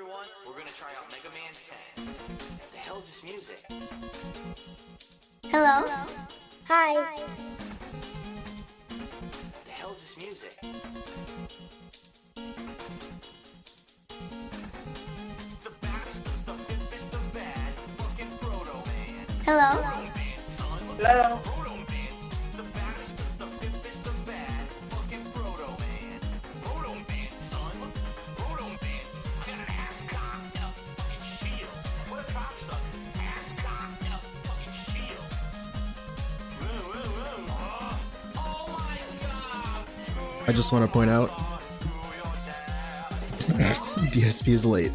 everyone. We're gonna try out Mega Man 10. What the hell is this music? Hello. Hi. What the hell is this music? The baddest, the fittest, the bad, fucking Proto Man. Hello. Hello. Proto Man. The baddest, the fittest, the bad, fucking Proto Man. Proto Man, son. Proto Man. I got an ass cock and a fucking shield. What a cocksucker. Ass cock and a fucking shield. Oh my god. I just want to point out, DSP is late.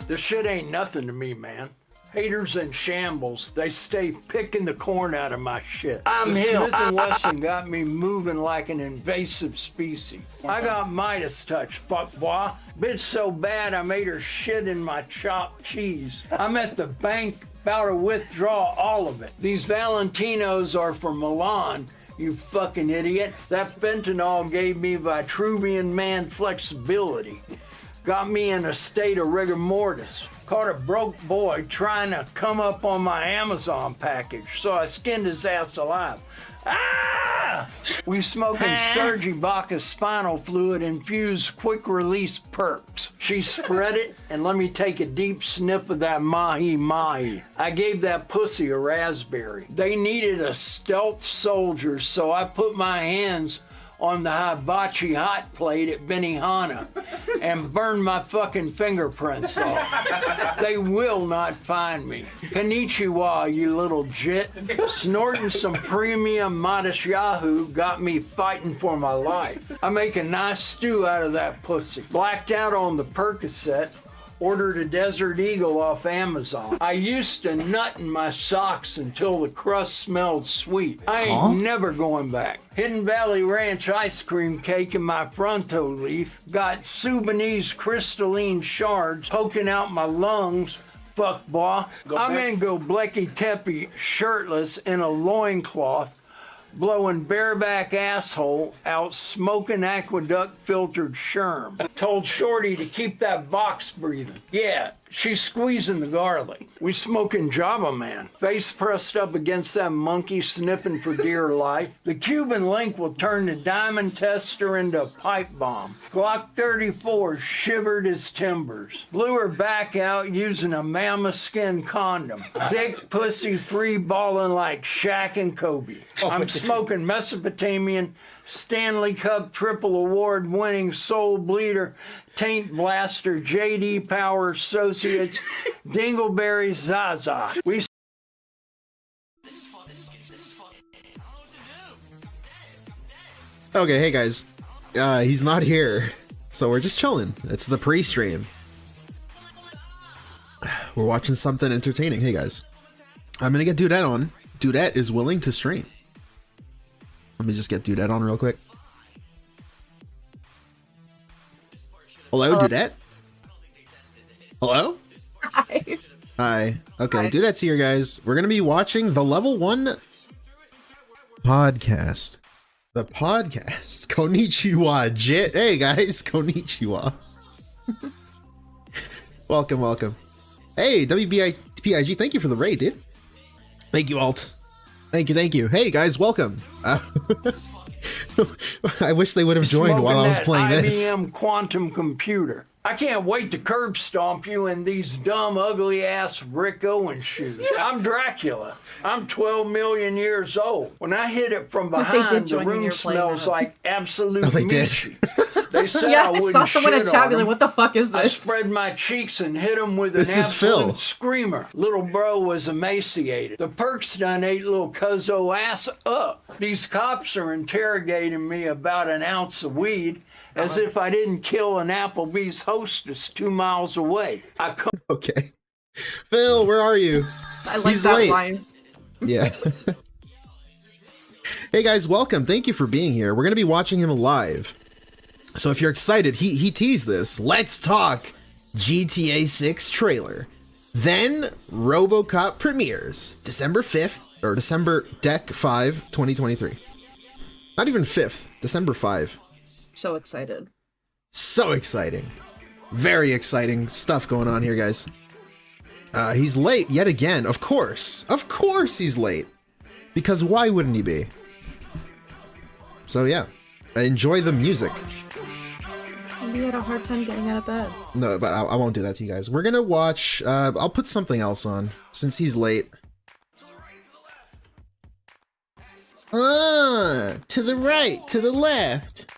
This shit ain't nothing to me, man. Haters in shambles, they stay picking the corn out of my shit. I'm Smith & Wesson got me moving like an invasive species. I got Midas touch, fuck boy. Bitch so bad I made her shit in my chopped cheese. I'm at the bank about to withdraw all of it. These Valentinos are from Milan, you fucking idiot. That fentanyl gave me Vitruvian man flexibility. Got me in a state of rigor mortis. Caught a broke boy trying to come up on my Amazon package, so I skinned his ass alive. Ah! We smoking Sergi Baca's spinal fluid infused quick release perks. She spread it and let me take a deep sniff of that mahi mahi. I gave that pussy a raspberry. They needed a stealth soldier, so I put my hands on the hibachi hot plate at Benihana and burned my fucking fingerprints off. They will not find me. Konnichiwa, you little jit. Snorting some premium modest Yahoo got me fighting for my life. I make a nice stew out of that pussy. Blacked out on the Percocet. Ordered a Desert Eagle off Amazon. I used to nut in my socks until the crust smelled sweet. I ain't never going back. Hidden Valley Ranch ice cream cake in my fronto leaf. Got Sudanese crystalline shards poking out my lungs. Fuck boy. I'm in Göbekli Tepe shirtless in a loincloth, blowing bareback asshole out smoking aqueduct filtered sherm. Told Shorty to keep that box breathing. Yeah, she's squeezing the garlic. We smoking Java Man. Face pressed up against that monkey sniffing for dear life. The Cuban link will turn the diamond tester into a pipe bomb. Glock 34 shivered his timbers. Blew her back out using a mammoth skin condom. Dick pussy free balling like Shaq and Kobe. I'm smoking Mesopotamian, Stanley Cup triple award winning soul bleeder, taint blaster, JD Power Associates, Dingleberry Zaza. We Okay, hey guys, he's not here, so we're just chilling. It's the pre-stream. We're watching something entertaining. Hey guys, I'm gonna get Dudette on. Dudette is willing to stream. Let me just get Dudette on real quick. Hello, Dudette? Hello? Hi. Hi. Okay, Dudette's here, guys. We're gonna be watching the Level 1 podcast. The podcast. Konnichiwa, Jit. Hey, guys. Konnichiwa. Welcome, welcome. Hey, WBIPIG, thank you for the raid, dude. Thank you, Alt. Thank you, thank you. Hey, guys, welcome. I wish they would have joined while I was playing this. IBM quantum computer. I can't wait to curb stomp you in these dumb, ugly-ass Rick Owens shoes. I'm Dracula. I'm 12 million years old. When I hit it from behind, the room smells like absolute Oh, they did. Michi. They said Yeah, I I wouldn't saw someone in shit chat on be like, them. what the fuck is I this? spread my cheeks and hit him with an This is Phil. absolute screamer. Little bro was emaciated. The perks done ate little cuzzo ass up. These cops are interrogating me about an ounce of weed as if I didn't kill an Applebee's hostess 2 miles away. Okay. Phil, where are you? I like He's that late. line. Yeah. Hey guys, welcome. Thank you for being here. We're going to be watching him live. So if you're excited, he teased this. Let's talk GTA 6 trailer. Then Robocop premieres December 5th, or December Dec 5, 2023. Not even 5th, December 5. So excited. So exciting. Very exciting stuff going on here, guys. He's late yet again. Of course. Of course he's late. Because why wouldn't he be? So yeah, enjoy the music. Maybe he had a hard time getting out of bed. No, but I won't do that to you guys. We're gonna watch, I'll put something else on, since he's late. To the right, to the left.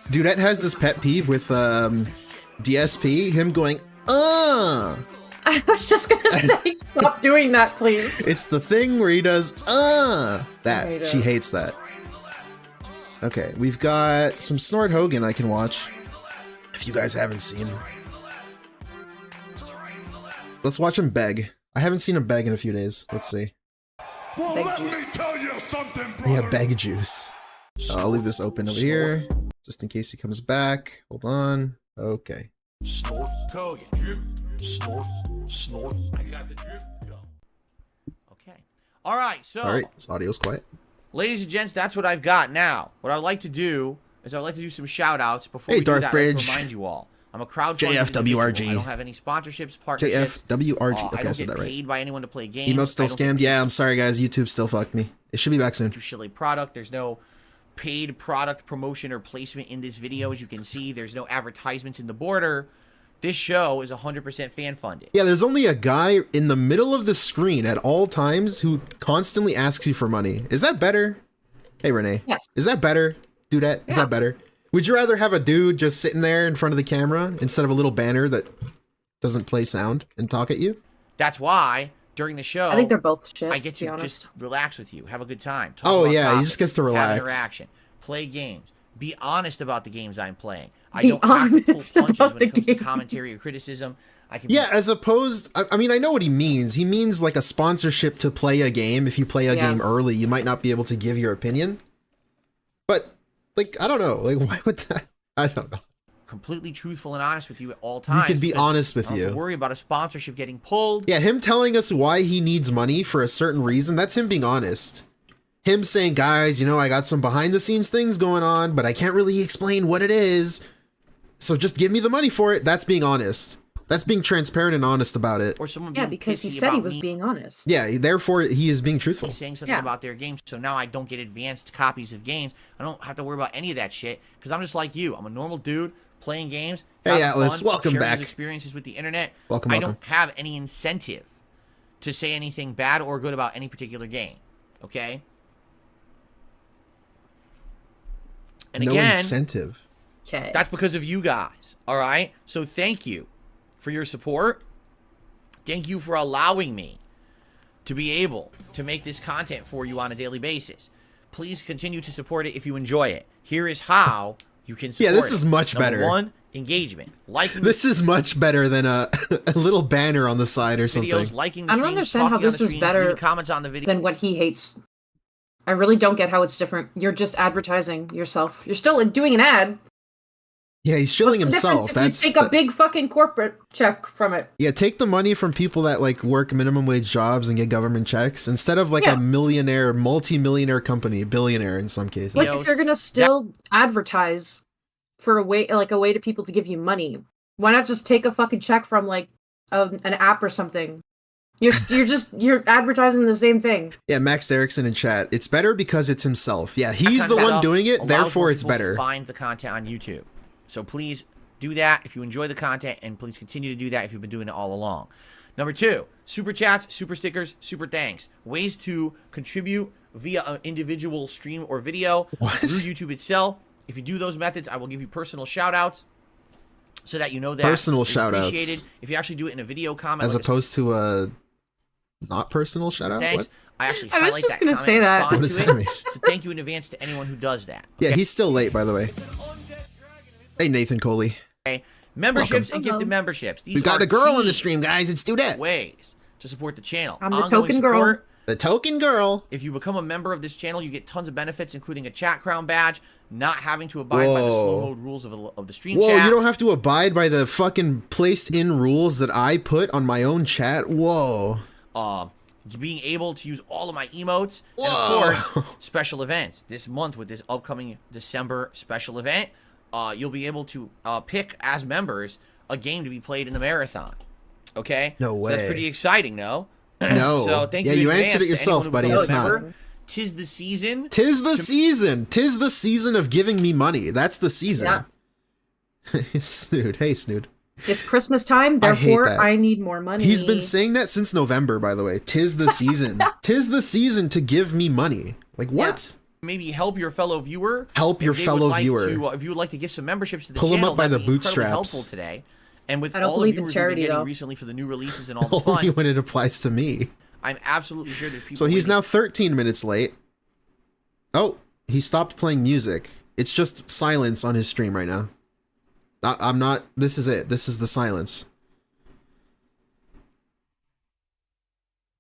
Dudette has this pet peeve with, DSP, him going, I was just gonna say, stop doing that, please. It's the thing where he does, that. She hates that. Okay, we've got some Snort Hogan I can watch. If you guys haven't seen him. Let's watch him beg. I haven't seen him beg in a few days. Let's see. Well, Beg let juice. me tell you something, brother. Yeah, beg juice. I'll leave this open over here, just in case he comes back. Hold on. Okay. Snort, Hogan, drip, snort, snort. I got the drip. Go. Okay. All right, so All right, his audio's quiet. ladies and gents, that's what I've got now. What I'd like to do is I'd like to do some shout outs before Hey, we do Darth that. Bridge. To remind you all, I'm a crowdfunding JFWRG. individual. I don't have any sponsorships, partnerships. JFWRG. I Okay, I don't said get that right. paid by anyone to play games. Emote still I don't get scammed. Yeah, I'm sorry, guys. YouTube still fucked me. It should be back soon. to Chile product. There's no paid product promotion or placement in this video. As you can see, there's no advertisements in the border. This show is 100% fan funded. Yeah, there's only a guy in the middle of the screen at all times who constantly asks you for money. Is that better? Hey, Renee. Yes. Is that better? Dudette, is that better? Would you rather have a dude just sitting there in front of the camera instead of a little banner that doesn't play sound and talk at you? That's why during the show, I think they're both shit. I get to be to honest. just relax with you, have a good time. Talk Oh, about yeah, he topics, just gets to have relax. interaction, play games, be honest about the games I'm playing. I Be don't have to pull honest punches about when it the comes to games. commentary or criticism. I can Yeah, as opposed, I mean, I know what he means. He means like a sponsorship to play a game. If you play a Yeah. game early, you might not be able to give your opinion. But, like, I don't know. Like, why would that? I don't know. completely truthful and honest with you at all times. can be because honest with I don't have to you. worry about a sponsorship getting pulled. Yeah, him telling us why he needs money for a certain reason, that's him being honest. Him saying, guys, you know, I got some behind the scenes things going on, but I can't really explain what it is. So just give me the money for it. That's being honest. That's being transparent and honest about it. Or someone Yeah, being because he pissy said he about was me being honest. Yeah, therefore he is being truthful. saying something Yeah. about their games, so now I don't get advanced copies of games. I don't have to worry about any of that shit because I'm just like you. I'm a normal dude playing games. Hey, having Atlas, fun, welcome sharing back. his experiences with the internet. Welcome, I welcome. don't have any incentive to say anything bad or good about any particular game. Okay. And No again, incentive. Okay. that's because of you guys. All right. So thank you for your support. Thank you for allowing me to be able to make this content for you on a daily basis. Please continue to support it if you enjoy it. Here is how you can support Yeah, this it. is much Number better. one, engagement. Liking This is much better than a, a little banner on the side or something. videos, liking the I don't streams, understand how talking on this the is streams, better leaving comments on the video. Than what he hates. I really don't get how it's different. You're just advertising yourself. You're still doing an ad. Yeah, he's shilling What's the himself. difference if you take a big fucking corporate check from it. Yeah, take the money from people that like work minimum wage jobs and get government checks instead of like Yeah. a millionaire, multi-millionaire company, billionaire in some cases. Like know, if you're gonna still advertise for a way to people to give you money, why not just take a fucking check from like an app or something? You're advertising the same thing. Yeah, Max Erickson in chat. It's better because it's himself. Yeah, he's the Kind of one stuff doing it, allows therefore more it's people to better. Find the content on YouTube. So please do that if you enjoy the content, and please continue to do that if you've been doing it all along. Number two, super chats, super stickers, super thanks. Ways to contribute via an individual stream or video through YouTube itself. If you do those methods, I will give you personal shout outs so that you know that Personal it's shout-outs. appreciated. If you actually do it in a video comment, As like a opposed to a not personal shout out? thanks, What? I actually I was highlight just that gonna comment say and that. respond What does to that it. mean? So thank you in advance to anyone who does that. Yeah, he's still late, by the way. Hey, Nathan Coley. Okay. Memberships Welcome. and gifted memberships. These We've got are a girl on key the stream, guys. It's Dudette. ways to support the channel. I'm the Ongoing token girl. support The token girl. If you become a member of this channel, you get tons of benefits, including a chat crown badge, not having to abide by the slow mode rules of the stream Whoa, chat. you don't have to abide by the fucking placed in rules that I put on my own chat? Whoa. Being able to use all of my emotes, Whoa. and of course, special events. This month with this upcoming December special event, you'll be able to pick as members a game to be played in the marathon. Okay? No way. So that's pretty exciting, no? No. So thank you. Yeah, you in answered it advance to yourself, anyone who buddy. becomes It's a not. member. Tis the season. Tis the season. Tis the season of giving me money. That's the season. Yeah. Snood. Hey, Snood. It's Christmas time, I hate therefore that. I need more money. He's been saying that since November, by the way. Tis the season. Tis the season to give me money. Like, what? Maybe help your fellow viewer. Help your If they fellow would like viewer. to, if you would like to give some memberships to the Pull 'em channel, up by that'd the be incredibly bootstraps. helpful today. And with I don't all the believe in viewers charity, we've been getting though. recently for the new releases and all the Only fun, when it applies to me. I'm absolutely sure there's people. So he's waiting. now 13 minutes late. Oh, he stopped playing music. It's just silence on his stream right now. I'm not. This is it. This is the silence.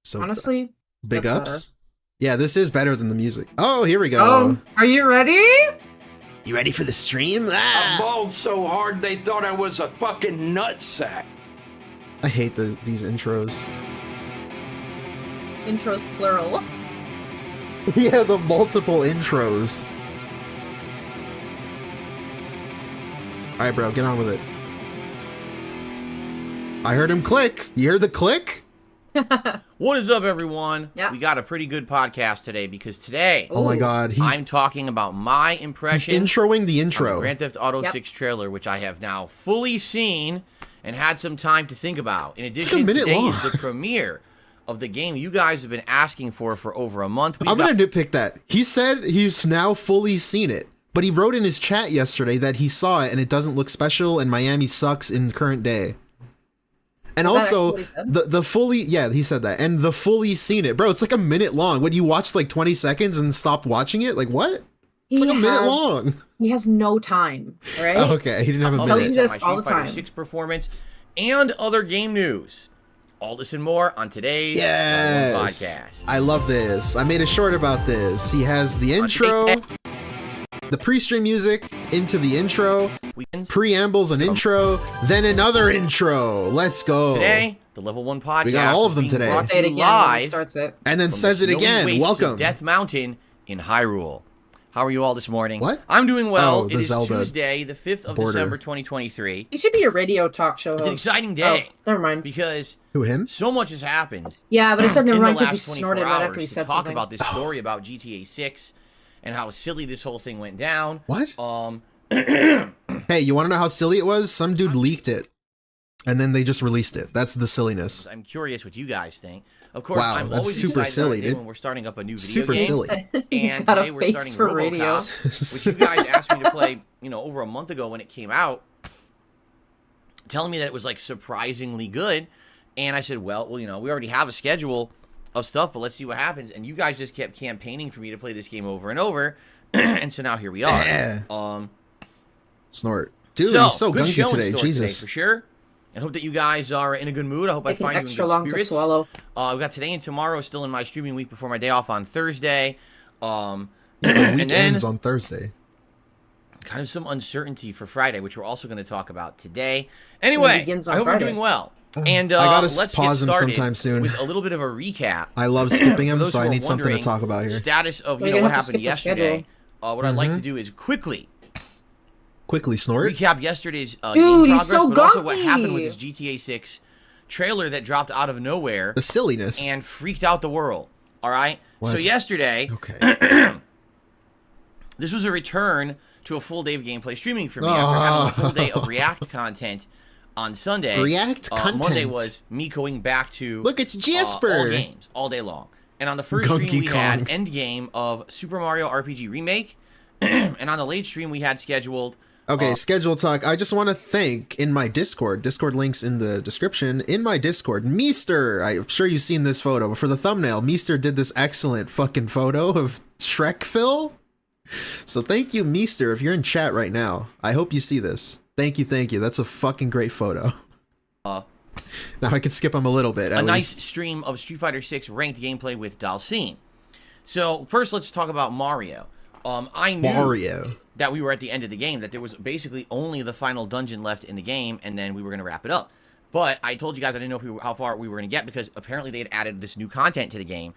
So Honestly, big that's ups. Yeah, this is better than the music. Oh, here we go. are you ready? You ready for the stream? I Ah! bawled so hard they thought I was a fucking nutsack. I hate these intros. Intros plural. Yeah, the multiple intros. All right, bro, get on with it. I heard him click. You heard the click? What is up, everyone? Yeah. We got a pretty good podcast today because today Oh my Ooh. God, I'm talking about my he's impression introing the on intro. the Grand Theft Auto Yep. 6 trailer, which I have now fully seen and had some time to think about. In like a addition, minute today long. is the premiere of the game you guys have been asking for over a month. I'm gonna nitpick that. He said he's now fully seen it, but he wrote in his chat yesterday that he saw it and it doesn't look special and Miami sucks in current day. And Is that also actually what he said? the fully he said that, and the fully seen it, bro. It's like a minute long. When you watch like 20 seconds and stop watching it, like what? It's like a minute long. He has no time, right? Oh, okay, he didn't have a tells minute. you this my all the Street Fighter time. 6 performance and other game news. All this and more on today's Yes, podcast. I love this. I made a short about this. He has the intro, the pre-stream music, into the intro, Weekends. preambles, an intro, then another intro. Let's go. Today, the Level 1 podcast. We got all of is them being today. brought to Say it you again when he live starts it. And then from says the it snowy again. wastes of Welcome. Death Mountain in Hyrule. How are you all this morning? What? I'm doing well. Oh, It the is Zelda Tuesday, the 5th of border. December, 2023. You should be a radio talk show host. It's an exciting day Oh, never mind. because Who, him? so much has happened Yeah, but I said never in the mind because he last 24 snorted right hours after he to said talk something. about this story about GTA6 and how silly this whole thing went down. What? Um, Hey, you want to know how silly it was? Some dude leaked it, and then they just released it. That's the silliness. I'm curious what you guys think. Of course, Wow, I'm that's always super excited silly, on a day dude. when we're starting up a new video Super game. silly. He's And got today a we're face starting for Robocop, radio. which you guys asked me to play, over a month ago when it came out, telling me that it was like surprisingly good. And I said, well, we already have a schedule of stuff, but let's see what happens. And you guys just kept campaigning for me to play this game over and over, and so now here we are. Yeah. Snort. Dude, so he's so good show gunky in today. store Jesus. for sure. I hope that you guys are in a good mood. I hope I Taking find you in extra good long spirits. to swallow. We got today and tomorrow still in my streaming week before my day off on Thursday. The And week then ends on Thursday. kind of some uncertainty for Friday, which we're also going to talk about today. Anyway, begins on I hope Friday. you're doing well. And I gotta let's pause get him started sometime soon. with a little bit of a recap. I love skipping him, For those so who I are need something to wondering, talk about here. Status of Well, what you're gonna have to happened skip the yesterday. schedule. What I'd like to do is quickly Quickly, Snort. recap yesterday's Dude, game he's progress, so but also what happened with gunky. this GTA 6 trailer that dropped out of nowhere The silliness. and freaked out the world. All right. So What? yesterday, Okay. this was a return to a full day of gameplay streaming for me after having a full day of React content on Sunday. React content. Monday was me going back to Look, it's all Jasper. games all day long. And on the first Donkey stream we had Kong. end game of Super Mario RPG Remake, and on the late stream we had scheduled. Okay, schedule talk. I just want to thank in my Discord links in the description, in my Discord, Meester. I'm sure you've seen this photo, but for the thumbnail, Meester did this excellent fucking photo of Shrek Phil. So thank you, Meester, if you're in chat right now. I hope you see this. Thank you, thank you. That's a fucking great photo. Now I could skip him a little bit. a nice stream of Street Fighter 6 ranked gameplay with Dalsim. So first, let's talk about Mario. I knew that we were at the end of the game, that there was basically only the final dungeon left in the game, and then we were going to wrap it up. But I told you guys I didn't know how far we were going to get, because apparently they had added this new content to the game,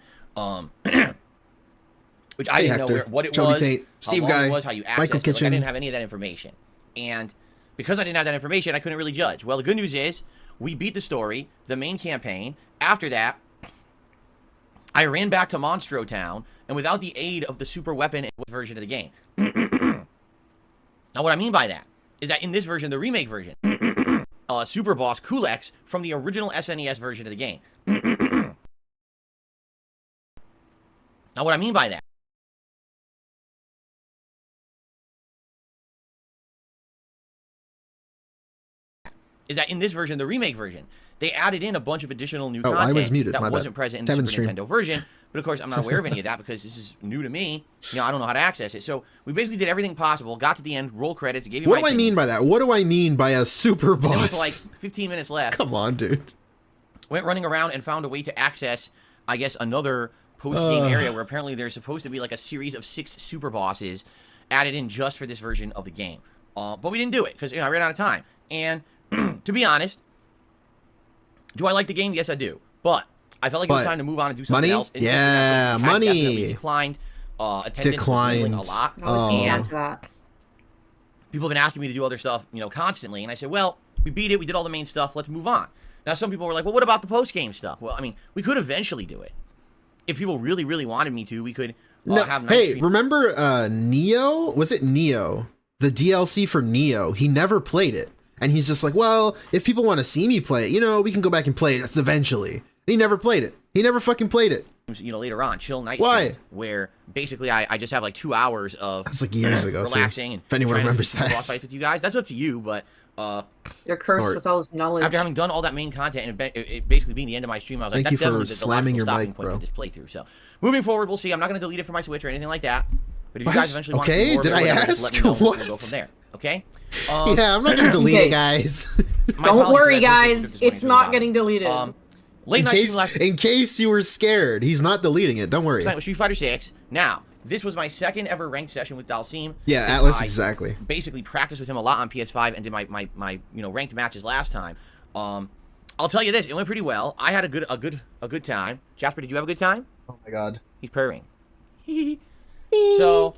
which I didn't know what it was, Steve how long Guy, it was, how you accessed Michael it. Kitchen. Like, I didn't have any of that information. And because I didn't have that information, I couldn't really judge. Well, the good news is we beat the story, the main campaign. After that, I ran back to Monstro Town, and without the aid of the super weapon version of the game. Now, what I mean by that is that in this version, the remake version, Super Boss Kulex from the original SNES version of the game. Now, what I mean by that is that in this version, the remake version, they added in a bunch of additional new content I was muted, that my wasn't bad. present in the Devin Super stream. Nintendo version. But of course, I'm not aware of any of that because this is new to me. You know, I don't know how to access it. So we basically did everything possible, got to the end, roll credits, gave you What my do I mean by that? What do I mean by a super And then with boss? like 15 minutes left, Come on, dude. went running around and found a way to access, I guess, another post-game area where apparently there's supposed to be like a series of 6 super bosses added in just for this version of the game. But we didn't do it because I ran out of time. And to be honest, do I like the game? Yes, I do. But I felt like it was time to move on and do something money? else. And Yeah, had money. definitely declined. Attendance was dwindling a lot. I was And into that. people have been asking me to do other stuff, you know, constantly. And I said, well, we beat it. We did all the main stuff. Let's move on. Now, some people were like, well, what about the post-game stuff? Well, I mean, we could eventually do it. If people really, really wanted me to, we could have nice stream. Remember Neo? Was it Neo? The DLC for Neo. He never played it. And he's just like, well, if people want to see me play it, you know, we can go back and play it. That's eventually. And he never played it. He never fucking played it. You know, later on, chill night Why? stream, where basically I just have like 2 hours of That's like years ago, too. relaxing and If anyone trying to remembers do some that. boss fights with you guys. That's up to you, but You're cursed Snort. with all this knowledge. after having done all that main content and it basically being the end of my stream, I was like, Thank that's you for definitely the slamming logical your stopping mic, point bro. for this playthrough. So moving forward, we'll see. I'm not going to delete it from my Switch or anything like that. But if What? you guys eventually want to Okay, see more of did it, I whatever, just ask? let me know. We'll go What? from there. Okay? Yeah, I'm not going to delete Okay. it, guys. My Don't apologies worry, to that person who guys. took this It's morning not to the getting deleted. late in, night case, stream last in case you were scared. He's not deleting it. Don't worry. night with Street Fighter 6. Now, this was my second ever ranked session with Dalsim. Yeah, since Atlas, I exactly. basically practiced with him a lot on PS5 and did my you know, ranked matches last time. I'll tell you this, it went pretty well. I had a good time. Jasper, did you have a good time? Oh my god. He's purring. So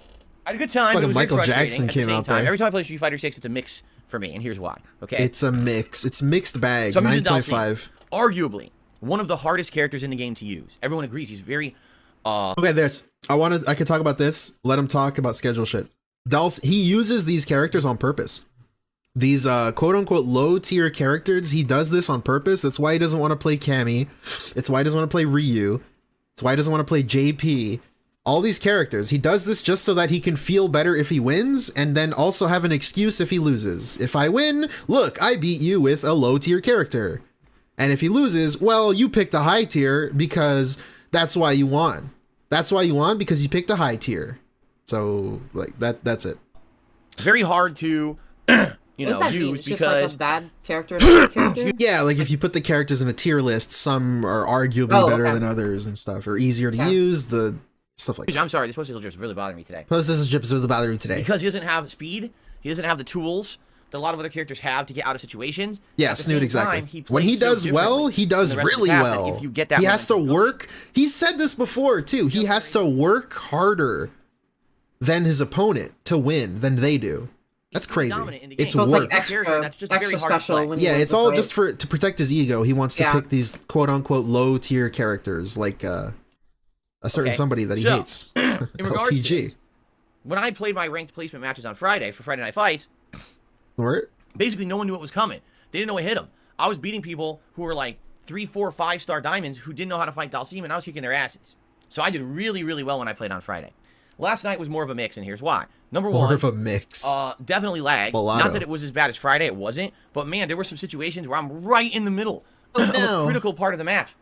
I had a good time. Like It a was very Michael frustrating Jackson at the came same out time. there. Every time I play Street Fighter 6, it's a mix for me, and here's why. Okay, It's a mix. It's mixed bag. so I'm using 9.5. Dalsim. Arguably one of the hardest characters in the game to use. Everyone agrees he's very Okay, I could talk about this. Let him talk about schedule shit. He uses these characters on purpose. These quote unquote low tier characters, he does this on purpose. That's why he doesn't want to play Cammy. It's why he doesn't want to play Ryu. It's why he doesn't want to play JP. All these characters, he does this just so that he can feel better if he wins, and then also have an excuse if he loses. If I win, look, I beat you with a low tier character. And if he loses, well, you picked a high tier because that's why you won. That's why you won, because you picked a high tier. So, like, that's it. very hard to What does that mean? use It's just like because a bad character and a good character? Yeah, like if you put the characters in a tier list, some are arguably better than others and stuff, or easier to use, the stuff like that. I'm sorry, this post is really bothering me today. Plus, this is Chips with the battery today. Because he doesn't have speed, he doesn't have the tools that a lot of other characters have to get out of situations. Yeah, At the Snoot, same exactly. time, he When he plays so does well, differently he does than the rest of really the cast, and well. If you get that he has to momentum- work. He said this before, too. He has to work harder than his opponent to win than they do. That's crazy. dominant in the game. It's So it's work. like extra, That's just extra very hard to special play. when you Yeah, win it's the all fight. just to protect his ego. He wants to pick these quote unquote low tier characters like a certain Okay. somebody that he So, hates. in regards to LTG. this, when I played my ranked placement matches on Friday for Friday Night Fights, Word? basically no one knew what was coming. They didn't know what hit them. I was beating people who were like 3, 4, 5-star diamonds who didn't know how to fight Dalsim, and I was kicking their asses. So I did really, really well when I played on Friday. Last night was more of a mix, and here's why. Number one, More of a mix. definitely lag. Mulatto. Not that it was as bad as Friday, it wasn't. But man, there were some situations where I'm right in the middle of no. a critical part of the match,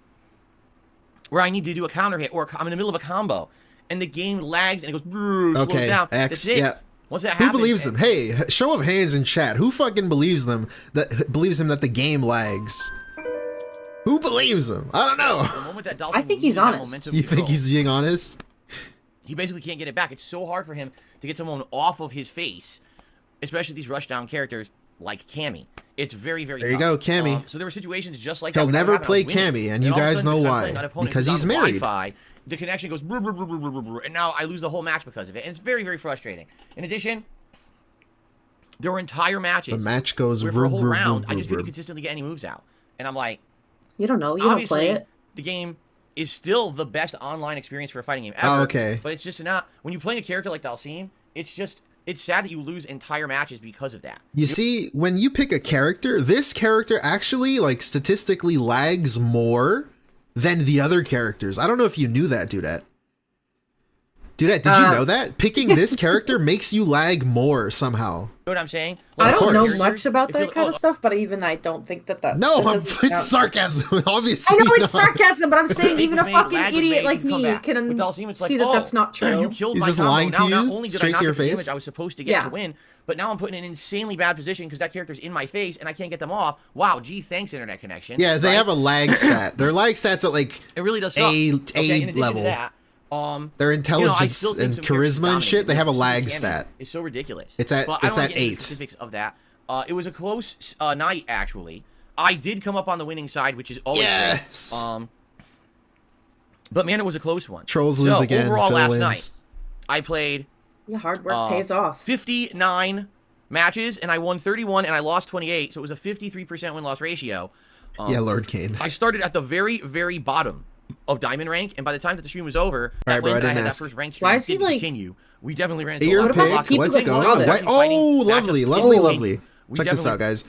where I need to do a counter hit, or I'm in the middle of a combo, and the game lags and it goes slows Okay, down. X, That's it. yeah. Once that Who happens, believes him? Hey, show of hands in chat. Who fucking believes him that the game lags? Who believes him? I don't know. The moment that I think he's honest. You think he's being honest? He basically can't get it back. It's so hard for him to get someone off of his face, especially these rushdown characters like Cammy. It's very, very There you tough. go, Cammy. So there were situations just like He'll that. never play Cammy, and you guys know why. Because he's married. Wi-Fi, the connection goes, brr, brr, brr, brr, brr, brr, and now I lose the whole match because of it. And it's very, very frustrating. In addition, there were entire matches. The match goes where for a whole round, I just couldn't consistently get any moves out. And I'm like, You don't know. You don't obviously, play it. the game is still the best online experience for a fighting game ever. Oh, okay. But it's just not. When you play a character like Dalsim, it's sad that you lose entire matches because of that. You see, when you pick a character, this character actually, like, statistically lags more than the other characters. I don't know if you knew that, Dudette. Dudette, did you know that? Picking this character makes you lag more somehow. You know what I'm saying? I Like, don't know course. much about If you- that kind of stuff, but even I don't think that that. No, that doesn't count. it's sarcasm. Obviously, I know it's not. sarcasm, but I'm saying even a Lag fucking with idiot me, like you come me back. can With Dalsim, it's like, see that oh, that's not You true. killed He's my just combo. lying to Now, you, not only did I straight not to your get the face. damage I was supposed to get Yeah. to win, but now I'm put in an insanely bad position because that character's in my face and I can't get them off. Wow, gee, thanks, internet connection. Yeah, they right? have a lag stat. Their lag stats at like It really does suck. A Okay, in addition level. to that, Their I intelligence still think and some characters charisma and shit, they have a dominate. lag stat. It's so ridiculous. It's at- But I it's don't at wanna get into 8. the specifics of that. It was a close night, actually. I did come up on the winning side, which is always Yes. great. But man, it was a close one. Trolls lose so, again. Overall, Phil last wins. night, I played Yeah, hard work pays off. 59 matches, and I won 31, and I lost 28, so it was a 53% win-loss ratio. Yeah, Lord Kane. I started at the very, very bottom of Diamond rank, and by the time that the stream was over, All right, bro, I when I didn't had that ask. first rank Why stream is he, didn't like- continue. We definitely ran into Your a lot of about pick. roadblocks. people Let's that go. saw this? What? Oh, lovely, lovely, lovely. We Check this definitely out, guys.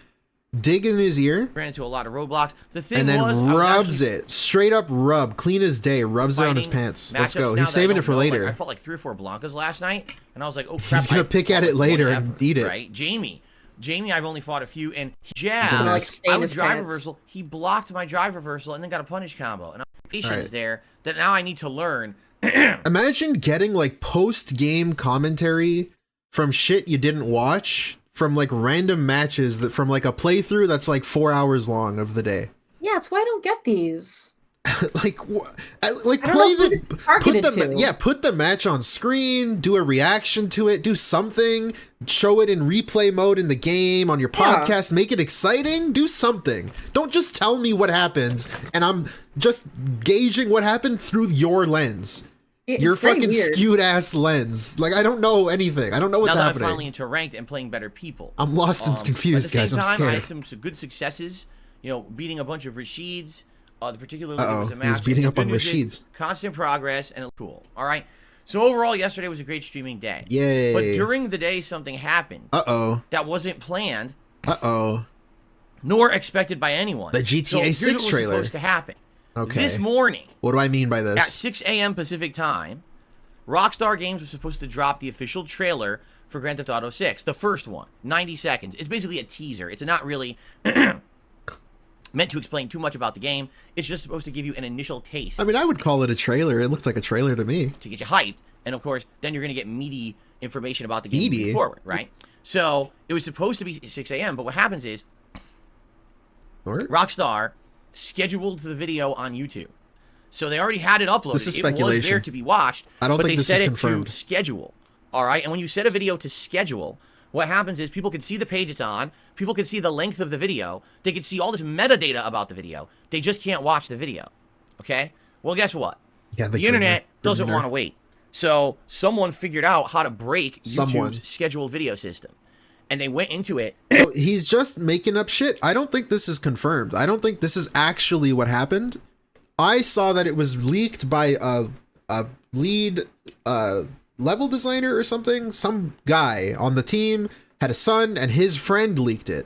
Dig in his ear, Ran into a lot of roadblocks. The thing and then was, I was rubs actually it. Straight up rub. Clean as day. Rubs it on his fighting pants. Let's matchups go. now He's that I saving don't it for know. Like, later. I fought like 3 or 4 Blancas last night, and I was like, oh crap. He's gonna I pick fought at like it later 20 and ever, eat it. Right? Jamie, I've only fought a few, and gonna, yeah, like, stay I in would his drive pants. reversal. He blocked my drive reversal and then got a punish combo, and patience Alright. there that now I need to learn. Imagine getting like post-game commentary from shit you didn't watch, from like random matches that from like a playthrough that's like 4 hours long of the day. Yeah, that's why I don't get these. Like I don't play know who this is put targeted the to. yeah, put the match on screen, do a reaction to it, do something, show it in replay mode in the game, on your Yeah. podcast, make it exciting, do something. Don't just tell me what happens and I'm just gauging what happened through your lens. Your It's very fucking weird. skewed ass lens. Like, I don't know anything. I don't know what's now that happening. I'm finally into ranked and playing better people. I'm lost and But confused, at the guys. same I'm time, I scared. had some good successes. You know, beating a bunch of Rashids. Particularly, there Uh-oh, was a he match. was beating The up on good news is Rashids. Constant progress, and it was cool. All right. So overall, yesterday was a great streaming day. Yay. But during the day, something happened Uh-oh. that wasn't planned Uh-oh. nor expected by anyone. The GTA so here's 6 what was trailer. supposed to happen. Okay. This morning What do I mean by at this? 6 a.m. Pacific time, Rockstar Games was supposed to drop the official trailer for Grand Theft Auto 6, the first one, 90 seconds. It's basically a teaser. It's not really meant to explain too much about the game. It's just supposed to give you an initial taste I mean, I would call it a trailer. It looks like a trailer to me. to get you hyped. And of course, then you're going to get meaty information about the game Meaty? moving forward, right? So it was supposed to be 6 a.m., but what happens is Or? Rockstar scheduled the video on YouTube. So they already had it uploaded. This is It was speculation. there to be watched. I don't but think they this set is it confirmed. to schedule. All right, and when you set a video to schedule, what happens is people can see the page it's on. People can see the length of the video. They can see all this metadata about the video. They just can't watch the video. Okay? Well, guess what? Yeah, The internet doesn't want to wait. So someone figured out how to break Someone. YouTube's scheduled video system. And they went into it. So he's just making up shit. I don't think this is confirmed. I don't think this is actually what happened. I saw that it was leaked by a lead level designer or something. Some guy on the team had a son and his friend leaked it.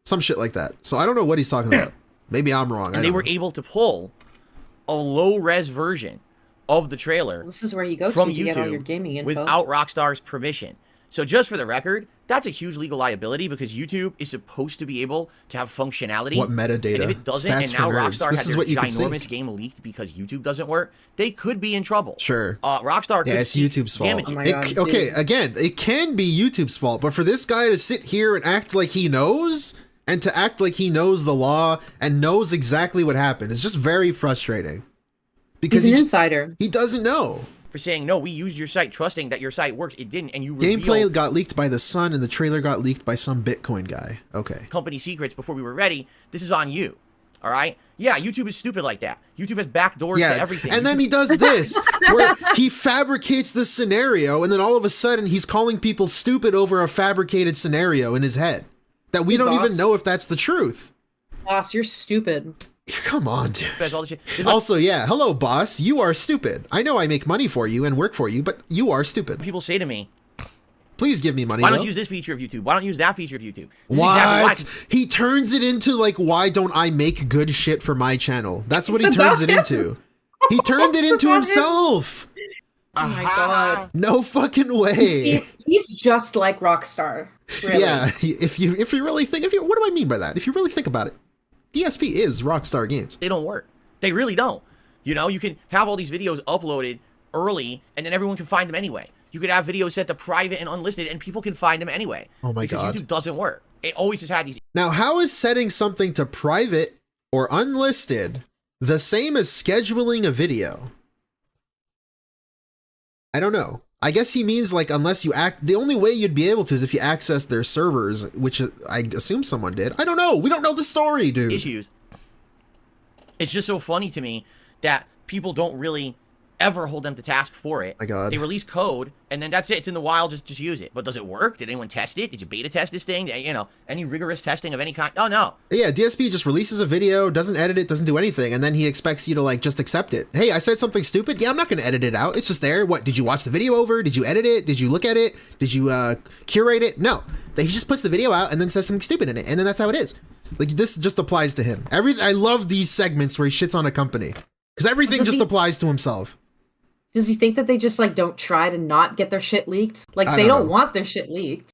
Some shit like that. So I don't know what he's talking about. Maybe I'm wrong. And they were able to pull a low-res version of the trailer This is where you go from to get all your YouTube gaming info. without Rockstar's permission. So just for the record, that's a huge legal liability because YouTube is supposed to be able to have functionality. What metadata? And if it doesn't, Stats and now for nerds. Rockstar This had is their what you can ginormous see. game leaked because YouTube doesn't work, they could be in trouble. Sure. Rockstar could Yeah, it's seek YouTube's fault. damages. Oh my It- God, okay, dude. again, it can be YouTube's fault, but for this guy to sit here and act like he knows and to act like he knows the law and knows exactly what happened is just very frustrating. Because He's an insider. he doesn't know. For saying, no, we used your site, trusting that your site works. It didn't, and you Gameplay got leaked by the Sun, and the trailer got leaked by some Bitcoin guy. Okay. company secrets before we were ready. This is on you. All right? Yeah, YouTube is stupid like that. YouTube has backdoors to everything. And then he does this, where he fabricates this scenario, and then all of a sudden he's calling people stupid over a fabricated scenario in his head that we don't even know if that's the truth. Boss, you're stupid. Come on, dude. Has all the shit. It's like Also, yeah, hello, boss. You are stupid. I know I make money for you and work for you, but you are stupid. people say to me, Please give me money. why don't though. you use this feature of YouTube? Why don't you use that feature of YouTube? This is What? exactly why. He turns it into like, why don't I make good shit for my channel? That's what It's he turns about it him. into. He turned it It's into about him. himself. Oh my god. No fucking way. He's just like Rockstar. Really. Yeah, if you really think, what do I mean by that? If you really think about it, DSP is Rockstar Games. They don't work. They really don't. You know, you can have all these videos uploaded early, and then everyone can find them anyway. You could have videos set to private and unlisted, and people can find them anyway. Oh my God. Because YouTube doesn't work. It always has had these. Now, how is setting something to private or unlisted the same as scheduling a video? I don't know. I guess he means like unless you the only way you'd be able to is if you access their servers, which I assume someone did. I don't know. We don't know the story, dude. Issues. It's just so funny to me that people don't really ever hold them to task for it. My God. They release code, and then that's it. It's in the wild. Just use it. But does it work? Did anyone test it? Did you beta test this thing? You know, any rigorous testing of any kind? Oh, no. Yeah, DSP just releases a video, doesn't edit it, doesn't do anything, and then he expects you to like just accept it. Hey, I said something stupid. Yeah, I'm not going to edit it out. It's just there. What, did you watch the video over? Did you edit it? Did you look at it? Did you curate it? No. He just puts the video out and then says something stupid in it, and then that's how it is. Like, this just applies to him. I love these segments where he shits on a company, because everything just applies to himself. Does he think that they just like don't try to not get their shit leaked? Like I they don't don't know. want their shit leaked.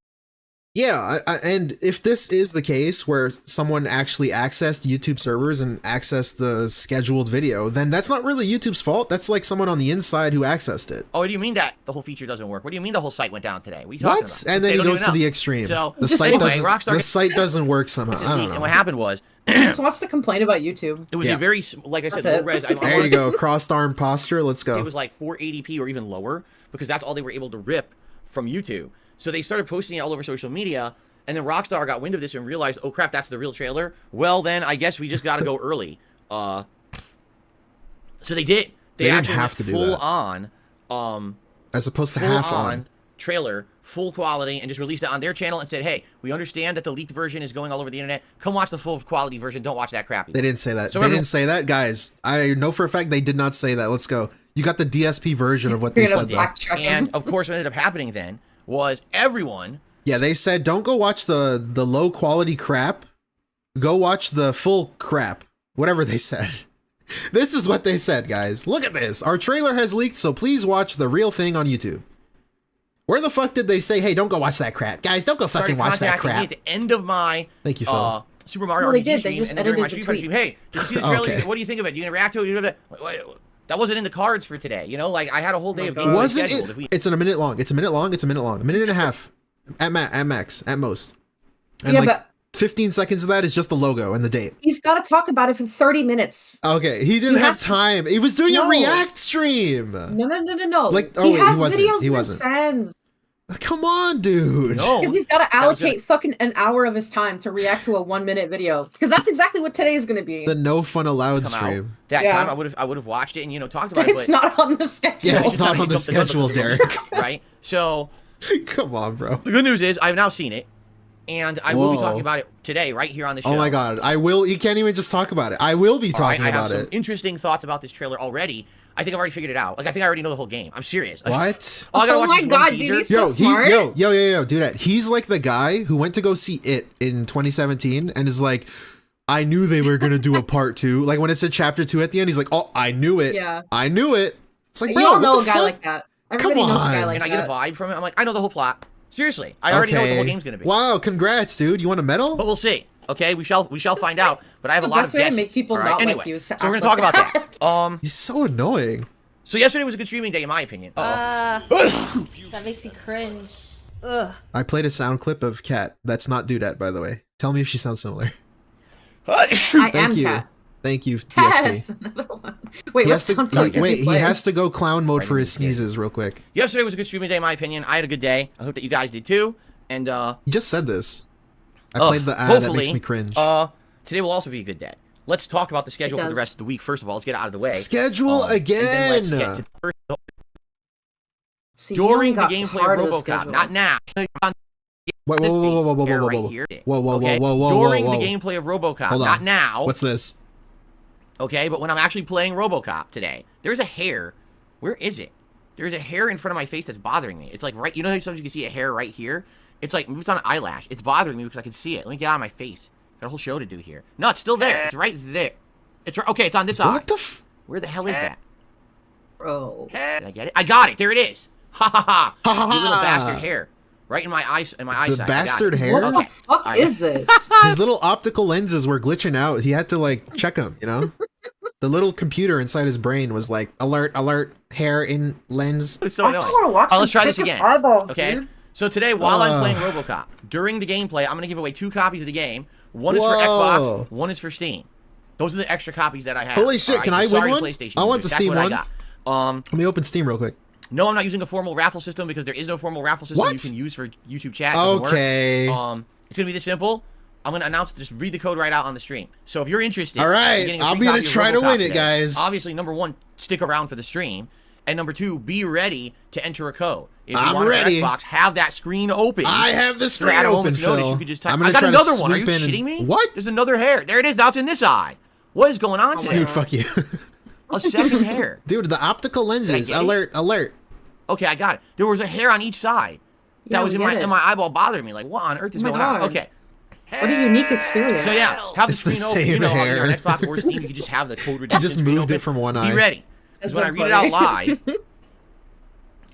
Yeah, and if this is the case where someone actually accessed YouTube servers and accessed the scheduled video, then that's not really YouTube's fault. That's like someone on the inside who accessed it. Oh, what do you mean that the whole feature doesn't work? What do you mean the whole site went down today? What are you talking What? about? And then They he don't goes even to know. the extreme. So, The Just site anyway, doesn't. Rockstar The gets- site doesn't work somehow. It's a I don't leak. know. And what happened was, He just wants to complain about YouTube. it was Yeah. a very, like I said, That's low it. res. I There you go. Crossed arm posture. Let's It go. was like 480p or even lower because that's all they were able to rip from YouTube. So they started posting it all over social media, and then Rockstar got wind of this and realized, oh crap, that's the real trailer. Well, then I guess we just got to go early. So they did. They didn't actually have went to do full that. on, As opposed to full half on on. trailer, full quality, and just released it on their channel and said, hey, we understand that the leaked version is going all over the internet. Come watch the full quality version. Don't watch that crappy. They didn't say that. So They everyone- didn't say that, guys. I know for a fact they did not say that. Let's go. You got the DSP version of what they You're gonna said, though. backtrack And him. of course, what ended up happening then was everyone. Yeah, they said don't go watch the low quality crap. Go watch the full crap. Whatever they said. This is what they said, guys. Look at this. Our trailer has leaked, so please watch the real thing on YouTube. Where the fuck did they say, hey, don't go watch that crap? Guys, don't go fucking started watch that contacting me crap. at the end of my Thank you, Phil. Super Mario Well, they RPG did. They stream, just and then during my edited the Street Fighter stream, hey, did you see the trailer? Okay. What do you think of it? You gonna react to it? You gonna that wasn't in the cards for today. You know, like I had a whole day of God. gameplay Wasn't scheduled. it? If we- It's in a minute long. It's a minute long. It's a minute long. A minute and a half. At max. At most. And Yeah, like but 15 seconds of that is just the logo and the date. he's got to talk about it for 30 minutes. Okay, he didn't He have has to- time. He was doing a No. react stream. No. Like, oh, he wait, he has wasn't. videos He with wasn't. his fans. Come on, dude. no, Because he's got to was gonna- allocate fucking an hour of his time to react to a 1-minute video. Because that's exactly what today is going to be. The no fun allowed come out. stream. That Yeah. time I would have watched it and talked about It's it. But not on the schedule. Yeah, it's not time on the he jumped gun schedule, because it was Derek. right? So Come on, bro. the good news is I've now seen it, and I will be Whoa. talking about it today right here on the show. Oh my god. I will. You can't even just talk about it. I will be All right, talking I have about some it. interesting thoughts about this trailer already. I think I've already figured it out. Like I think I already know the whole game. I'm serious. What? Oh, I gotta Oh watch my this one God, dude, teaser. he's so Yo, smart. yo, do that. He's like the guy who went to go see It in 2017 and is like, I knew they were gonna do a part 2. Like when it said chapter 2 at the end, he's like, oh, I knew it. Yeah. I knew it. It's like, bro, You all what know the a guy fuck? like that. Everybody Come knows a guy on. like and I that. get a vibe from it. I'm like, I know the whole plot. Seriously, I already know what the whole game's gonna be. Wow, congrats, dude. You want a medal? But we'll see. Okay, we shall find out. But I have a the lot best of way to guesses. make people all right? not like Anyway, you is so to we're gonna act talk like about that. He's so annoying. So yesterday was a good streaming day in my opinion. That makes me cringe. Ugh. I played a sound clip of Cat. That's not Dudette, by the way. Tell me if she sounds similar. I am Thank you. Cat. Thank you, DSP. Yes, another one. Wait, He what has to, sound did you wait, he play? has to go clown mode for his Right, he did. sneezes real quick. Yesterday was a good streaming day, in my opinion. I had a good day. I hope that you guys did too. And You just said this. I played the ad that makes me cringe. Today will also be a good day. Let's talk about the schedule for the does. rest of the week. First of all, let's get it out of the way. Schedule And then let's again. get to the first, See, you during only the got gameplay part of of the RoboCop, schedule. not now. Whoa, whoa, whoa, whoa, whoa, whoa, whoa, whoa, Right whoa, here. whoa, whoa, Okay? whoa, whoa, During whoa, whoa. the gameplay of RoboCop, Hold on. not now. What's this? Okay, but when I'm actually playing RoboCop today, there's a hair. Where is it? There's a hair in front of my face that's bothering me. It's like right. You know how sometimes you can see a hair right here? It's like maybe it's on an eyelash. It's bothering me because I can see it. Let me get out of my face. Got a whole show to do here. No, it's still there. It's right there. It's right. Okay, it's on this eye. What the f? Where the hell is that? Bro. Did I get it? I got it. There it is. Ha ha ha. Ha, ha, You little ha. bastard hair. Right in my eyes. In my eyesight. I got bastard it. hair? What Okay. the fuck Alright. is this? His little optical lenses were glitching out. He had to like check them, you know? The little computer inside his brain was like, alert, alert, hair in lens. It's so I annoying. just want to watch. Oh, let's some try this thick as again. Eyeballs, Okay. dude. So today, while I'm playing RoboCop, during the gameplay, I'm gonna give away 2 copies of the game. One is for Whoa. Xbox. One is for Steam. Those are the extra copies that I have. Holy shit, Alright, can so I win sorry, one? PlayStation I want users. the Steam That's what one. I got. Let me open Steam real quick. No, I'm not using a formal raffle system because there is no formal raffle system What? you can use for YouTube chat. It doesn't work. Okay. It's gonna be this simple. I'm gonna announce, just read the code right out on the stream. So if you're interested, All right, in getting a I'll free be gonna copy of try to RoboCop win it, today, guys. Obviously, number 1, stick around for the stream, and number 2, be ready to enter a code. If you I'm want ready. an Xbox, have that screen open. I have the So screen at a open, moment's notice, Phil. you could just type. I'm gonna I got try to another one. Are you swoop in and- shitting me? What? There's another hair. There it is. Now it's in this eye. What is going on there? Dude, fuck you. A second hair. Dude, the optical lenses. get it? Alert, alert. Okay, I got it. There was a hair on each side that Yeah, was we in get it. my eyeball bothering me. Like, what on earth is Oh my going on? God. Okay. What a unique experience. So yeah, have the It's the screen open. same You know how hair. on Xbox or Steam, you can just have the code He reduction just screen moved it open. from one Be eye. ready. That's Because when I so read it out funny. live,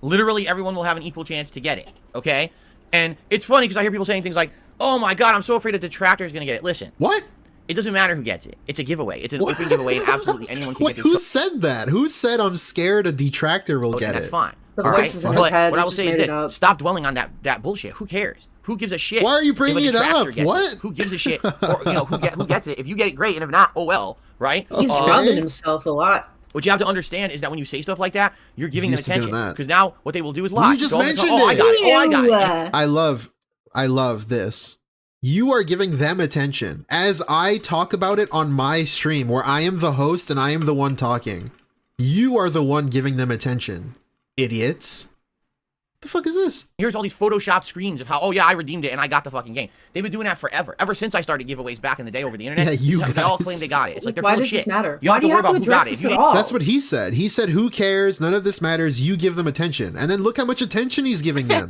literally everyone will have an equal chance to get it. Okay? And it's funny because I hear people saying things like, "Oh my God, I'm so afraid a detractor is going to get it." Listen, What? it doesn't matter who gets it. It's a giveaway. It's an open giveaway, and absolutely anyone can What? get Who this said that? Who said I'm scared a detractor will code, get and that's it? fine. The All right? voices in his But head, what I he will just say is made it this: up. stop dwelling on that bullshit. Who cares? Who gives a shit? Why are you if a bringing it detractor up? gets What? It? Who gives a shit? Or who gets it? If you get it, great, and if not, oh well, right? He's Okay. rubbing himself a lot. What you have to understand is that when you say stuff like that, you're giving them used to doing attention. that. Because now what they will do is lie. You just Go up and go, mentioned "Oh, I it." got it. Oh, I got it. I love this. You are giving them attention as I talk about it on my stream where I am the host and I am the one talking. You are the one giving them attention. Idiots. What the fuck is this? Here's all these Photoshop screens of how, oh yeah, I redeemed it and I got the fucking game. They've been doing that forever. Ever since I started giveaways back in the day over the internet. Yeah, you They all guys. claim they got it. It's like they're Why full of does shit. this matter? You don't Why have do to you worry have to about who got address it. If this you at didn't- all? That's what he said. He said, who cares? None of this matters. You give them attention. And then look how much attention he's giving them.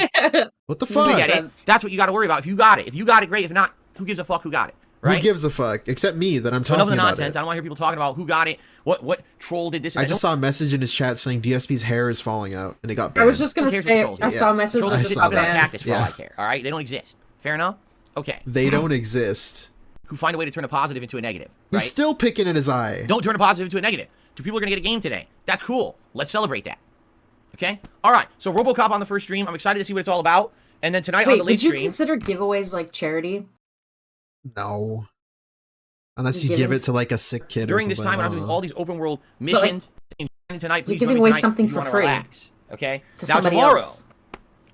What the You fuck? get it. sense. That's what you got to worry about. If you got it. If you got it, great. If not, who gives a fuck who got it? Right? Who gives a fuck? Except me that I'm So enough of talking the about nonsense. it. I don't want to hear people talking about who got it. What troll did this. And I that. just saw a message in his chat saying DSP's hair is falling out and it got banned. I was just Who gonna cares say, what trolls I do? saw a message Trolls that can just sit saw up in a got that. banned. cactus for all Yeah. I care. All right? They don't exist. Fair enough? Okay. They don't exist. Who find a way to turn a positive into a negative. He's Right? still picking at his eye. Don't turn a positive into a negative. 2 people are going to get a game today. That's cool. Let's celebrate that. Okay? All right. So RoboCop on the first stream. I'm excited to see what it's all about. And then tonight on Wait, the late would you stream. consider giveaways like charity? No. Unless You're you give giving- it to like a sick kid during or this something. time when I I'm don't doing know. all these open world like, missions tonight, please you're join giving me away tonight something if you for wanna free. Relax, okay? To Now somebody tomorrow, else.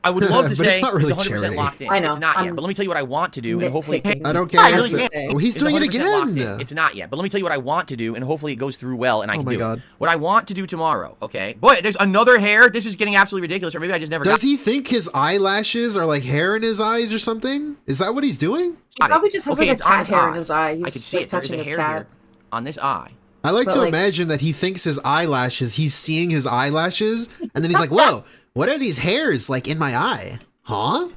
I would love to But say it's not really 100% charity. locked in. I know, It's not yet. I'm But let me tell you what I want to do, and hopefully nitpicking. I don't care. I I really was can't. saying. Oh, he's It's doing it 100% locked in. again. It's not yet, but let me tell you what I want to do, and hopefully it goes through well, and I Oh can my do God. it. What I want to do tomorrow, okay? Boy, there's another hair. This is getting absolutely ridiculous, or maybe I just never Does got he think his eyelashes are like hair in his eyes or something? Is that what he's doing? He probably just has Okay, like a it's on cat his hair eye. in his eye. He's I can see like it. There's touching a his hair cat. here on this eye. I like But, to like- imagine that he thinks his eyelashes, he's seeing his eyelashes, and then he's like, whoa, what are these hairs like in my eye? Huh?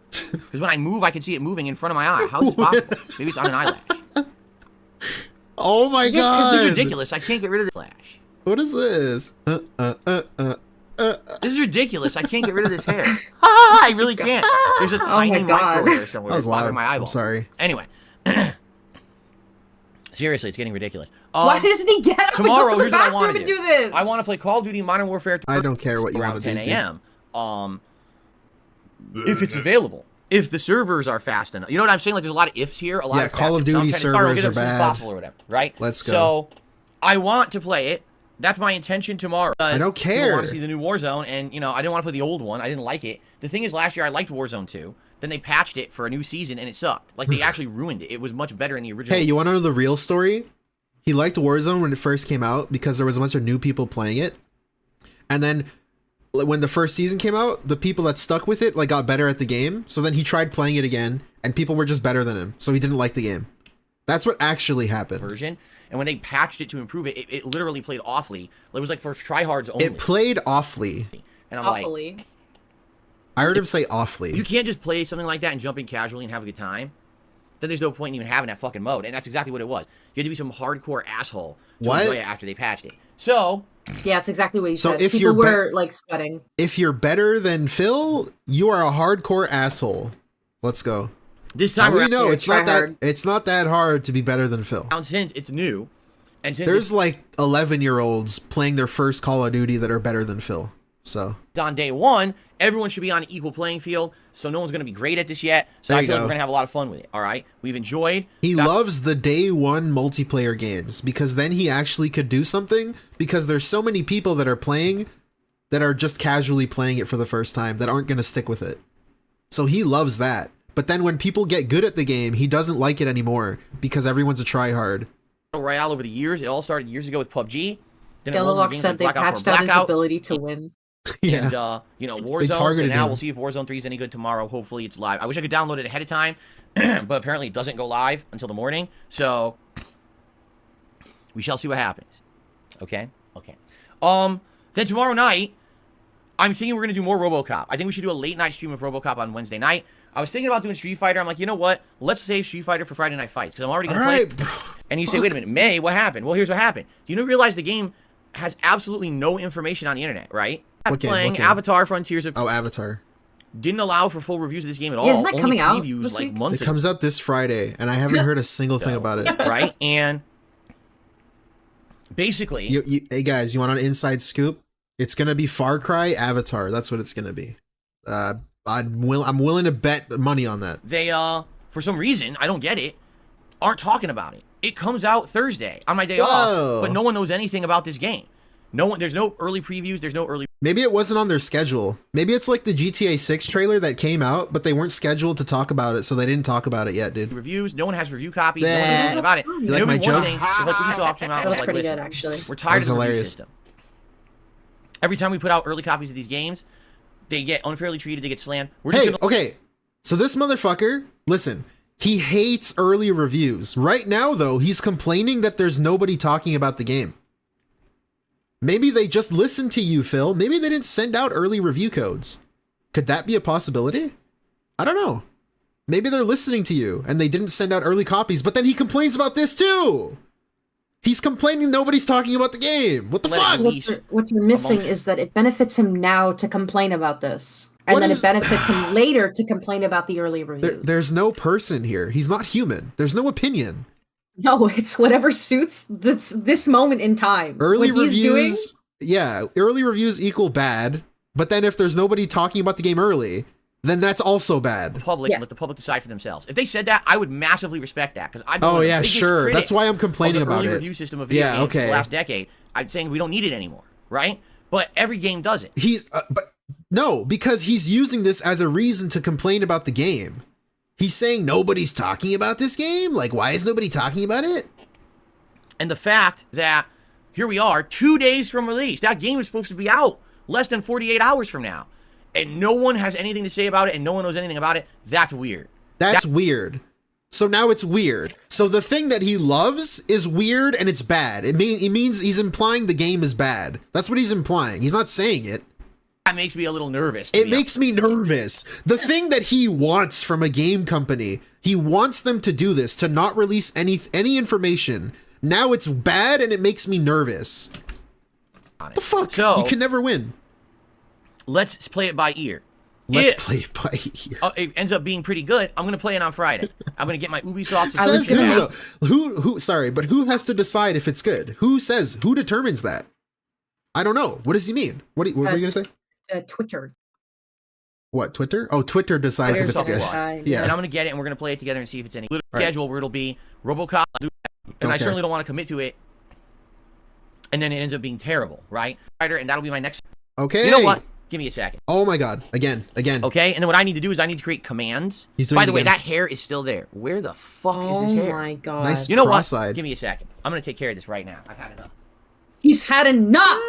Because when I move, I can see it moving in front of my eye. How is this possible? Maybe it's on an eyelash. Oh my god. This is ridiculous. I can't get rid of the lash. What is this? This is ridiculous. I can't get rid of this hair. I really can't. There's a tiny my God. micro hair somewhere. That was It's bothering loud. my eyeball. I'm sorry. Anyway. Seriously, it's getting ridiculous. Why doesn't he get up tomorrow, and go to here's the what I want bathroom to and do this? I want to play Call of Duty Modern Warfare 2 I don't care what you around want to 10 do. a.m. if it's available. If the servers are fast enough. You know what I'm saying? Like, there's a lot of ifs here. A lot of Call of factors. So I'm Duty trying to start servers get are as soon as bad. possible or whatever, right? Let's go. So, I want to play it. That's my intention tomorrow. I don't I care. want to see the new Warzone, and, you know, I didn't want to play the old one. I didn't like it. The thing is, last year I liked Warzone 2. Then they patched it for a new season, and it sucked. Like, they actually ruined it. It was much better in the original. Hey, you want to know the real story? He liked Warzone when it first came out because there was a bunch of new people playing it. And then when the first season came out, the people that stuck with it like got better at the game. So then he tried playing it again, and people were just better than him. So he didn't like the game. That's what actually happened. Version. And when they patched it to improve it, it literally played awfully. It was like for tryhards only. It played awfully. And I'm Awfully. like, I heard him say awfully. you can't just play something like that and jump in casually and have a good time. Then there's no point in even having that fucking mode. And that's exactly what it was. You had to be some hardcore asshole to What? enjoy it after they patched it. So, Yeah, that's exactly what he So said. if People you're were like sweating. If you're better than Phil, you are a hardcore asshole. Let's go. this Now time we around, know it's not that tryhard. it's not that hard to be better than Phil. since it's new, and since There's it's like 11-year-olds playing their first Call of Duty that are better than Phil. So on day one, everyone should be on an equal playing field. So no one's going to be great at this yet. So There I you feel like go. we're going to have a lot of fun with it. All right? We've enjoyed. he loves the day one multiplayer games because then he actually could do something because there's so many people that are playing that are just casually playing it for the first time that aren't going to stick with it. So he loves that. But then when people get good at the game, he doesn't like it anymore because everyone's a tryhard. Royale over the years. It all started years ago with PUBG. Then it Yellow rolled into Hawk games said like they Blackout patched 4 out his Blackout. ability to win. Yeah. And, you know, Warzone. So targeted now him. we'll see if Warzone 3 is any good tomorrow. Hopefully it's live. I wish I could download it ahead of time, but apparently it doesn't go live until the morning. So we shall see what happens. Okay? Okay. Then tomorrow night, I'm thinking we're going to do more Robocop. I think we should do a late night stream of Robocop on Wednesday night. I was thinking about doing Street Fighter. I'm like, you know what? Let's save Street Fighter for Friday Night Fights because I'm already going to play. Alright, bro. And you say, wait a minute, May, what happened? Well, here's what happened. Do you realize the game has absolutely no information on the internet, right? What game? Playing What game? Avatar Frontiers of Oh, Avatar. didn't allow for full reviews of this game at all. Yeah, isn't that Only coming out previews this like week? months It ago, comes out this Friday, and I haven't heard a single thing about it. right? And basically, Hey guys, you want an inside scoop? It's gonna be Far Cry Avatar. That's what it's gonna be. I'm willing to bet money on that. they for some reason, I don't get it, aren't talking about it. It comes out Thursday on my day Whoa. off, but no one knows anything about this game. No one, there's no early previews, there's no early Maybe it wasn't on their schedule. Maybe it's like the GTA6 trailer that came out, but they weren't scheduled to talk about it, so they didn't talk about it yet, dude. reviews. No one has review copies. No one knows Bleh. anything about it. You And like it would my be one joke? thing if like Ubisoft came out That and was was like, pretty listen, good, actually. we're That tired was of the review hilarious. system. Every time we put out early copies of these games, they get unfairly treated, they get slammed. We're just Hey, gonna okay. So this motherfucker, listen, he hates early reviews. Right now, though, he's complaining that there's nobody talking about the game. Maybe they just listened to you, Phil. Maybe they didn't send out early review codes. Could that be a possibility? I don't know. Maybe they're listening to you and they didn't send out early copies, but then he complains about this too. He's complaining nobody's talking about the game. What the Let it fuck? release. What you're missing Among- is that it benefits him now to complain about this. And What then is- it benefits him later to complain about the early reviews. There's no person here. He's not human. There's no opinion. No, it's whatever suits this moment in time. Early What he's reviews, yeah, early reviews equal bad, but then if there's nobody talking about the game early, then that's also bad. public and Yes. let the public decide for themselves. If they said that, I would massively respect that because I've been Oh, one of the yeah, biggest sure. critics That's why I'm complaining of the about early it. review system of video Yeah, games for okay. the last decade. I'm saying we don't need it anymore, right? But every game does it. But no, because he's using this as a reason to complain about the game. He's saying nobody's talking about this game? Like, why is nobody talking about it? And the fact that here we are 2 days from release. That game is supposed to be out less than 48 hours from now. And no one has anything to say about it and no one knows anything about it. That's weird. That's weird. So now it's weird. So the thing that he loves is weird and it's bad. It means he's implying the game is bad. That's what he's implying. He's not saying it. That makes me a little nervous. to It be makes me nervous. The thing that he wants from a game company, he wants them to do this, to not release any information. Now it's bad and it makes me nervous. honest. The fuck? So You can never win. let's play it by ear. Let's If play it by ear. it ends up being pretty good, I'm gonna play it on Friday. I'm gonna get my Ubisoft. I was Says gonna who, make- though? Who sorry, but who has to decide if it's good? Who determines that? I don't know. What does he mean? What are you gonna say? Twitter. What, Twitter? Oh, Twitter decides if it's good. Yeah. And I'm gonna get it, and we're gonna play it together and see if it's any. Right. Schedule where it'll be Robocop, and I Okay. certainly don't want to commit to it. And then it ends up being terrible, right? And that'll be my next. Okay. You know what? Give me a second. Oh my god. Again. Okay, and then what I need to do is I need to create commands. He's doing By it the way, again. that hair is still there. Where the fuck is Oh this hair? my god. Nice. You know what? Cross-eyed. Give me a second. I'm gonna take care of this right now. I've had enough. He's had enough.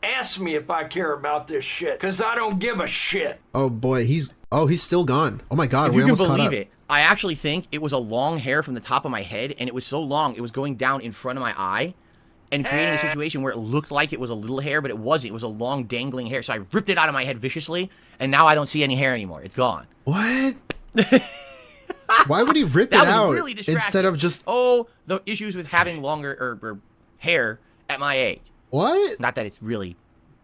Ask me if I care about this shit, because I don't give a shit. Oh boy, he's still gone. Oh my god, If we you can almost caught believe up. it, I actually think it was a long hair from the top of my head, and it was so long it was going down in front of my eye, and creating a situation where it looked like it was a little hair, but it wasn't. It was a long dangling hair. So I ripped it out of my head viciously, and now I don't see any hair anymore. It's gone. What? Why would he rip That it was out really distracting. instead of just Oh, the issues with having longer or hair at my age. what? Not that it's really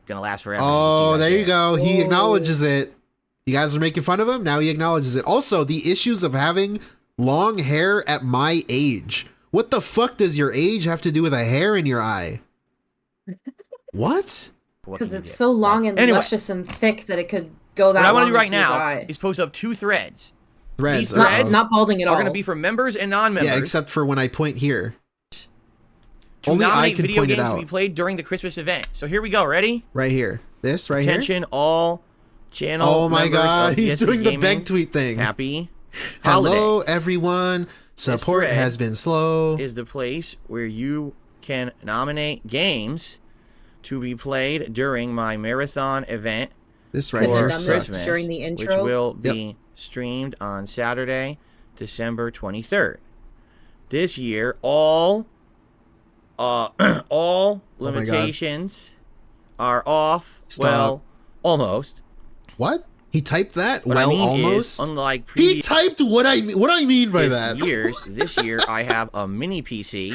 gonna last forever. Oh, see there right you go. He Whoa. acknowledges it. You guys are making fun of him. Now he acknowledges it. Also, the issues of having long hair at my age. What the fuck does your age have to do with a hair in your eye? What? What Because can you it's do? so long and Anyway. luscious and thick that it could go that What I want want to do right now eye. is post up 2 threads. Threads. These Not, threads not balding at all. Are going to be for members and non-members. Yeah, except for when I point here. to only I nominate can video point it games to out. be played during the Christmas event. So here we go. Ready? Right here. This right here. Attention all channel Oh my members god, of he's DSP doing the Gaming. bank tweet thing. Happy Hello, holiday everyone. Support thread has been slow. is the place where you can nominate games to be played during my marathon event This right Could have here done this sucks. Christmas, during the which intro. will be streamed on Saturday, December 23rd. This year, all limitations are off. Stop. Well, almost. What? He typed that? What well, I mean almost. is, unlike He previous typed what I mean by that. years, this year I have a mini PC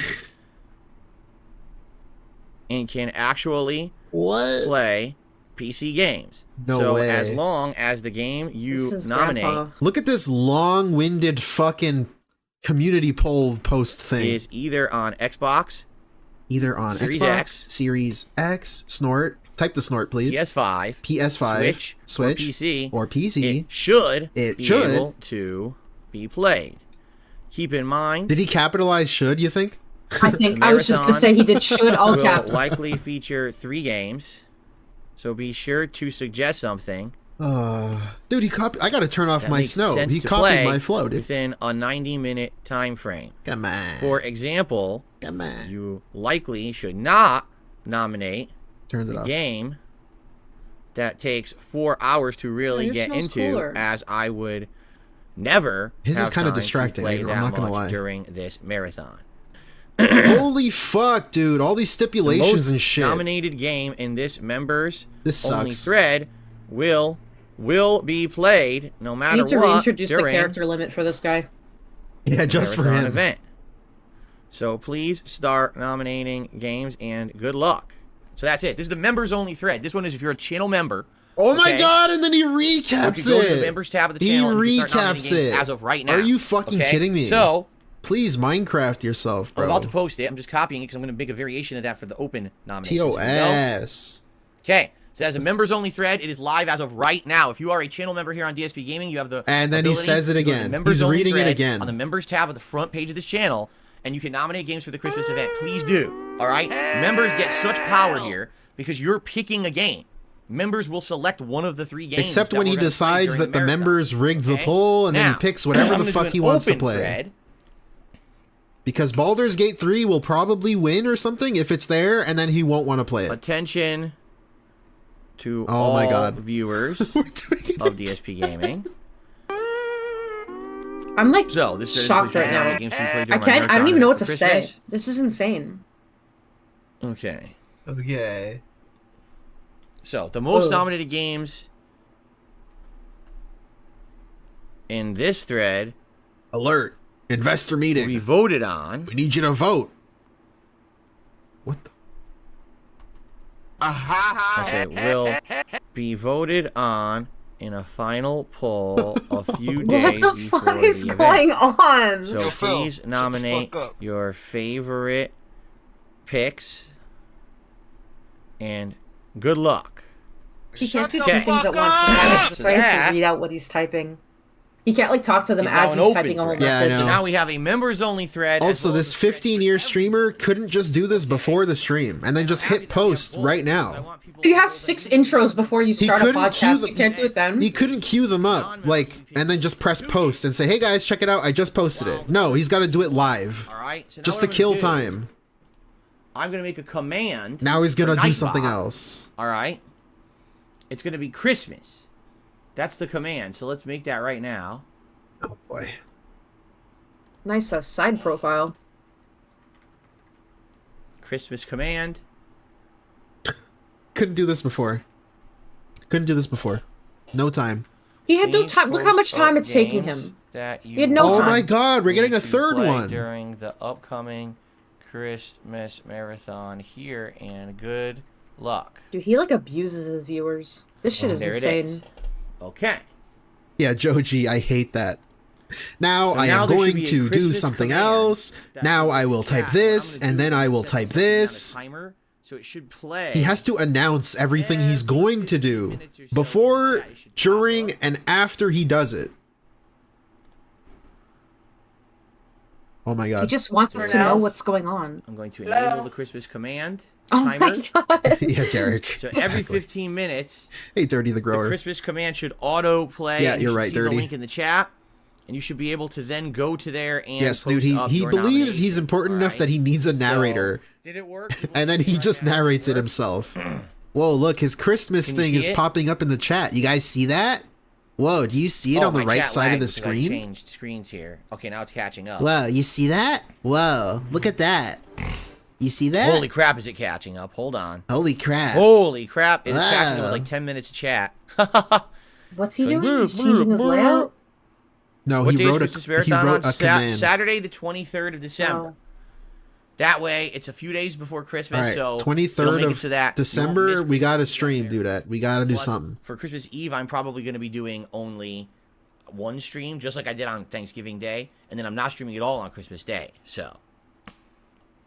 and can actually What? play PC games. No so way. as long as the game This you is nominate Grandpa. Look at this long-winded fucking community poll post thing. is either on Xbox, Either on Series Xbox, X. Series X, Snort. Type the Snort, please. PS5, PS5, Switch, or PC, PC. it should It be should. able to be played. Keep in mind, Did he capitalize should, you think? I think I was just gonna Marathon say he did should all will caps. likely feature 3 games, so be sure to suggest something Dude, he copied. I gotta turn off that my makes snow. sense He to copied play my flow, dude. within a 90-minute time frame. Come on. For example, Come on. you likely should not nominate Turned it a off. game that takes 4 hours to really your get snow's into, cooler. as I would never His is have kinda time to distracting, play I'm that not gonna much lie. during this marathon. Holy fuck, dude. All these The stipulations most and shit. nominated game in this members This only sucks. thread will be played no I matter need to what reintroduce the during character limit for this guy. Yeah, just for marathon him. event. So please start nominating games and good luck. So that's it. This is the members only thread. This one is if you're a channel member. Oh my okay? god, and then he Or if recaps you go to the it. members tab of the He channel, and you can start recaps nominating games it. as of right now. Are you fucking okay? kidding me? So Please Minecraft yourself, I'm bro. about to post it. I'm just copying it because I'm going to make a variation of that for the open nominations. Here we go. TOS. Okay. So as a members only thread, it is live as of right now. If you are a channel member here on DSP Gaming, you have the And then he ability says it to go to the again. members He's only reading it thread again. on the members tab of the front page of this channel, and you can nominate games for the Christmas event. Please do. All right. Members get such power here because you're picking a game. Members will select one of the 3 games. Except that when he we're gonna play decides during that the marathon. members rigged the Okay? poll and then Now, he picks whatever I'm the gonna fuck do he an wants to open play. thread. Because Baldur's Gate 3 will probably win or something if it's there, and then he won't want to play it. Attention to Oh all my God. viewers We're doing it. of DSP Gaming. I'm like So this is shocked the right now. games to be played I during my can't. I don't marathon even know what event to for say. Christmas. This is insane. Okay. Okay. So the most Ugh. nominated games in this thread Alert. Investor will be meeting. voted on. We need you to vote. What the? I said will be voted on in a final poll a few days What the before fuck is the event. going on? So Yo, Phil, please shut the nominate fuck up. your favorite picks and good luck. He can't do Shut two the things at fuck once. up! Just So tries that- to read out what he's typing. He can't like talk to them He's now as an he's open typing a whole thread. Yeah, I message. know. So now we have a members-only thread. as Also, well this as a thread for 15-year everyone. streamer couldn't just do this before the stream and then just I'm happy hit that we have post both, right because I now. want people You to have hold 6 their- intros before you start a couldn't cue podcast. the- You can't do it then. He couldn't queue them up, like, and then just press post and say, "Hey guys, check it out! I just posted it." No, he's got to do it live, All right. So now just what to I'm kill gonna do, time. I'm gonna make a command. Now he's for gonna do something Nightbot. else. All right. It's gonna be Christmas. That's the command. So let's make that right now. Oh boy. Nice side profile. Christmas command. Couldn't do this before. Couldn't do this before. No time. He had no Please time. Look how much post time up it's taking games him. that you He had no Oh time. my god, we're getting a to third play one. during the upcoming Christmas marathon here, and good luck. Dude, he like abuses his viewers. This shit is There it insane. is. Okay. Yeah, Joji, I hate that. Now So I now am there should going be a to do Christmas something command else. that Now will I will chat. type What I'm this, gonna and do then is I will set type something on a this. timer, so it should play. He has to announce everything he's Every going to 15 do minutes or so, before, yeah, it should pop during, up. and after he does it. Oh my He god. just wants us to know what's going on. I'm going to enable the Christmas command Oh timer. my god. Yeah, Derek. So every Exactly. 15 minutes, Hey, Dirty the the Grower. Christmas command should auto play. Yeah, and you you're should right, see Dirty. the link in the chat, and you should be able to then go to there and Yes, post dude, up he your believes he's nomination, important enough alright? that he needs a So, narrator. did it work? And then he just narrates it himself. Whoa, look, his Christmas Can you thing see is it? popping up in the chat. You guys see that? Whoa, do you see it on the right side of the screen? Changed screens here. Okay, now it's catching up. Whoa, you see that? Whoa, look at that. You see that? Holy crap, is it catching up? Hold on. Holy crap. Holy crap, it's catching up with Wow. like 10 minutes of chat. What's he So doing? He's changing his layout? No, What he day is wrote Christmas he Marathon wrote on? a command. Saturday the 23rd of December. Oh. That way, it's a few days before All Christmas, right, so 23rd you'll make it of to that. You won't December, miss we got to Christmas stream, there. dude. That we got to do Plus, something. For Christmas Eve, I'm probably going to be doing only one stream, just like I did on Thanksgiving Day, and then I'm not streaming at all on Christmas Day. So,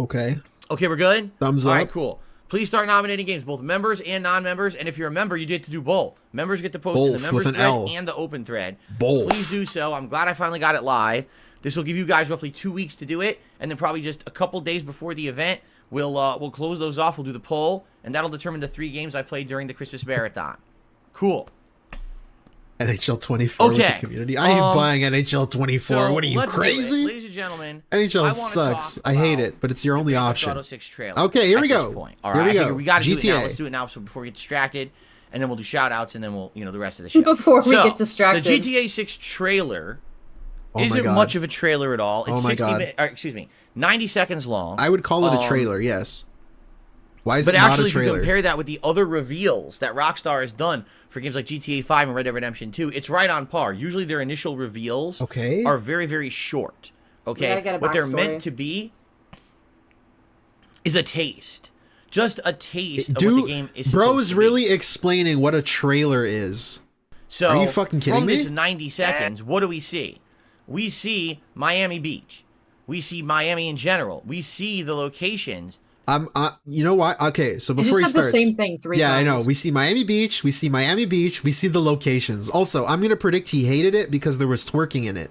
Okay. okay, we're good? Thumbs All right, up. cool. Please start nominating games, both members and non-members, and if you're a member, you get to do both. Members get to post in the Both, members with an thread L. and the open thread. Both. Please do so. I'm glad I finally got it live. This will give you guys roughly 2 weeks to do it, and then probably just a couple days before the event, we'll close those off. We'll do the poll, and that'll determine the 3 games I played during the Christmas marathon. Cool. NHL 24 with Okay. the community. I ain't buying NHL 24. So, What are you, let's do it. crazy? Ladies and gentlemen, NHL I wanna sucks. talk I hate about it, but it's your only the Grand Theft option. Auto 6 trailer Okay, here at we this go. point. All Here right, we I go. figure we got to do it now. GTA. Let's do it now so before we get distracted, and then we'll do shout-outs, and then we'll, the rest of the show. Before we So, get distracted. The GTA 6 trailer Oh my isn't God. much of a trailer at all. It's Oh my God. 90 seconds long. I would call it a trailer, yes. Why is But it not actually, a if you trailer? compare that with the other reveals that Rockstar has done for games like GTA 5 and Red Dead Redemption 2, it's right on par. Usually their initial reveals Okay. are very, very short. gotta Okay? get a What they're backstory. meant to be is a taste. Just a taste of what Dude, the game is supposed bro's to be. really explaining what a trailer is. So, Are you fucking kidding from this me? 90 seconds, what do we see? We see Miami Beach. We see Miami in general. We see the locations. You know what? Okay, so You before he just said starts, the same thing 3 yeah, times. I know. We see Miami Beach. We see Miami Beach. We see the locations. Also, I'm gonna predict he hated it because there was twerking in it.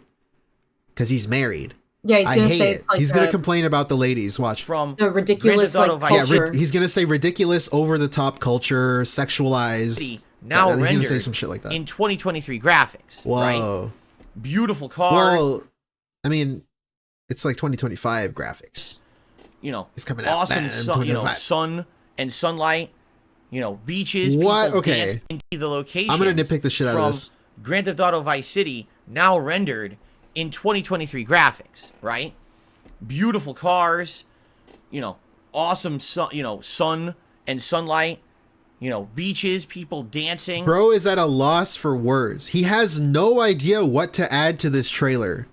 Because he's married. Yeah, he's I gonna hate say it. it's like He's gonna complain about the ladies. Watch. From the ridiculous Grand Theft like Auto Vice culture. He's gonna say ridiculous, over the top culture, sexualized. City, now He's rendered gonna say some shit like that. in 2023 graphics. Right? Whoa. Beautiful car. Well, I mean, it's like 2025 graphics. It's coming out awesome in sun, 2025. sun and sunlight, beaches, What? people Okay. dancing into the locations. I'm gonna nitpick the shit out of from this. Grand Theft Auto Vice City, now rendered in 2023 graphics, right? Beautiful cars, awesome sun and sunlight, beaches, people dancing. Bro is at a loss for words. He has no idea what to add to this trailer.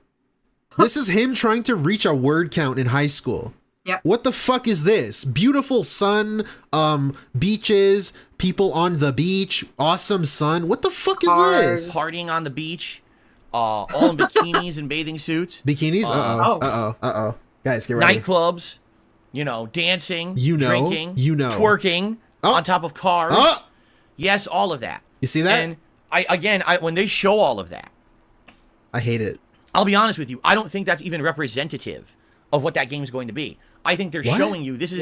This is him trying to reach a word count in high school. Yep. What the fuck is this? Beautiful sun, beaches, people on the beach, awesome sun. What the fuck is this? Partying on the beach, all in bikinis and bathing suits. Bikinis? oh. Uh-oh. Guys, get ready. Nightclubs, dancing, You know, drinking, you know. twerking Oh. on top of cars. Oh. Yes, all of that. You see that? And when they show all of that, I hate it. I'll be honest with you. I don't think that's even representative of what that game's going to be. I think they're showing you this is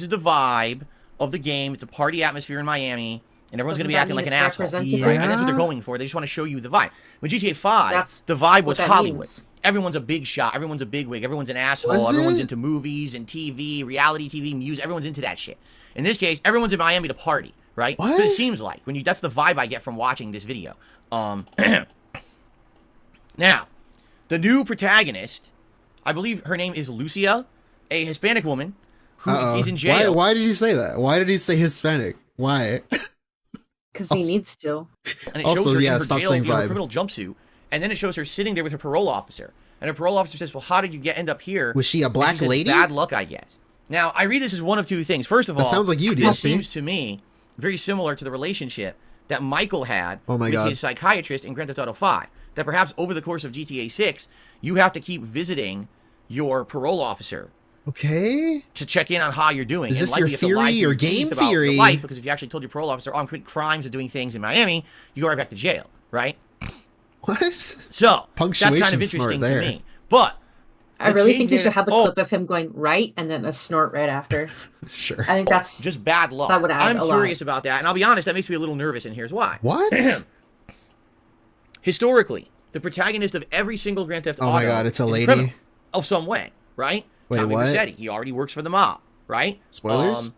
the vibe of the game. It's a party atmosphere in Miami, and everyone's going to be acting like an asshole. Right? And that's what they're going for. They just want to show you the vibe. With GTA 5, the vibe was Hollywood. Means. Everyone's a big shot. Everyone's a bigwig. Everyone's an asshole. Everyone's into movies and TV, reality TV, music. Everyone's into that shit. In this case, everyone's in Miami to party, right? What? But it seems like that's the vibe I get from watching this video. Now, the new protagonist, I believe her name is Lucia, a Hispanic woman who is in jail. Why did he say that? Why did he say Hispanic? Why? Because he needs to. And it shows her in her jail, in her criminal jumpsuit. And then it shows her sitting there with her parole officer. And her parole officer says, well, how did you end up here? Was she a black lady? Bad luck, I guess. Now, I read this as one of two things. First of all, that sounds like you, DSP. This seems to me very similar to the relationship that Michael had with his psychiatrist in Grand Theft Auto 5. That perhaps over the course of GTA 6, you have to keep visiting your parole officer. Okay. To check in on how you're doing. Is this your theory or game theory? Life, because if you actually told your parole officer, oh, I'm committing crimes and doing things in Miami, you go right back to jail, right? What? So, that's kind of interesting to me. But I really think you should have a clip of him going right and then a snort right after. Sure. I think that's just bad luck. That would add I'm curious about that, and I'll be honest, that makes me a little nervous, and here's why. What? Historically, the protagonist of every single Grand Theft Auto my God, it's a lady of some way, right? Wait, Tommy what? Vercetti, he already works for the mob, right? Spoilers?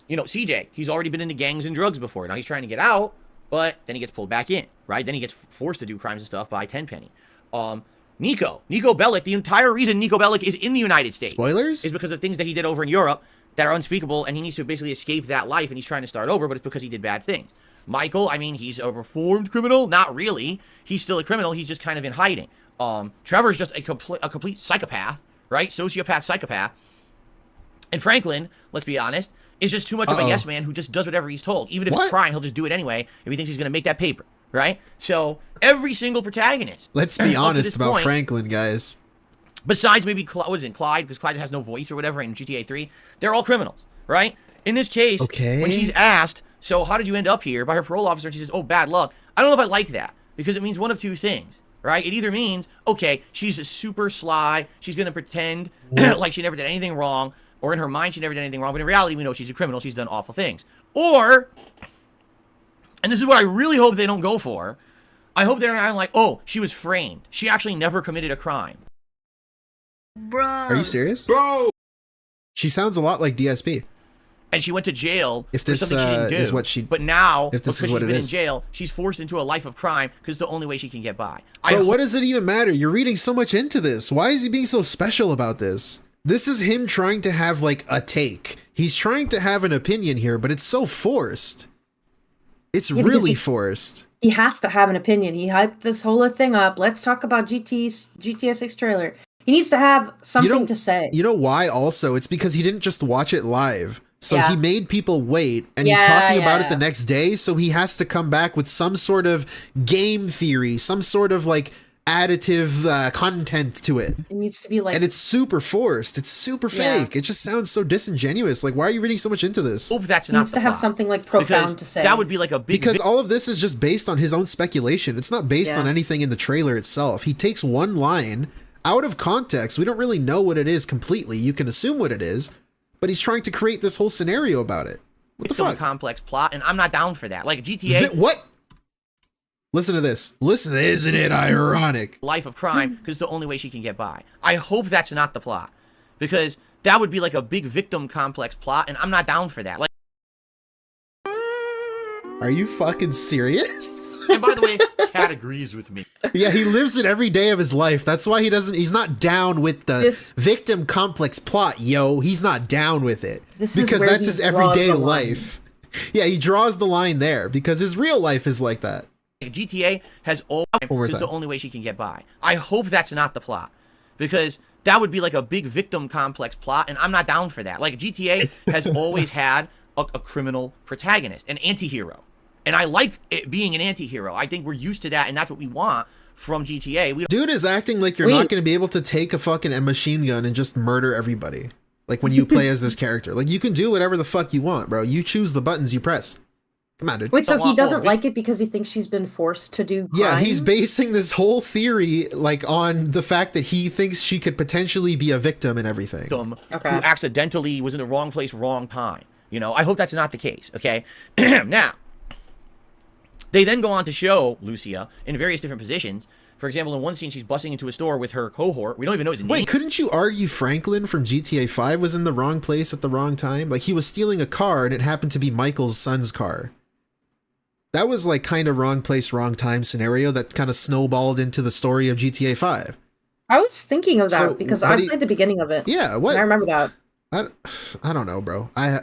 CJ, he's already been into gangs and drugs before. Now he's trying to get out, but then he gets pulled back in, right? Then he gets forced to do crimes and stuff by Tenpenny. Nico Bellic, the entire reason Nico Bellic is in the United States is because of things that he did over in Europe that are unspeakable, and he needs to basically escape that life, and he's trying to start over, but it's because he did bad things. Michael, I mean, he's a reformed criminal. Not really. He's still a criminal. He's just kind of in hiding. Trevor's just a complete psychopath, right? Sociopath, psychopath. And Franklin, let's be honest, is just too much of a yes man who just does whatever he's told. Even if it's crime, he'll just do it anyway if he thinks he's going to make that paper, right? So every single protagonist. Let's be honest about Franklin, guys. Besides maybe Clyde, because Clyde has no voice or whatever in GTA 3, they're all criminals, right? In this case, when she's asked, so how did you end up here, by her parole officer, and she says, oh, bad luck. I don't know if I like that, because it means one of two things, right? It either means, okay, she's super sly, she's going to pretend like she never did anything wrong, or in her mind she never did anything wrong, but in reality we know she's a criminal, she's done awful things. Or, and this is what I really hope they don't go for, I hope they're not like, oh, she was framed. She actually never committed a crime. Bro. Are you serious? Bro! She sounds a lot like DSP. And she went to jail for something she didn't do. Is what she, but now, because she's been in jail, she's forced into a life of crime because it's the only way she can get by. But what does it even matter? You're reading so much into this. Why is he being so special about this? This is him trying to have, like, a take. He's trying to have an opinion here, but it's so forced. It's really forced. He has to have an opinion. He hyped this whole thing up. Let's talk about GTA 6 trailer. He needs to have something to say. You know why also? It's because he didn't just watch it live. So he made people wait, and he's talking about it the next day, so he has to come back with some sort of game theory, some sort of, like, additive content to it. It needs to be like... And it's super forced. It's super fake. It just sounds so disingenuous. Like, why are you reading so much into this? Hope that's not needs to have something, like, profound to say. That would be like a big... Because all of this is just based on his own speculation. It's not based on anything in the trailer itself. He takes one line out of context. We don't really know what it is completely. You can assume what it is, but he's trying to create this whole scenario about it. What the fuck? Complex plot, and I'm not down for that. Like GTA. What? Listen to this. Listen, isn't it ironic? Life of crime, because it's the only way she can get by. I hope that's not the plot, because that would be like a big victim complex plot, and I'm not down for that. Like, are you fucking serious? And by the way, Kat agrees with me. Yeah, he lives it every day of his life. That's why he's not down with the victim complex plot, yo. He's not down with it. Because that's his everyday life. Yeah, he draws the line there because his real life is like that. GTA has always is the only way she can get by. I hope that's not the plot, because that would be like a big victim complex plot, and I'm not down for that. Like GTA has always had a criminal protagonist, an anti-hero. And I like it being an anti-hero. I think we're used to that, and that's what we want from GTA. Dude is acting like you're not going to be able to take a fucking machine gun and just murder everybody. Like when you play as this character. Like you can do whatever the fuck you want, bro. You choose the buttons you press. Come on, dude. Wait, so he Well, doesn't well, like it because he thinks she's been forced to do Yeah, crime? he's basing this whole theory like on the fact that he thinks she could potentially be a victim and everything. Who Okay. accidentally was in the wrong place, wrong time. You know, I hope that's not the case, okay? Now, they then go on to show Lucia in various different positions. For example, in one scene, she's busting into a store with her cohort. We don't even know his name. Wait, couldn't you argue Franklin from GTA 5 was in the wrong place at the wrong time? Like, he was stealing a car and it happened to be Michael's son's car. That was like kind of wrong place, wrong time scenario that kind of snowballed into the story of GTA 5. I was thinking of that So, because but I he- played the beginning of it. Yeah, what? I remember that. I don't know, bro. I Yeah,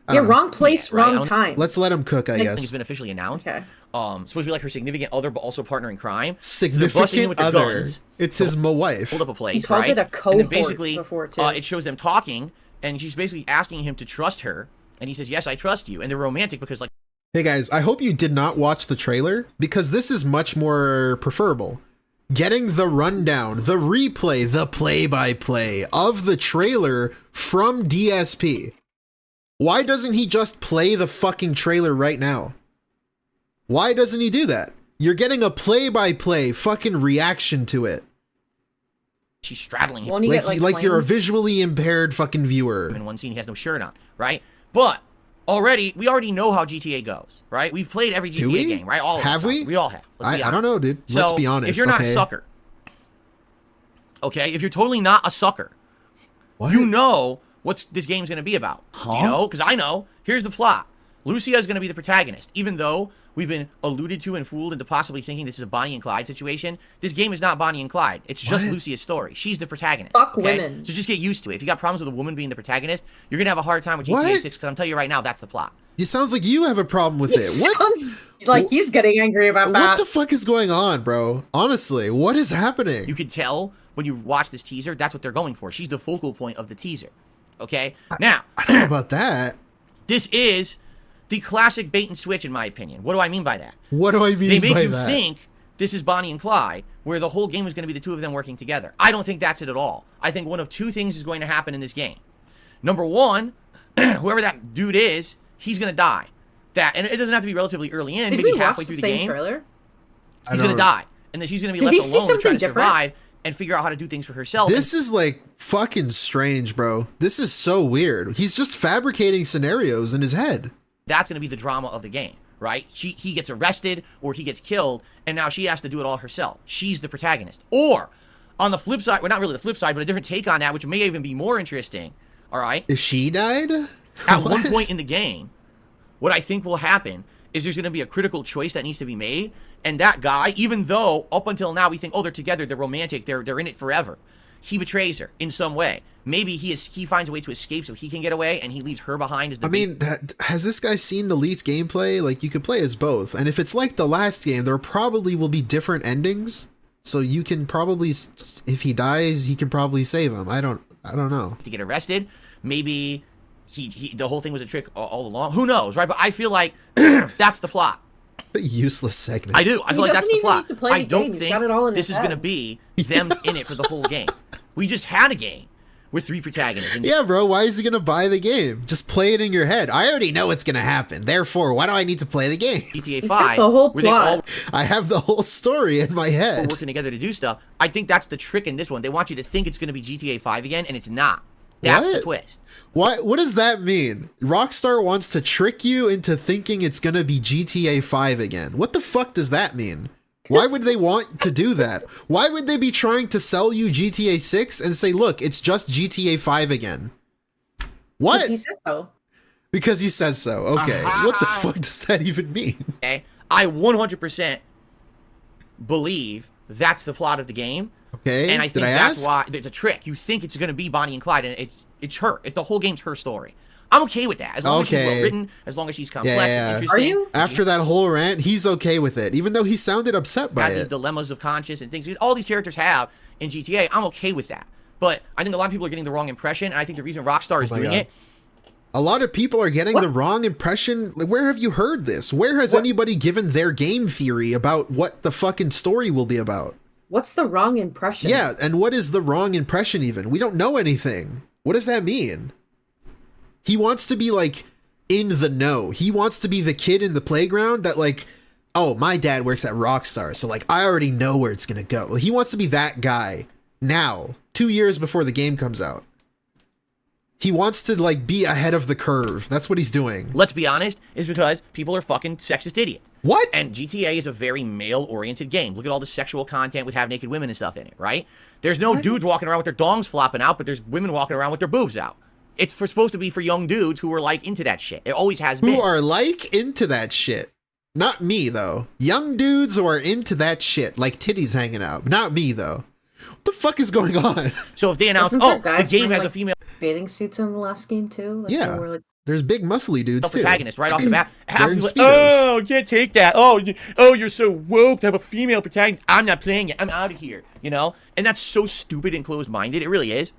don't know. wrong place, Yeah, right. I wrong don't- time. Let's let him cook, I He's guess. been officially announced. Okay. Supposed to be like her significant other, but also partner in crime. So they're busting in Significant with their other. guns, It's his wife. hold up a place, called right? it a and then cohort basically, before, too. it shows them talking, and she's basically asking him to trust her, and he says, "Yes, I trust you." And they're romantic because, like, Hey guys, I hope you did not watch the trailer because this is much more preferable. Getting the rundown, the replay, the play-by-play of the trailer from DSP. Why doesn't he just play the fucking trailer right now? Why doesn't he do that? You're getting a play-by-play fucking reaction to it. she's straddling him. Won't you Like, get, like you're a flamed? visually impaired fucking viewer. In one scene, he has no shirt on, right? But we already know how GTA goes, right? We've played every Do GTA we? game, right? All of Have us we? We all have. Let's be I don't know, dude. So, Let's be honest. if you're not okay? a sucker, okay, if you're totally not a sucker, What? you know what this game's going to be about. Do you know? Because I know. Here's the plot. Lucia is going to be the protagonist. Even though we've been alluded to and fooled into possibly thinking this is a Bonnie and Clyde situation, this game is not Bonnie and Clyde. It's just What? Lucia's story. She's the protagonist. Fuck okay? women. So just get used to it. If you got problems with a woman being the protagonist, you're going to have a hard time with What? GTA 6 because I'm telling you right now, that's the plot. It sounds like you have a problem with it. What? Sounds like he's getting angry about What that. the fuck is going on, bro? Honestly, what is happening? You can tell when you watch this teaser, that's what they're going for. She's the focal point of the teaser. Okay? Now, I don't know about that. this is the classic bait and switch, in my opinion. What do I mean by that? What do I mean They make by you that? think this is Bonnie and Clyde, where the whole game is going to be the two of them working together. I don't think that's it at all. I think one of two things is going to happen in this game. Number one, whoever that dude is, he's going to die. And it doesn't have to be relatively early in, Did maybe we halfway watch through the the same game. trailer? He's going to die. And then she's going to be Did left we see alone to try something to different? survive and figure out how to do things for herself. This is like fucking strange, bro. This is so weird. He's just fabricating scenarios in his head. That's going to be the drama of the game, right? He gets arrested or he gets killed, and now she has to do it all herself. She's the protagonist. Or, on the flip side, well, not really the flip side, but a different take on that, which may even be more interesting, all right? If she died? At What? one point in the game, what I think will happen is there's going to be a critical choice that needs to be made, and that guy, even though up until now we think, oh, they're together, they're romantic, they're in it forever, he betrays her in some way. Maybe he finds a way to escape so he can get away, and he leaves her behind as the I mean, has this guy seen the leaked gameplay? Like, you could play as both. And if it's like the last game, there probably will be different endings. So you can probably, if he dies, he can probably save him. I don't know. to get arrested. Maybe the whole thing was a trick all along. Who knows, right? But I feel like that's the plot. What a useless segment. I do. I He feel like that's doesn't the even plot. need to play I the don't game. He's think got it all in this his is going to head. be them in it for the whole game. We just had a game with 3 protagonists. And Yeah, bro, why is he gonna buy the game? Just play it in your head. I already know what's gonna happen. Therefore, why do I need to play the game? GTA He's got 5, the whole where they all plot. I have the whole story in my were head. working together to do stuff. I think that's the trick in this one. They want you to think it's going to be GTA 5 again, and it's not. That's the What? twist. What does that mean? Rockstar wants to trick you into thinking it's gonna be GTA 5 again. What the fuck does that mean? Why would they want to do that? Why would they be trying to sell you GTA 6 and say, look, it's just GTA 5 again? What? Because he says so. Because he says so. Okay. What the fuck does that even mean? Okay? I 100% believe that's the plot of the game. Okay. And I Did think I that's ask? why it's a trick. You think it's going to be Bonnie and Clyde, and it's her. The whole game's her story. I'm okay with that. As long as she's Okay. well written, as long as she's complex Yeah. and interesting. Are you? After that whole rant, he's okay with it, even though he sounded upset by Has these it. dilemmas of conscience and things all these characters have in GTA. I'm okay with that. But I think a lot of people are getting the wrong impression, and I think the reason Rockstar is my doing God. it, A lot of people are getting What? the wrong impression. Like, where have you heard this? Where has anybody given their game theory about what the fucking story will be about? What's the wrong impression? Yeah, and what is the wrong impression even? We don't know anything. What does that mean? He wants to be like in the know. He wants to be the kid in the playground that like, oh, my dad works at Rockstar, so like I already know where it's gonna go. He wants to be that guy now, 2 years before the game comes out. He wants to like be ahead of the curve. That's what he's doing. Let's be honest, is because people are fucking sexist idiots. What? And GTA is a very male-oriented game. Look at all the sexual content with half-naked women and stuff in it, right? There's no dudes walking around with their dongs flopping out, but there's women walking around with their boobs out. It's supposed to be for young dudes who are like into that shit. It always has been. Who are like into that shit. Not me though. Young dudes who are into that shit, like titties hanging out. Not me though. What the fuck is going on? So if they announce, Wasn't there oh, the guys game wearing, has a like, female bathing suits in the last game too? Like, Yeah. they were, like, There's big muscly dudes too. protagonist right off the bat. Half Wearing people, Speedos. oh, you can't take that. Oh, you're so woke to have a female protagonist. I'm not playing it. I'm out of here. You know? And that's so stupid and closed-minded. It really is.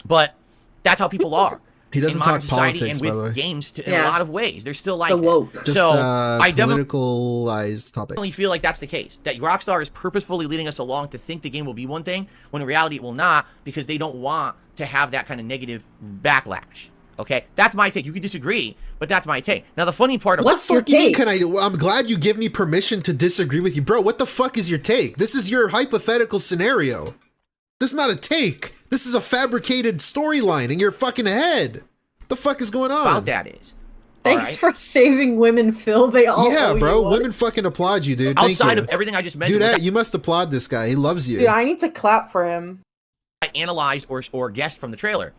But that's how people are. He doesn't in modern talk society politics, and by the way. with games in a Yeah. lot of ways. They're still like The that. woke. Just So I definitely politicalized topics. feel like that's the case. That Rockstar is purposefully leading us along to think the game will be one thing, when in reality it will not, because they don't want to have that kind of negative backlash. Okay? That's my take. You can disagree, but that's my take. Now, the funny part of What's your Fuck you mean, take? can I? I'm glad you give me permission to disagree with you, bro. What the fuck is your take? This is your hypothetical scenario. This is not a take. This is a fabricated storyline in your fucking head. What the fuck is going on? about that is, Thanks alright? for saving women, Phil. They all Yeah, owe bro. you one. Women fucking applaud you, dude. Thank outside you. of everything I just mentioned, Dude, which you must applaud this guy. He loves you. Dude, I need to clap for him. I analyzed or guessed from the trailer,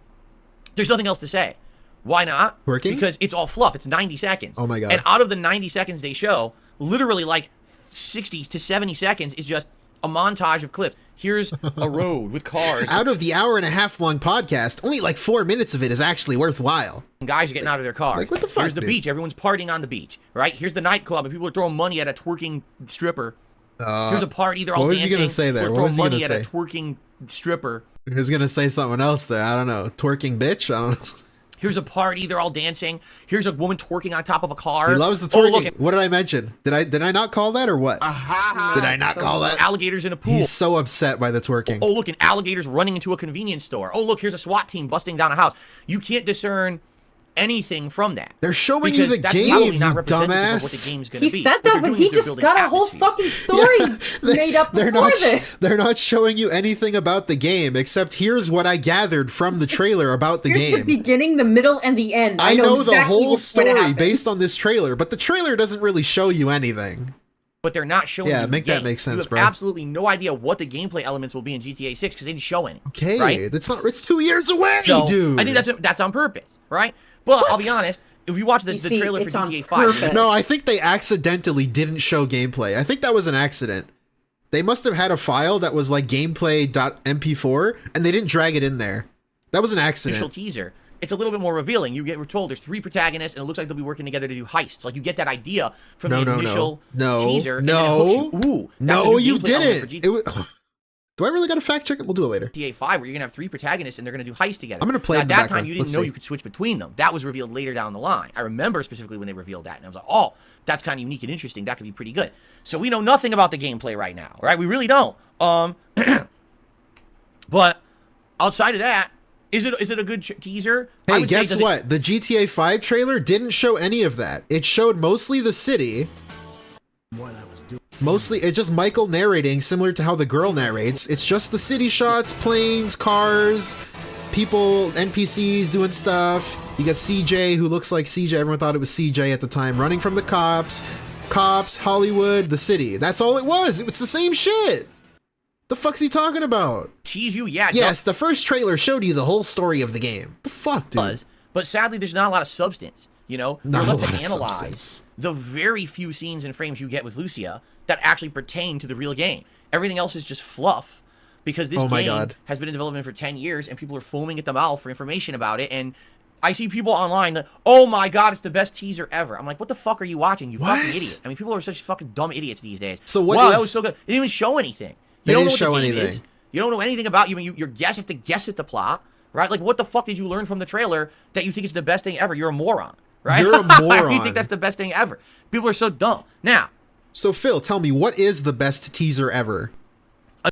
there's nothing else to say. Why not? Working? Because it's all fluff. It's 90 seconds. Oh my God. And out of the 90 seconds they show, literally like 60 to 70 seconds is just a montage of clips. Here's a road with cars. Out of the hour and a half long podcast, only like 4 minutes of it is actually worthwhile. Guys are getting out of their cars. Like, what the fuck, Here's the dude? beach. Everyone's partying on the beach, right? Here's the nightclub, and people are throwing money at a twerking stripper. Here's a party. They're all what was he dancing. gonna say there? They're What was throwing he money gonna at a say? twerking stripper. He was gonna say something else there. I don't know. Twerking bitch? I don't know. Here's a party. They're all dancing. Here's a woman twerking on top of a car. He loves the Oh, twerking. look, What did I mention? Did I not call that or what? Did I not call that? alligators in a pool. He's so upset by the twerking. Oh, look, an alligator's running into a convenience store. Oh, look, here's a SWAT team busting down a house. You can't discern anything from that. They're showing you Because the that's game, probably you not representative of what dumbass. the game's going to He be. said What that, they're but doing he is they're just building got a whole atmosphere. fucking story made up They're before not. this. They're not showing you anything about the game except here's what I gathered from the trailer about the Here's game. the beginning, the middle, and the end. I know the exactly whole what's gonna story happen. based on this trailer, but the trailer doesn't really show you anything. But they're not showing Yeah, you the make that game. make sense, You have bro. absolutely no idea what the gameplay elements will be in GTA 6 because they didn't show any. Okay, right? that's not. It's 2 years away, So dude. I think that's on purpose, right? But I'll be honest. If you watch the You see, trailer for it's on GTA 5, purpose. No, I think they accidentally didn't show gameplay. I think that was an accident. They must have had a file that was like gameplay.mp4 and they didn't drag it in there. That was an initial accident. teaser, it's a little bit more revealing. We're told there's 3 protagonists, and it looks like they'll be working together to do heists. Like you get that idea from the initial teaser. And then it hooks you. Ooh, that's a no, new you gameplay element for didn't. It was, do I really got to fact check it? We'll do it later. GTA 5, where you're gonna have 3 protagonists and they're gonna do heists together. I'm gonna play Now, it in at the that time, background. you didn't Let's know see. you could switch between them. That was revealed later down the line. I remember specifically when they revealed that, and I was like, oh, that's kind of unique and interesting. That could be pretty good. So we know nothing about the gameplay right now, right? We really don't. But outside of that, is it a good teaser? I Hey, would say, guess does it- what? The GTA 5 trailer didn't show any of that. It showed mostly the city. Mostly, it's just Michael narrating, similar to how the girl narrates. It's just the city shots, planes, cars, people, NPCs doing stuff. You got CJ, who looks like CJ. Everyone thought it was CJ at the time, running from the cops. Cops, Hollywood, the city. That's all it was. It was the same shit. The fuck's he talking about? tease you? Yeah, it Yes, the first trailer showed you the whole story of the game. The fuck, dude? does. But sadly, there's not a lot of substance. You know, Not you're a left lot to of analyze substance. the very few scenes and frames you get with Lucia that actually pertain to the real game. Everything else is just fluff because this Oh my game God. has been in development for 10 years and people are foaming at the mouth for information about it. And I see people online that, oh my God, it's the best teaser ever. I'm like, what the fuck are you watching, you fucking What? idiot? I mean, people are such fucking dumb idiots these days. So what wow, is- that was so good. They didn't even show anything. They You don't didn't know show what the game anything. is. You don't know anything about you. I mean, you have to guess at the plot, right? Like, what the fuck did you learn from the trailer that you think it's the best thing ever? You're a moron, right? You're a Why do you moron. think that's the best thing ever? People are so dumb. Now, So Phil, tell me, what is the best teaser ever?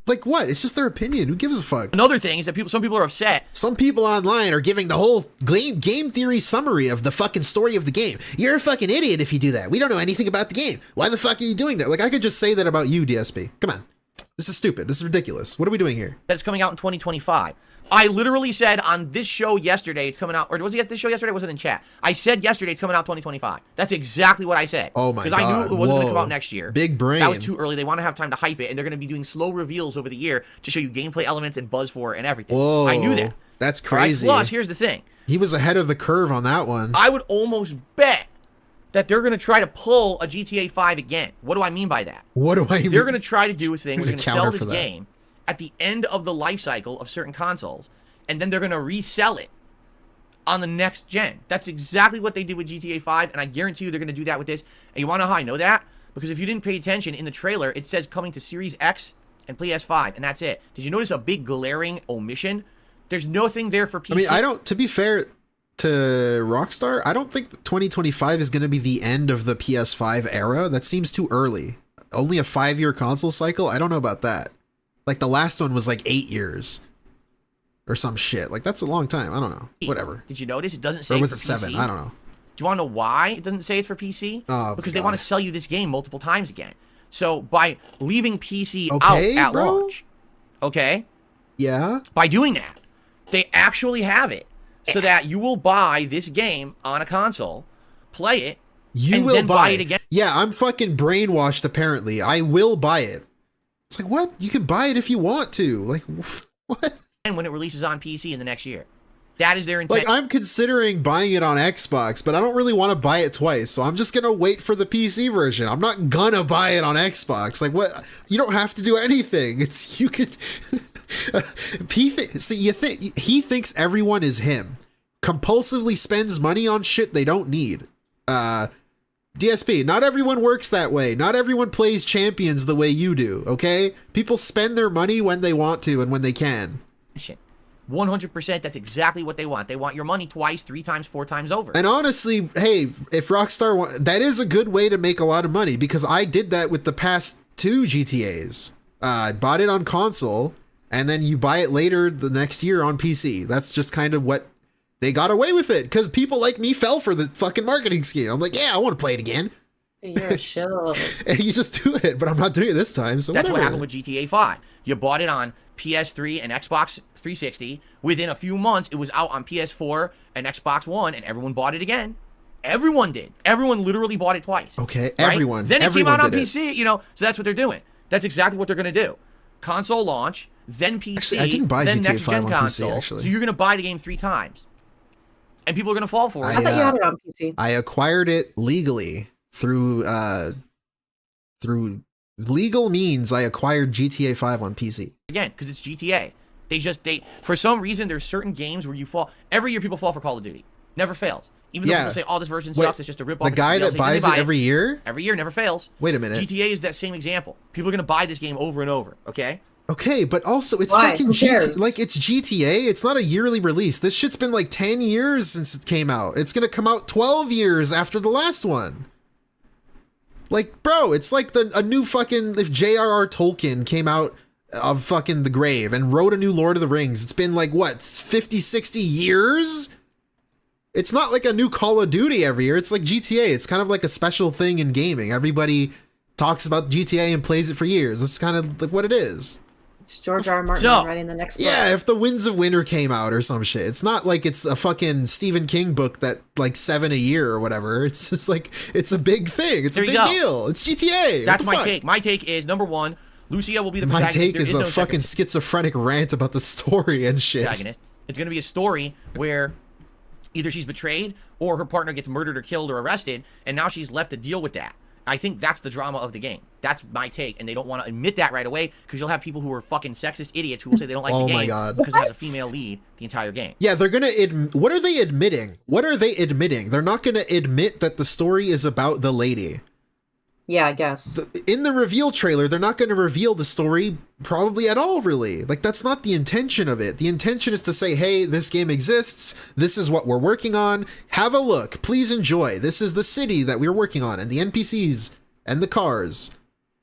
Like what? It's just their opinion. Who gives a fuck? Another thing is that some people are upset. Some people online are giving the whole game theory summary of the fucking story of the game. You're a fucking idiot if you do that. We don't know anything about the game. Why the fuck are you doing that? Like, I could just say that about you, DSP. Come on. This is stupid. This is ridiculous. What are we doing here? That's coming out in 2025. I literally said on this show yesterday it's coming out, or was it this show yesterday? Was it in chat? I said yesterday it's coming out 2025. That's exactly what I said. Oh my god! Because I knew it wasn't going to come out next year. Big brain. That was too early. They want to have time to hype it, and they're going to be doing slow reveals over the year to show you gameplay elements and buzz for it and everything. Whoa! I knew that. That's crazy. Right? Plus, here's the thing. He was ahead of the curve on that one. I would almost bet that they're going to try to pull a GTA 5 again. What do I mean by that? What do I mean? They're going to try to do a thing where they're going to Counter sell this for that. game at the end of the life cycle of certain consoles, and then they're going to resell it on the next gen. That's exactly what they did with GTA 5, and I guarantee you they're going to do that with this. And you want to know how I know that? Because if you didn't pay attention, in the trailer, it says coming to Series X and PS5, and that's it. Did you notice a big glaring omission? There's nothing there for PC. I mean, to be fair to Rockstar, I don't think 2025 is going to be the end of the PS5 era. That seems too early. Only a 5-year console cycle? I don't know about that. Like, the last one was like 8 years. Or some shit. Like, that's a long time. I don't know. Whatever. Did you notice it doesn't say Or was it's it for 7? PC? I don't know. Do you want to know why it doesn't say it's for PC? Oh, because they God. want to sell you this game multiple times again. So by leaving PC Okay, out at bro. launch, okay, Yeah? by doing that, they actually have it so that you will buy this game on a console, play it, You and will then buy it again. Yeah, I'm fucking brainwashed, apparently. I will buy it. It's like, what? You can buy it if you want to. Like, what? And when it releases on PC in the next year. That is their intent. Like, I'm considering buying it on Xbox, but I don't really want to buy it twice, so I'm just gonna wait for the PC version. I'm not gonna buy it on Xbox. Like, what? You don't have to do anything. It's, you could... he thinks everyone is him. Compulsively spends money on shit they don't need. DSP, not everyone works that way. Not everyone plays champions the way you do, okay? People spend their money when they want to and when they can. 100%, that's exactly what they want. They want your money twice, 3 times, 4 times over. And honestly, hey, if Rockstar that is a good way to make a lot of money, because I did that with the past 2 GTAs. I bought it on console, and then you buy it later the next year on PC. That's just kind of what they got away with it, because people like me fell for the fucking marketing scheme. I'm like, yeah, I want to play it again. You're a shill. And you just do it, but I'm not doing it this time, so That's what whatever. happened with GTA 5. You bought it on PS3 and Xbox 360. Within a few months, it was out on PS4 and Xbox One, and everyone bought it again. Everyone did. Everyone literally bought it twice. Okay, right? everyone. Then it everyone came out on did it. PC, you know, so that's what they're doing. That's exactly what they're going to do. Console launch, then PC, Actually, I didn't buy then GTA next 5 gen on PC, console. actually. So you're going to buy the game 3 times. And people are going to fall for it. I thought you had it on PC. I acquired it legally through legal means. I acquired GTA 5 on PC. Again, because it's GTA. They for some reason, there's certain games where you fall. Every year people fall for Call of Duty. Never fails. Even though Yeah. people say, oh, this version Wait, sucks, it's just a rip-off. The guy that buys it every year? Every year, never fails. Wait a minute. GTA is that same example. People are going to buy this game over and over, okay? Okay, but also it's Why? fucking Who cares? GTA. Like, it's GTA. It's not a yearly release. This shit's been like 10 years since it came out. It's gonna come out 12 years after the last one. Like, bro, it's like a new fucking, if J.R.R. Tolkien came out of fucking the grave and wrote a new Lord of the Rings, it's been like, what, 50, 60 years? It's not like a new Call of Duty every year. It's like GTA. It's kind of like a special thing in gaming. Everybody talks about GTA and plays it for years. That's kind of like what it is. It's George R. R. Martin So- writing the next book. Yeah, if the Winds of Winter came out or some shit. It's not like it's a fucking Stephen King book that like 7 a year or whatever. It's just like, it's a big thing. It's There a you big go. deal. It's GTA. That's What the my fuck? take. My take is, number 1, Lucia will be the My protagonist. take There is a no fucking second schizophrenic rant about the story and shit. protagonist. It's going to be a story where either she's betrayed or her partner gets murdered or killed or arrested, and now she's left to deal with that. I think that's the drama of the game. That's my take, and they don't want to admit that right away because you'll have people who are fucking sexist idiots who will say they don't like Oh the my game God. because it has a female lead the entire game. Yeah, they're gonna what are they admitting? What are they admitting? They're not gonna admit that the story is about the lady. Yeah, I guess. In the reveal trailer, they're not going to reveal the story probably at all, really. Like, that's not the intention of it. The intention is to say, hey, this game exists. This is what we're working on. Have a look. Please enjoy. This is the city that we're working on, and the NPCs, and the cars.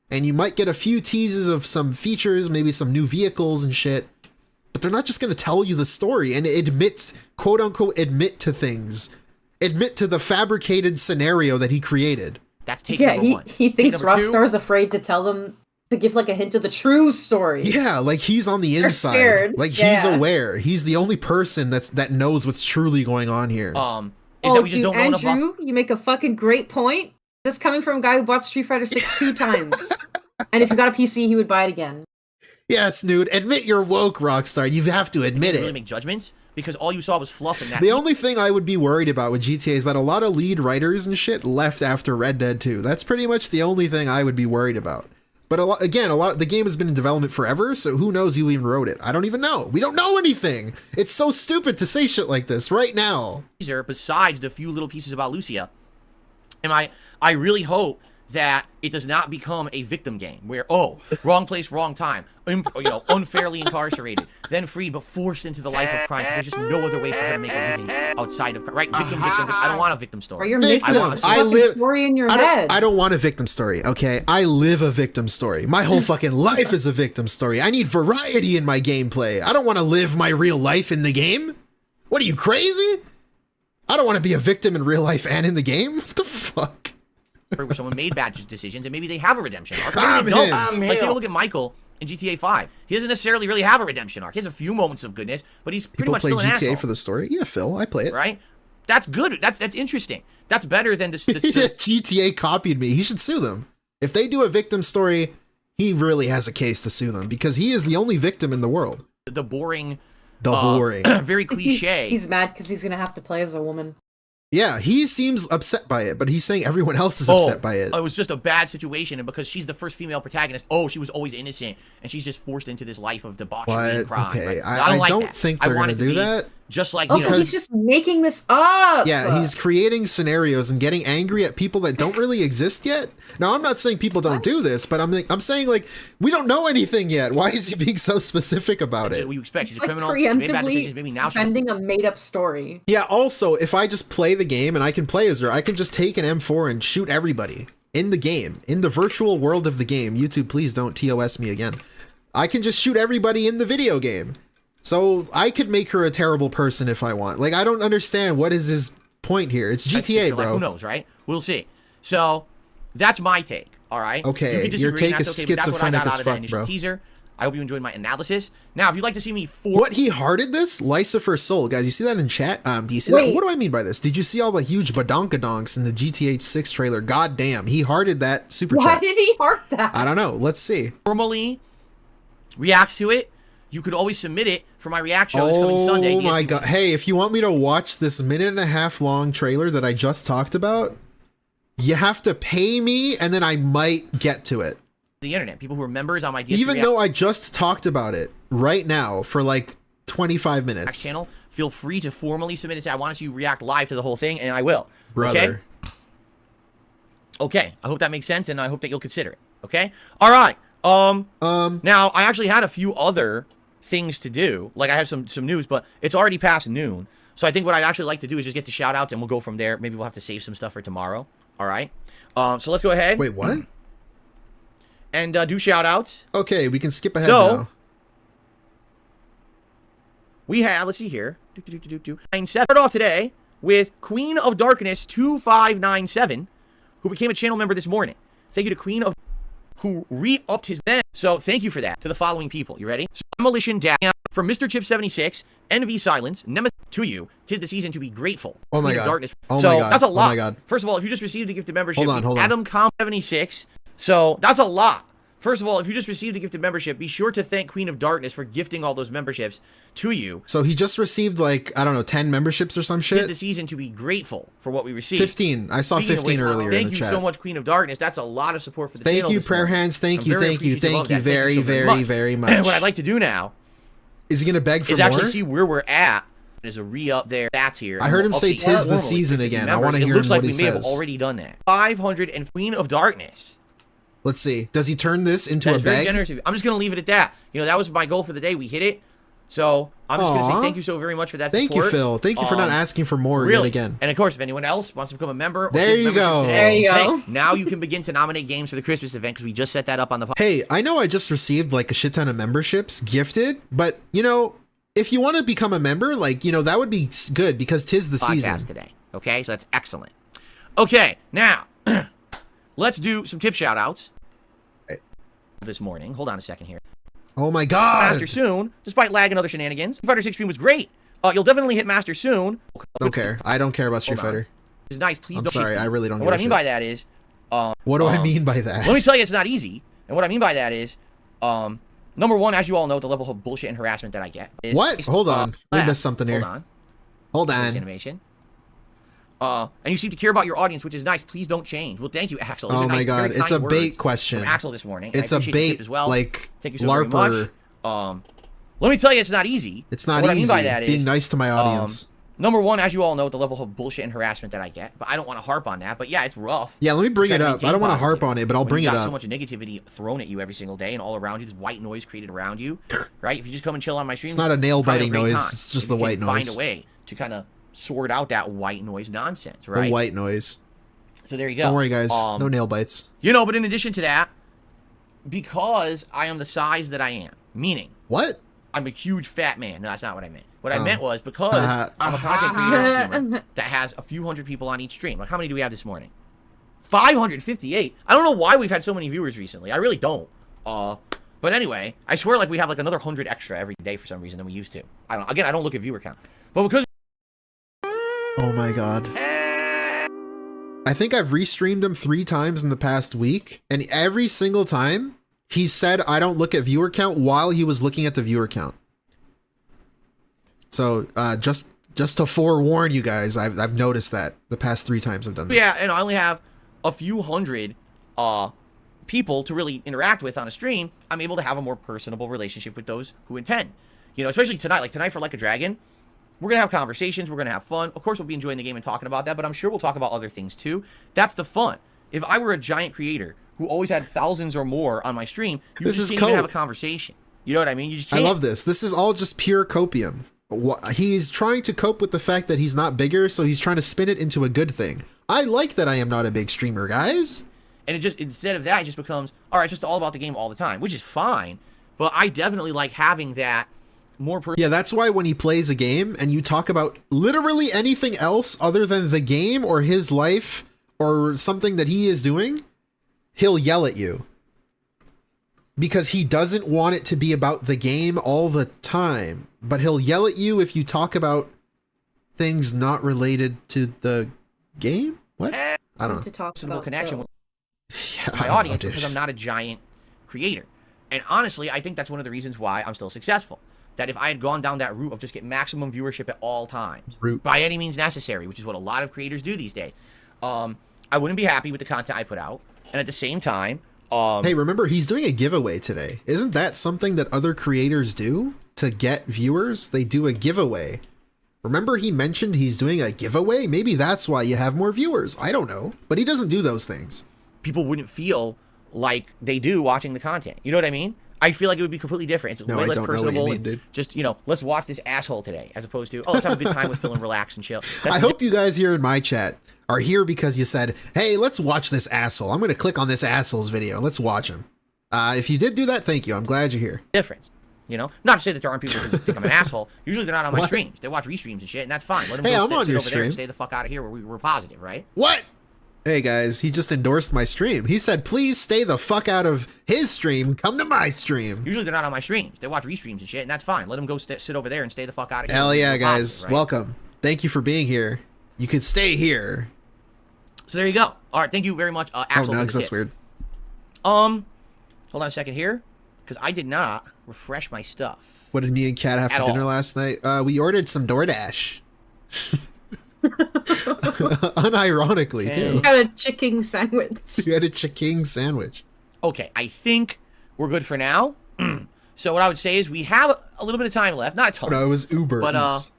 and you might get a few teases of some features, maybe some new vehicles and shit, but they're not just going to tell you the story and admit, quote unquote, admit to things. Admit to the fabricated scenario that he created. That's take number one. He thinks Take number two, Rockstar's afraid to tell them, to give like a hint of the true story. Yeah, like he's on the They're inside. scared. Like he's Yeah. aware. He's the only person that knows what's truly going on here. is Oh, that we just dude, don't know enough about. Andrew, you make a fucking great point. This coming from a guy who bought Street Fighter 6 2 times. And if he got a PC, he would buy it again. Yes, dude, admit you're woke, Rockstar. You have to admit Really it. make judgments because all you saw was fluff in that. The only thing I would be worried about with GTA is that a lot of lead writers and shit left after Red Dead 2. That's pretty much the only thing I would be worried about. But a lot, the game has been in development forever, so who knows who even wrote it? I don't even know. We don't know anything. It's so stupid to say shit like this right now. Besides the few little pieces about Lucia, and I really hope that it does not become a victim game where, oh, wrong place, wrong time, unfairly incarcerated, then freed but forced into the life of crime. There's just no other way for her to make a living outside of crime. Right? Victim. I don't want a victim story. Or you're making Victim. a fucking story in your head. I don't want a victim story, okay? I live a victim story. My whole fucking life is a victim story. I need variety in my gameplay. I don't want to live my real life in the game. What are you, crazy? I don't want to be a victim in real life and in the game. What the fuck? Where someone made bad decisions and maybe they have a redemption arc. I'm Maybe they him. don't. Like, take a look at Michael in GTA 5. He doesn't necessarily really have a redemption arc. He has a few moments of goodness, but he's pretty People much play still an GTA asshole. for the story? Yeah, Phil, I play it. Right? That's good. That's interesting. That's better than the GTA copied me. He should sue them. If they do a victim story, he really has a case to sue them because he is the only victim in the world. the boring, boring. very cliche. He's mad because he's gonna have to play as a woman. Yeah, he seems upset by it, but he's saying everyone else is upset by it. It was just a bad situation, and because she's the first female protagonist, she was always innocent, and she's just forced into this life of debauchery and crime. Okay, Like, I don't that. think I they're want gonna it to do be that. Just like Also, he's just making this up. Yeah, he's creating scenarios and getting angry at people that don't really exist yet. Now, I'm not saying people don't do this, but I'm saying, like, we don't know anything yet. Why is he being so specific about it? What you expect? She's It's a like criminal. She made bad preemptively decisions. Maybe now she's defending a made-up story. Yeah, also, if I just play the game and I can play as her, I can just take an M4 and shoot everybody in the game, in the virtual world of the game. YouTube, please don't TOS me again. I can just shoot everybody in the video game. So I could make her a terrible person if I want. Like, I don't understand what is his point here. It's GTA, bro. Like, who knows, right? We'll see. So that's my take. All right. Okay, You can disagree, your take that's is okay, but that's what I schizophrenic got as out of that fuck, initial bro. teaser. I hope you enjoyed my analysis. Now, if you'd like to see me What, he hearted this? Lucifer Soul. Guys, you see that in chat? Do you see Wait. that? What do I mean by this? Did you see all the huge badonkadonks in the GTA6 trailer? God damn, he hearted that super Why chat. did he heart that? I don't know. Let's see. formally react to it, you could always submit it for my reaction show this coming Sunday. Oh my DSP god. Hey, if you want me to watch this 1.5 minute long trailer that I just talked about, you have to pay me and then I might get to it. The internet, people who are members on my DSP Even though I just talked about it right now for like 25 minutes. channel, feel free to formally submit and say, I want to see you react live to the whole thing, and I will. Brother. Okay, I hope that makes sense, and I hope that you'll consider it. Okay? All right. Now, I actually had a few other things to do. Like, I have some news, but it's already past noon. So I think what I'd actually like to do is just get to shout-outs, and we'll go from there. Maybe we'll have to save some stuff for tomorrow. All right? So let's go ahead. Wait, what? And do shout-outs. Okay, we can skip ahead So, now. we have, let's see here. Start off today with Queen of Darkness 2597, who became a channel member this morning. Thank you to Queen of who re-upped his band. So thank you for that. To the following people. You ready? Demolition Down from Mr. Chip 76, NV Silence, Nemesis to you. 'Tis the season to be grateful. Oh my Queen of God. Darkness. Oh so my God. that's a Oh lot. my God. First of all, if you just received a gifted membership, Hold on. Adam Com 76. So that's a lot. First of all, if you just received a gifted membership, be sure to thank Queen of Darkness for gifting all those memberships to you. So he just received like, I don't know, 10 memberships or some Tis shit? the season to be grateful for what we received. 15. I saw Speaking of 15 which, earlier in Thank the you chat. so much, Queen of Darkness. That's a lot of support for the Thank channel you, this prayer morning. hands. Thank I'm you, very thank you, appreciative thank of you that. very, so very, very much. And what I'd like to do now Is he gonna beg for is more? actually see where we're at. There's a re-up there. That's here. I heard him say Update tis the normally season 50 again. I members. want to It hear looks like what we he may have says. already done that. 500 and Queen of Darkness. Let's see. Does he turn this into That a is very bag? generous of you. I'm just going to leave it at that. You know, that was my goal for the day. We hit it. So I'm just going to say Aw. thank you so very much for that Thank support. you, Phil. Thank you for not asking for more yet Really. again. And of course, if anyone else wants to become a member, or There give you memberships go. today, There you go. Hey, now you can begin to nominate games for the Christmas event because we just set that up on the Hey, I know I just received like a shit ton of memberships gifted, but you know, if you want to become a member, like, you know, that would be good because 'tis the season. podcast today. Okay, so that's excellent. Okay, now let's do some tip shout outs this morning. Hold on a second here. Oh my god. Master soon, despite lag and other shenanigans. Street Fighter 6 stream was great. You'll definitely hit Master soon. Don't care. I don't care about Street Hold on. Fighter. It's nice. Please I'm don't. sorry. I really don't And give what a I mean shit. by that is, What do I mean by that? let me tell you, it's not easy. And what I mean by that is, number one, as you all know, the level of bullshit and harassment that I get. Is, What? Hold on. We missed something here. Hold on. Hold This on. animation. And you seem to care about your audience, which is nice. Please don't change. Well, thank you, Axel. Those Oh are my nice, god. very It's kind a words bait question. from Axel this morning. and It's I a appreciate the tip bait, as well. like, Thank you so very LARPer. much. Let me tell you, it's not easy. It's not What easy I mean by that is, being nice to my audience. number one, as you all know, the level of bullshit and harassment that I get. But I don't want to harp on that. But yeah, it's rough. Yeah, let me bring Try it to up. maintain I don't want to positive. harp on it, but I'll When bring you it got up. so much negativity thrown at you every single day and all around you, this white noise created around you, right? If you just come and chill on my stream, It's not a nail-biting noise, it's just the white Find noise. a way to kind of sort out that white noise nonsense, right? The white noise. So there you go. Don't worry, guys. No nail bites. You know, but in addition to that, because I am the size that I am, meaning What? I'm a huge fat man. No, that's not what I meant. What I Oh. meant was because I'm a content creator and streamer that has a few hundred people on each stream. Like, how many do we have this morning? 558. I don't know why we've had so many viewers recently. I really don't. But anyway, I swear like we have like another 100 extra every day for some reason than we used to. I don't look at viewer count. But because Oh my god. I think I've restreamed him 3 times in the past week, and every single time he said I don't look at viewer count while he was looking at the viewer count. So just to forewarn you guys, I've noticed that the past 3 times I've done this. yeah, and I only have a few hundred people to really interact with on a stream, I'm able to have a more personable relationship with those who attend. You know, especially tonight, like tonight for Like a Dragon, we're going to have conversations, we're going to have fun. Of course, we'll be enjoying the game and talking about that, but I'm sure we'll talk about other things too. That's the fun. If I were a giant creator who always had thousands or more on my stream, you This just is can't even have a cope. conversation. You know what I mean? You just I can't. love this. This is all just pure copium. He's trying to cope with the fact that he's not bigger, so he's trying to spin it into a good thing. I like that I am not a big streamer, guys. And it just, instead of that, it just becomes, all right, it's just all about the game all the time, which is fine. But I definitely like having that more Yeah, that's why when he plays a game and you talk about literally anything else other than the game or his life or something that he is doing, he'll yell at you. Because he doesn't want it to be about the game all the time. But he'll yell at you if you talk about things not related to the game? What? I don't know. To talk personal about connection Phil. with Yeah, I my don't know, audience dude. because I'm not a giant creator. And honestly, I think that's one of the reasons why I'm still successful. That if I had gone down that route of just get maximum viewership at all times, by any means necessary, which is what a lot of creators do these days, I wouldn't be happy with the content I put out. And at the same time, Hey, remember, he's doing a giveaway today. Isn't that something that other creators do to get viewers? They do a giveaway. Remember he mentioned he's doing a giveaway? Maybe that's why you have more viewers. I don't know. But he doesn't do those things. people wouldn't feel like they do watching the content. You know what I mean? I feel like it would be completely different. It's No, way I less don't know what you personable. mean, And dude. just, you know, let's watch this asshole today, as opposed to, oh, let's have a good time with Phil and relax and chill. That's I hope you guys here in my chat are here because you said, hey, let's watch this asshole. I'm going to click on this asshole's video. Let's watch him. If you did do that, thank you. I'm glad you're here. the difference. You know, not to say that there aren't people who think I'm an asshole. Usually they're not on my What? streams. They watch restreams and shit, and that's fine. Let them Hey, go I'm on sit your over there and stream. stay the fuck out of here where we're positive, right? What? Hey guys, he just endorsed my stream. He said, please stay the fuck out of his stream. Come to my stream. Usually they're not on my streams. They watch restreams and shit, and that's fine. Let them go sit over there and stay the fuck out of here. Hell where yeah, we're guys. positive, right? Welcome. Thank you for being here. You could stay here. So there you go. All right, thank you very much, Oh, Axel. for the nugs, that's tips. weird. Hold on a second here, because I did not refresh my stuff. What did me and Kat have At for dinner all. last night? We ordered some DoorDash. Unironically, too. Got a chicken sandwich. You had a chicken sandwich. Okay, I think we're good for now. So what I would say is we have a little bit of time left, not a ton. No, it was Uber But, Eats.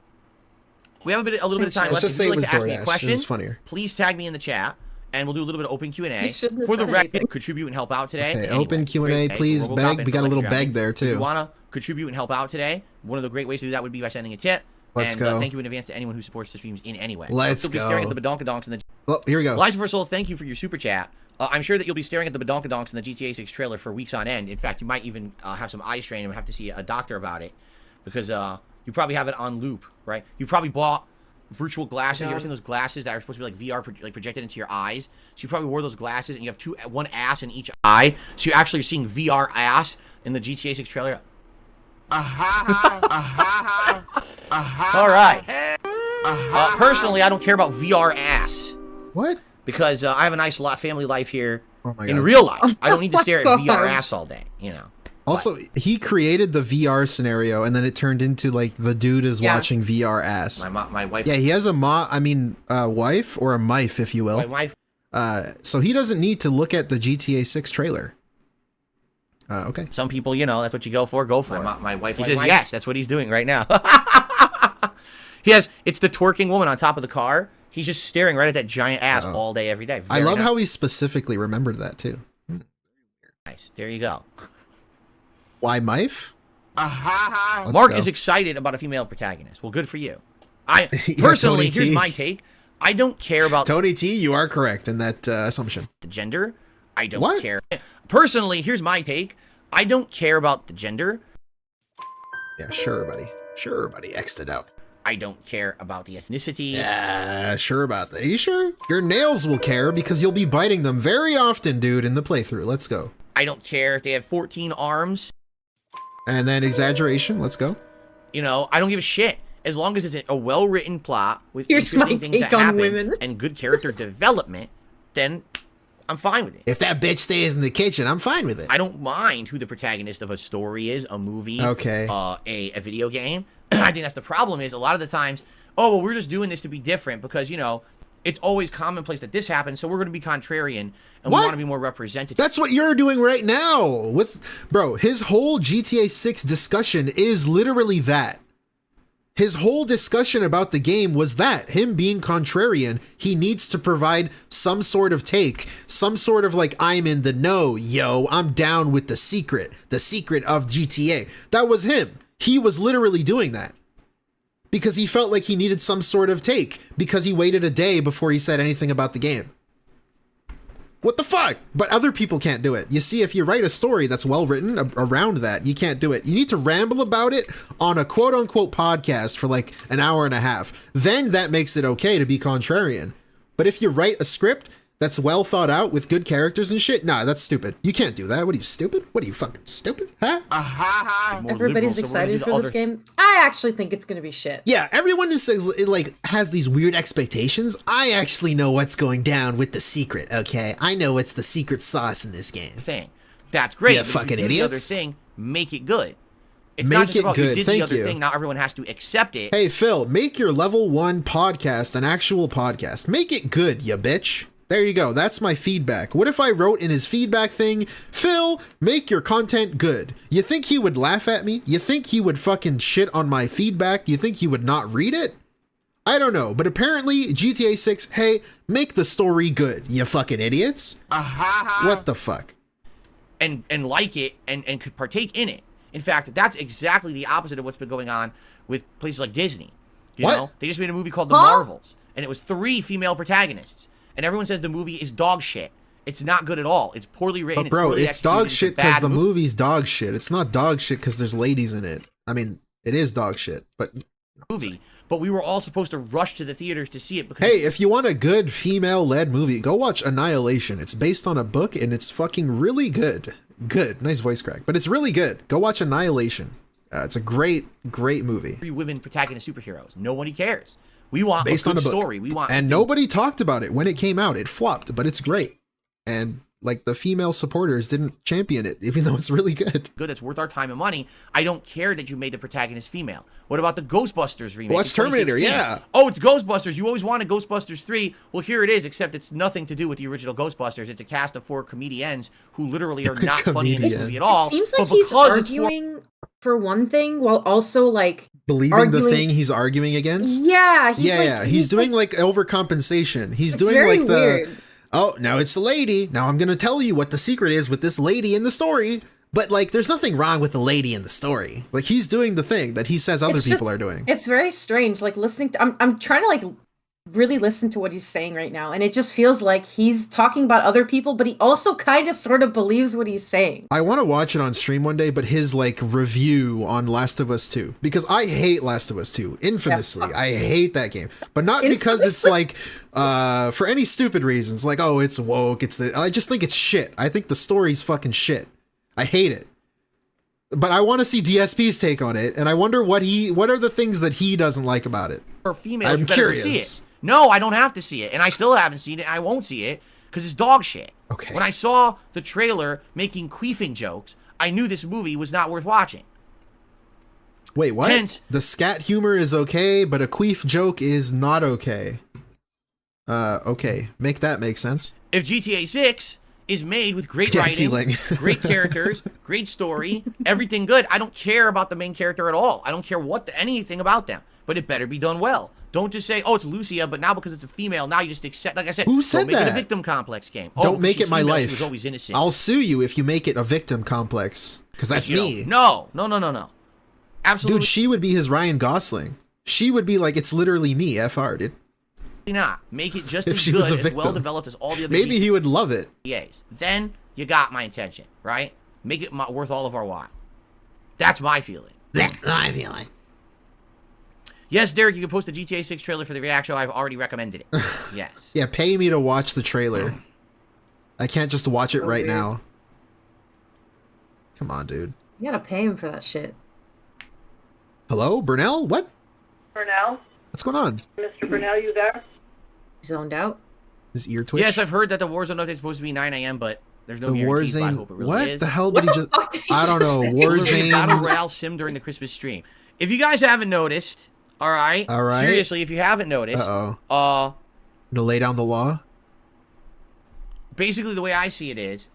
We have a little bit of time Let's left. just If say you'd it like was to ask me a DoorDash. question, It was funnier. please tag me in the chat, and we'll do a little bit of open Q&A. You shouldn't have For the said record, anything. contribute and help out today. Okay, Anyway, open Q&A, great day for please. Robocop Beg. and We got a for little Like a Dragon. beg there, If you too. want to contribute and help out today, one of the great ways to do that would be by sending a tip. Let's and, go. Thank you in advance to anyone who supports the streams in any way. Let's You'll be go. staring at the badonkadonks in the... Oh, here we go. Lies for Soul, thank you for your super chat. I'm sure that you'll be staring at the badonkadonks in the GTA 6 trailer for weeks on end. In fact, you might even have some eye strain and have to see a doctor about it because you probably have it on loop, right? You probably bought virtual glasses. You ever seen those glasses that are supposed to be like VR, like projected into your eyes? So you probably wore those glasses and you have one ass in each eye. So you're actually seeing VR ass in the GTA 6 trailer. All right. Personally, I don't care about VR ass. What? Because I have a nice family life here Oh my in God. real life. I don't need to stare at God. VR ass all day, you know. Also, he created the VR scenario, and then it turned into like the dude is watching VR ass. My wife. Yeah, he has a wife or a mife, if you will. My wife. So he doesn't need to look at the GTA 6 trailer. Okay. Some people, you know, that's what you go for. Go for it. My wife. He says yes. That's what he's doing right now. It's the twerking woman on top of the car. He's just staring right at that giant ass all day, every day. I love how he specifically remembered that too. Nice. There you go. Why mife? Mark is excited about a female protagonist. Well, good for you. Personally, Tony here's T. my take. I don't care about Tony T, you are correct in that assumption. the gender. I don't care. Personally, here's my take. I don't care about the gender. Yeah, sure, buddy. Sure, buddy. X'd it out. I don't care about the ethnicity. Yeah, sure about that. Are you sure? Your nails will care because you'll be biting them very often, dude, in the playthrough. Let's go. I don't care if they have 14 arms. And then exaggeration. Let's go. You know, I don't give a shit. As long as it's a well-written plot with Here's interesting my things take that on happen women. and good character development, then I'm fine with it. If that bitch stays in the kitchen, I'm fine with it. I don't mind who the protagonist of a story is, a movie, Okay. A video game. I think that's the problem is a lot of the times, oh, well, we're just doing this to be different because, you know, it's always commonplace that this happens, so we're going to be contrarian and we want to be more representative. That's what you're doing right now with, bro, his whole GTA 6 discussion is literally that. His whole discussion about the game was that, him being contrarian, he needs to provide some sort of take, some sort of like, I'm in the know, yo, I'm down with the secret of GTA. That was him. He was literally doing that because he felt like he needed some sort of take because he waited a day before he said anything about the game. What the fuck? But other people can't do it. You see, if you write a story that's well written around that, you can't do it. You need to ramble about it on a quote unquote podcast for like an hour and a half. Then that makes it okay to be contrarian. But if you write a script that's well thought out with good characters and shit, nah, that's stupid. You can't do that. What are you, stupid? What are you, fucking stupid? Huh? Everybody's excited for this game. I actually think it's gonna be shit. Yeah, everyone is like has these weird expectations. I actually know what's going down with the secret, okay? I know what's the secret sauce in this game. Thing. That's great. Yeah, but if fucking you do the other idiots. thing, make it good. It's Make not just it about good. you did Thank the other you. thing, now everyone has to accept it. Hey, Phil, make your level 1 podcast an actual podcast. Make it good, you bitch. There you go. That's my feedback. What if I wrote in his feedback thing, Phil, make your content good? You think he would laugh at me? You think he would fucking shit on my feedback? You think he would not read it? I don't know, but apparently GTA 6, hey, make the story good, you fucking idiots. What the fuck? And like it and could partake in it. In fact, that's exactly the opposite of what's been going on with places like Disney. You What? know? They just made a movie called The Marvels, and it was 3 female protagonists. And everyone says the movie is dog shit. It's not good at all. It's poorly written. But bro, poorly it's executed, dog shit a because bad the movie. movie's dog shit. It's not dog shit because there's ladies in it. I mean, it is dog shit, but... But we were all supposed to rush to the theaters to see it because Hey, if you want a good female-led movie, go watch Annihilation. It's based on a book, and it's fucking really good. Good. Nice voice crack. But it's really good. Go watch Annihilation. It's a great, great movie. 3 women protagonist superheroes. Nobody cares. We want Based a on good a book. story. We want And nobody talked about it when it came out. It flopped, but it's great. And, like, the female supporters didn't champion it, even though it's really good. good that's worth our time and money. I don't care that you made the protagonist female. What about the Ghostbusters remake? Watch in Terminator, 2016? yeah. Oh, it's Ghostbusters. You always wanted Ghostbusters 3. Well, here it is, except it's nothing to do with the original Ghostbusters. It's a cast of 4 comedians who literally are not funny in this Comedians. movie at all. It seems but like he's because it's arguing for one thing while also like Believing the arguing- thing he's arguing against? yeah, He's doing, like, overcompensation. He's It's doing, very like, the... weird. Oh, now it's the lady. Now I'm going to tell you what the secret is with this lady in the story. But like, there's nothing wrong with the lady in the story. Like, he's doing the thing that he says other people are doing. It's very strange. Like listening to, I'm trying to like really listen to what he's saying right now, and it just feels like he's talking about other people, but he also kind of sort of believes what he's saying. I want to watch it on stream one day, but his like review on Last of Us 2, because I hate Last of Us 2 infamously. I hate that game, but not because it's like for any stupid reasons, like, oh, it's woke, I just think it's shit. I think the story's fucking shit. I hate it. But I want to see DSP's take on it, and I wonder what are the things that he doesn't like about it. For females, I'm you better curious. see it. No, I don't have to see it, and I still haven't seen it. I won't see it because it's dog shit. Okay. When I saw the trailer making queefing jokes, I knew this movie was not worth watching. Wait, what? Hence, the scat humor is okay, but a queef joke is not okay. Okay. Make that make sense. if GTA 6 is made with great Yeah, writing, T-Ling. great characters, great story, everything good, I don't care about the main character at all. I don't care anything about them, but it better be done well. Don't just say, oh, it's Lucia, but now because it's a female, now you just accept, like I said, Who said don't make it that? a victim complex game. Don't make she's it my female, life. She was always innocent. I'll sue you if you make it a victim complex, because that's You know, me. No. Absolutely Dude, she would be his Ryan Gosling. She would be like, it's literally me, FR, dude. not. Make it just If as she was good, a as victim. well developed as all the other Maybe he would love it. GTAs. Then you got my attention, right? Make it worth all of our while. That's my feeling. That's my feeling. Yes, Derek, you can post the GTA 6 trailer for the reaction. I've already recommended it. Yes. Yeah, pay me to watch the trailer. I can't just watch it right now. Come on, dude. You gotta pay him for that shit. Hello, Burnell? What? Burnell? What's going on? Mr. Burnell, you there? Zoned out. His ear twitch? Yes, I've heard that the Warzone update is supposed to be 9 a.m., but there's no The guarantees, but I Warzone. hope it really What is. the hell did he just? fuck did he I don't just know. say? It will be a Battle Warzone. Royale sim during the Christmas stream. If you guys haven't noticed, all right? Seriously, if you haven't noticed, To lay down the law. basically the way I see it is,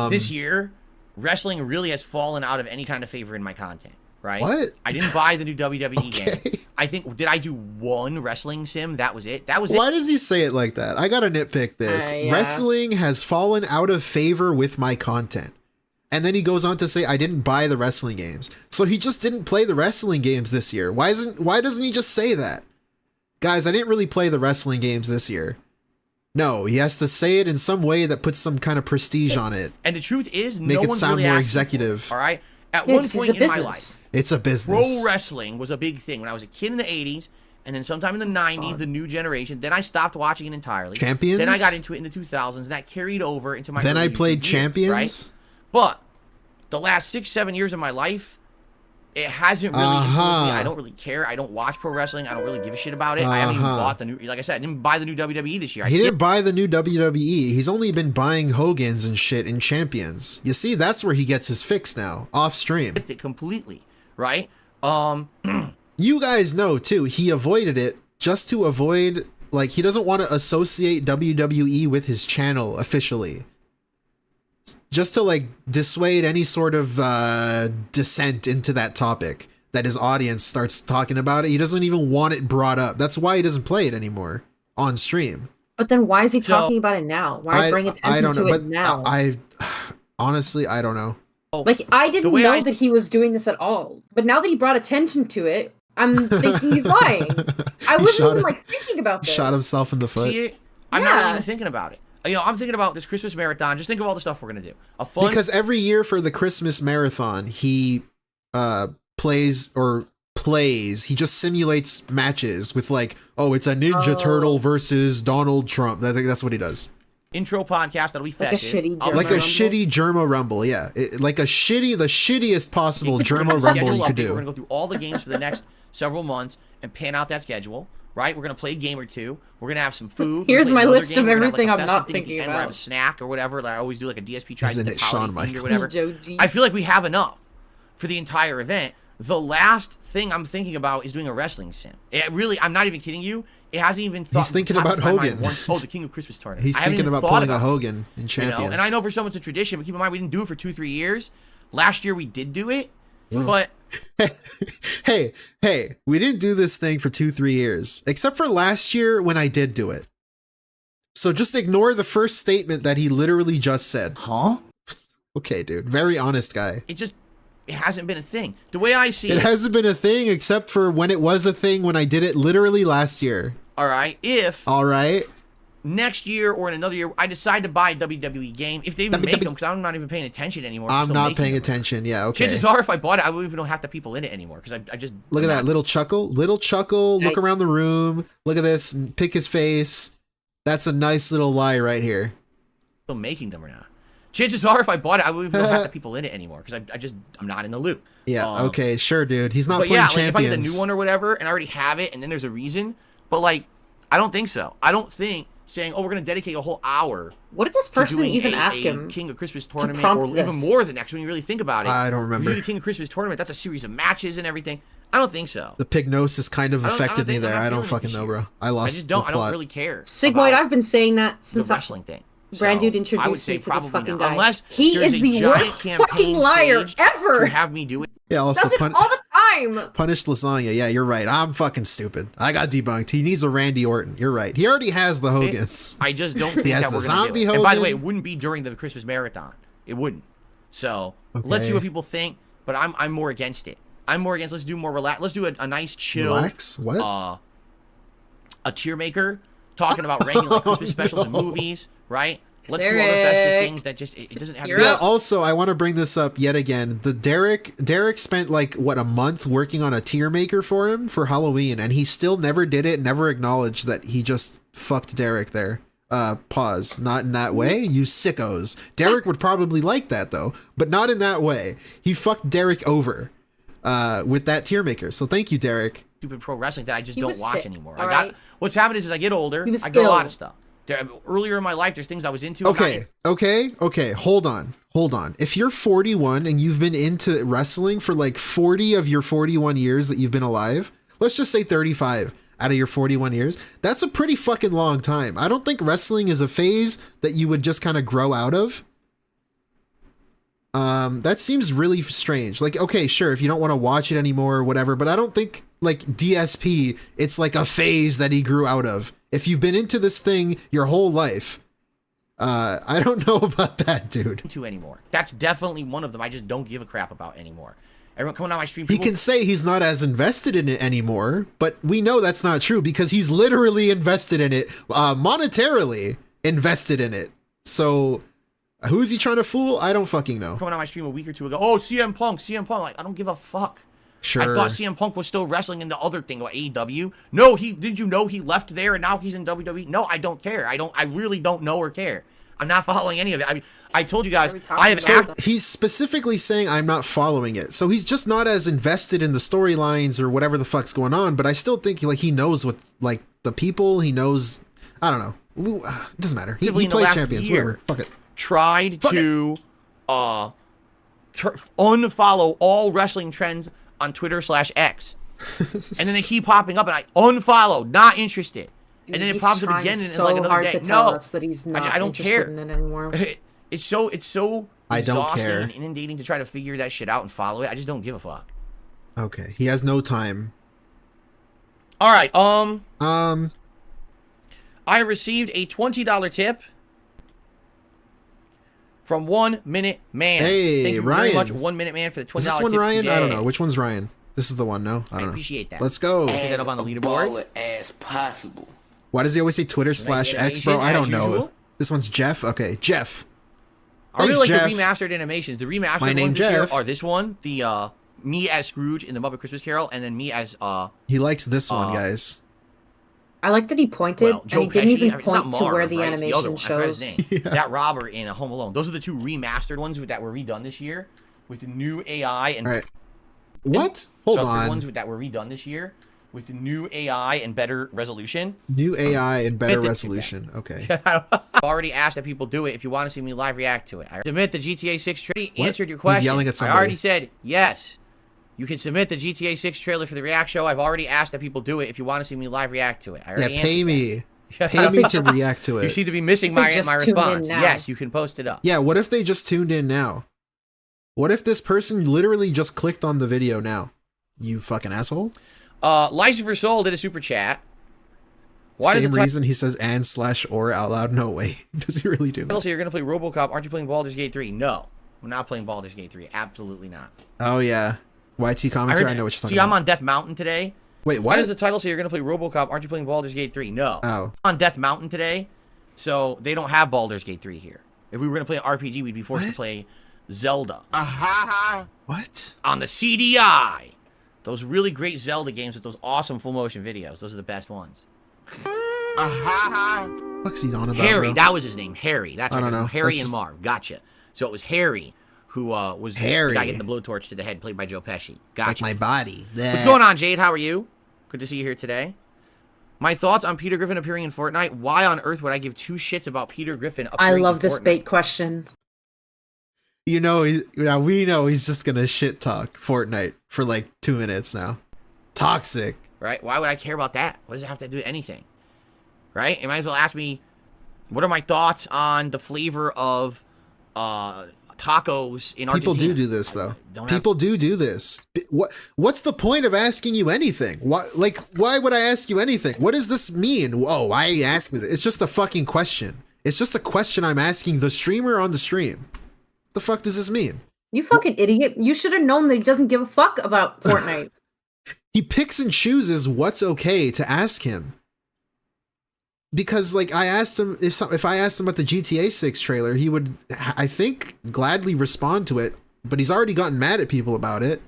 this year, wrestling really has fallen out of any kind of favor in my content, right? What? I didn't buy the new WWE Okay. game. I think, did I do one wrestling sim? That was it. That was Why it. does he say it like that? I gotta nitpick this. Yeah. Wrestling has fallen out of favor with my content. And then he goes on to say, I didn't buy the wrestling games. So he just didn't play the wrestling games this year. Why doesn't he just say that? Guys, I didn't really play the wrestling games this year. No, he has to say it in some way that puts some kind of prestige on it. And the truth is, Make no it one's sound really more asking executive. for it, all right? At Yeah, one 'cause it's point a in my business. life, It's a business. pro wrestling was a big thing. When I was a kid in the 80s, and then sometime in the 90s, the new generation. Then I stopped watching it entirely. Champions? Then I got into it in the 2000s, and that carried over into my Then I early played YouTube years, Champions. right? But the last 6-7 years of my life, it hasn't really influenced me. I don't really care. I don't watch pro wrestling. I don't really give a shit about it. I haven't even bought the new, like I said, I didn't buy the new WWE this year. He didn't buy the new WWE. He's only been buying Hogan's and shit in Champions. You see, that's where he gets his fix now, off stream. skipped it completely, right? You guys know too, he avoided it just to avoid, like, he doesn't want to associate WWE with his channel officially. Just to like dissuade any sort of descent into that topic that his audience starts talking about it. He doesn't even want it brought up. That's why he doesn't play it anymore on stream. But then why is he So- talking about it now? Why bring attention I don't to know, it but now? I honestly, I don't know. Like, I didn't way know I- that he was doing this at all. But now that he brought attention to it, I'm thinking he's lying. I He wasn't shot even, it- like, thinking about this. Shot himself in the foot. See it? I'm not Yeah. even thinking about it. You know, I'm thinking about this Christmas marathon. Just think of all the stuff we're gonna do. A fun. Because every year for the Christmas marathon, he plays. He just simulates matches with like, oh, it's a Ninja Turtle versus Donald Trump. I think that's what he does. intro podcast that'll be Like a festive. shitty I'll Germa Like a Rumble? shitty Germa Rumble, yeah. Like the shittiest possible We're Germa gonna Rumble schedule you could update. We're do. gonna go through all the games for the next several months and pan out that schedule. Right? We're gonna play a game or two. We're gonna have some food. Here's We'll play my another list game. of We're gonna have, everything like, a I'm festive not thing at the thinking end. We're gonna have a about. snack or whatever. Like I always do, like a DSP Isn't it Shawn themed or Michaels? whatever. Joji. I feel like we have enough for the entire event. The last thing I'm thinking about is doing a wrestling sim. It really, I'm not even kidding you. It hasn't even thought. He's thinking popped about into my mind Hogan. once. Oh, the King of Christmas tournament. He's I haven't thinking even about thought pulling a it. Hogan in You know, Champions. and I know for some it's a tradition, but keep in mind we didn't do it for 2-3 years. Last year we did do it, but hey, we didn't do this thing for 2-3 years, except for last year when I did do it. So just ignore the first statement that he literally just said. Huh? Okay, dude. Very honest guy. It hasn't been a thing. The way I see It hasn't been a thing except for when it was a thing when I did it literally last year. All right, if All right. next year or in another year I decide to buy a WWE game, if they even make them, because I'm not even paying attention anymore. I'm still not making paying them. attention. Yeah, okay. Chances are, if I bought it, I wouldn't even know half the people in it anymore, because I just Look at that little chuckle. Little chuckle. Look around the room. Look at this. Pick his face. That's a nice little lie right here. still making them or not. Chances are, if I bought it, I wouldn't even know half the people in it anymore, because I'm not in the loop. Yeah, okay, sure, dude. He's not But playing yeah, like Champions. if I get the new one or whatever, and I already have it, and then there's a reason, but like, I don't think so. I don't think saying, oh, we're going to dedicate a whole hour What did this to person doing even a ask him? King of Christmas tournament, prompt or this? even more than that, when you really think about it. I don't remember. If you do the King of Christmas tournament, that's a series of matches and everything. I don't think so. The pignosis kind of I don't affected me think- there. I'm not I don't feeling it fucking this know, year. bro. I lost I just don't. the I plot. don't really care. Sigmoid, about I've been saying that the since wrestling thing. Brand Dude So, I would introduced say me to this probably fucking not. guy. Unless He there's is a the giant worst campaign fucking liar staged ever. to have me do it. Yeah, also Does it all the time. punished lasagna. Yeah, you're right. I'm fucking stupid. I got debunked. He needs a Randy Orton. You're right. He already has the Hogans. I just don't think has that the we're going to zombie do it. And by the way, Hogan. it wouldn't be during the Christmas marathon. It wouldn't. So let's see Okay. what people think. But I'm more against it. I'm more against. Let's do more relax. Let's do a nice chill. Relax? What? A tier maker talking about ranking like Christmas specials and movies, right? Let's do other Derek. festive things that just it doesn't have to You're be. Yeah, up. also, I want to bring this up yet again. The Derek spent like, what, a month working on a tier maker for him for Halloween, and he still never did it, never acknowledged that he just fucked Derek there. Pause. Not in that way, you sickos. Derek would probably like that, though, but not in that way. He fucked Derek over with that tier maker, so thank you, Derek. Stupid pro wrestling that I just He don't was watch sick, anymore. all I got right? what's happened is as I get older, He was I get a lot ill. of stuff. Earlier in my life, there's things I was into. I'm not Okay. Hold on. If you're 41 and you've been into wrestling for like 40 of your 41 years that you've been alive, let's just say 35 out of your 41 years, that's a pretty fucking long time. I don't think wrestling is a phase that you would just kind of grow out of. That seems really strange. Like, okay, sure, if you don't want to watch it anymore or whatever, but I don't think like DSP, it's like a phase that he grew out of. If you've been into this thing your whole life, I don't know about that, dude. into anymore. That's definitely one of them I just don't give a crap about anymore. Everyone coming on my stream, He people, can say he's not as invested in it anymore, but we know that's not true because he's literally invested in it, monetarily invested in it. So who is he trying to fool? I don't fucking know. coming on my stream a week or two ago. Oh, CM Punk. Like, I don't give a fuck. Sure. I thought CM Punk was still wrestling in the other thing, what, AEW. No, did you know he left there and now he's in WWE? No, I don't care. I really don't know or care. I'm not following any of it. I told you guys, I have So He's specifically saying I'm not following it. So he's just not as invested in the storylines or whatever the fuck's going on, but I still think like he knows what like the people, he knows, I don't know. It doesn't matter. He in the plays last Champions, year. whatever. Fuck it. tried to unfollow all wrestling trends on Twitter/X. And then they keep popping up and I unfollow, not interested. And then it He's pops up trying again in so like another hard day. to tell No, us that he's not I don't interested care. in it anymore. It's so I don't exhausting care. and inundating to try to figure that shit out and follow it. I just don't give a fuck. Okay. He has no time. All right, I received a $20 tip from 1 Minute Man. Hey, Thank you Ryan. very much, 1 Minute Man, for the $20 Is this one tip Ryan? today. I don't know. Which one's Ryan? This is the one, no? I don't know. appreciate that. Let's go. Put that up on the leaderboard. Baller as possible. Why does he always say Twitter/X, bro? I don't know. usual. This one's Jeff. Okay, Jeff. I really Thanks, like Jeff. the remastered animations. The remastered My ones name, this year Jeff. are this one, the me as Scrooge in the Muppet Christmas Carol, and then me as He likes this one, guys. I like that he pointed Joe and he didn't Pesci. even I mean, it's not point to where Marv, the right? It's the other animation one. I forgot his shows. name. That robber in Home Alone. Those are the two remastered ones that were redone this year with the new AI and All right. What? Hold Shutter ones on. that were redone this year with the new AI and better resolution. New AI and better Submit it to resolution. Okay. I've already asked that people do it. If you want to see me live react to it, I submit the GTA 6 trailer. What? Answered your He's question. yelling at I somebody. already said yes. You can submit the GTA 6 trailer for the react show. I've already asked that people do it. If you want to see me live react to it, I Yeah, already pay answered me. that. Pay me to react to You it. seem to be missing They my just tuned in response. now. Yes, you can post it up. Yeah, what if they just tuned in now? What if this person literally just clicked on the video now? You fucking asshole. Lucifer Soul did a super chat. Why Same does the reason he says and/or out loud. No way. Does he really do title that? say you're going to play Robocop? Aren't you playing Baldur's Gate 3? No. We're not playing Baldur's Gate 3. Absolutely not. Oh yeah, YT commentary. I know what you're talking See, about. I'm on Death Mountain today. Wait, Why what? does the title say you're going to play Robocop? Aren't you playing Baldur's Gate 3? No. Oh. I'm on Death Mountain today, so they don't have Baldur's Gate 3 here. If we were going to play an RPG, we'd be forced to play Zelda. What? On the CDI. Those really great Zelda games with those awesome full motion videos. Those are the best ones. What's he on about? Harry, bro? that was his name. Harry. That's I what don't it was. know. Harry That's and just- Marv. Gotcha. So it was Harry who was Harry. the guy getting the blowtorch to the head, played by Joe Pesci. Gotcha. Like my body. What's going on, Jade? How are you? Good to see you here today. My thoughts on Peter Griffin appearing in Fortnite. Why on earth would I give two shits about Peter Griffin I appearing love in this Fortnite? bait question. You know, now we know he's just gonna shit talk Fortnite for like 2 minutes now. Toxic. Right? Why would I care about that? What does it have to do with anything? Right? You might as well ask me, what are my thoughts on the flavor of tacos in Argentina? People do this though. don't have- People do this. What's the point of asking you anything? Why would I ask you anything? What does this mean? Oh, why are you asking me this? It's just a fucking question. It's just a question I'm asking the streamer on the stream. The fuck does this mean? You fucking idiot. You should have known that he doesn't give a fuck about Fortnite. He picks and chooses what's okay to ask him. Because like I asked him if I asked him about the GTA6 trailer, he would, I think, gladly respond to it, but he's already gotten mad at people about it.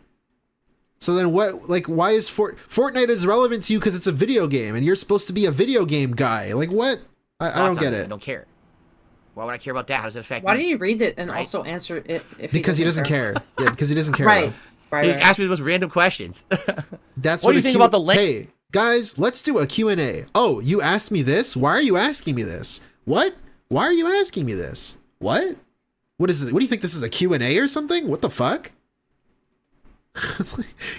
So then what, like, why is Fortnite is relevant to you because it's a video game and you're supposed to be a video game guy? Like what? I don't get it. I don't care. Why would I care about that? How does it affect Why me? don't you read it and Right. also answer it if Because he doesn't care. Yeah, because he doesn't care. Right. though. Right. He right. asked me the most random questions. That's What do you a think about the length? Hey, guys, let's do a Q&A. Oh, you asked me this? Why are you asking me this? What? Why are you asking me this? What? What is this? What do you think this is, a Q&A or something? What the fuck?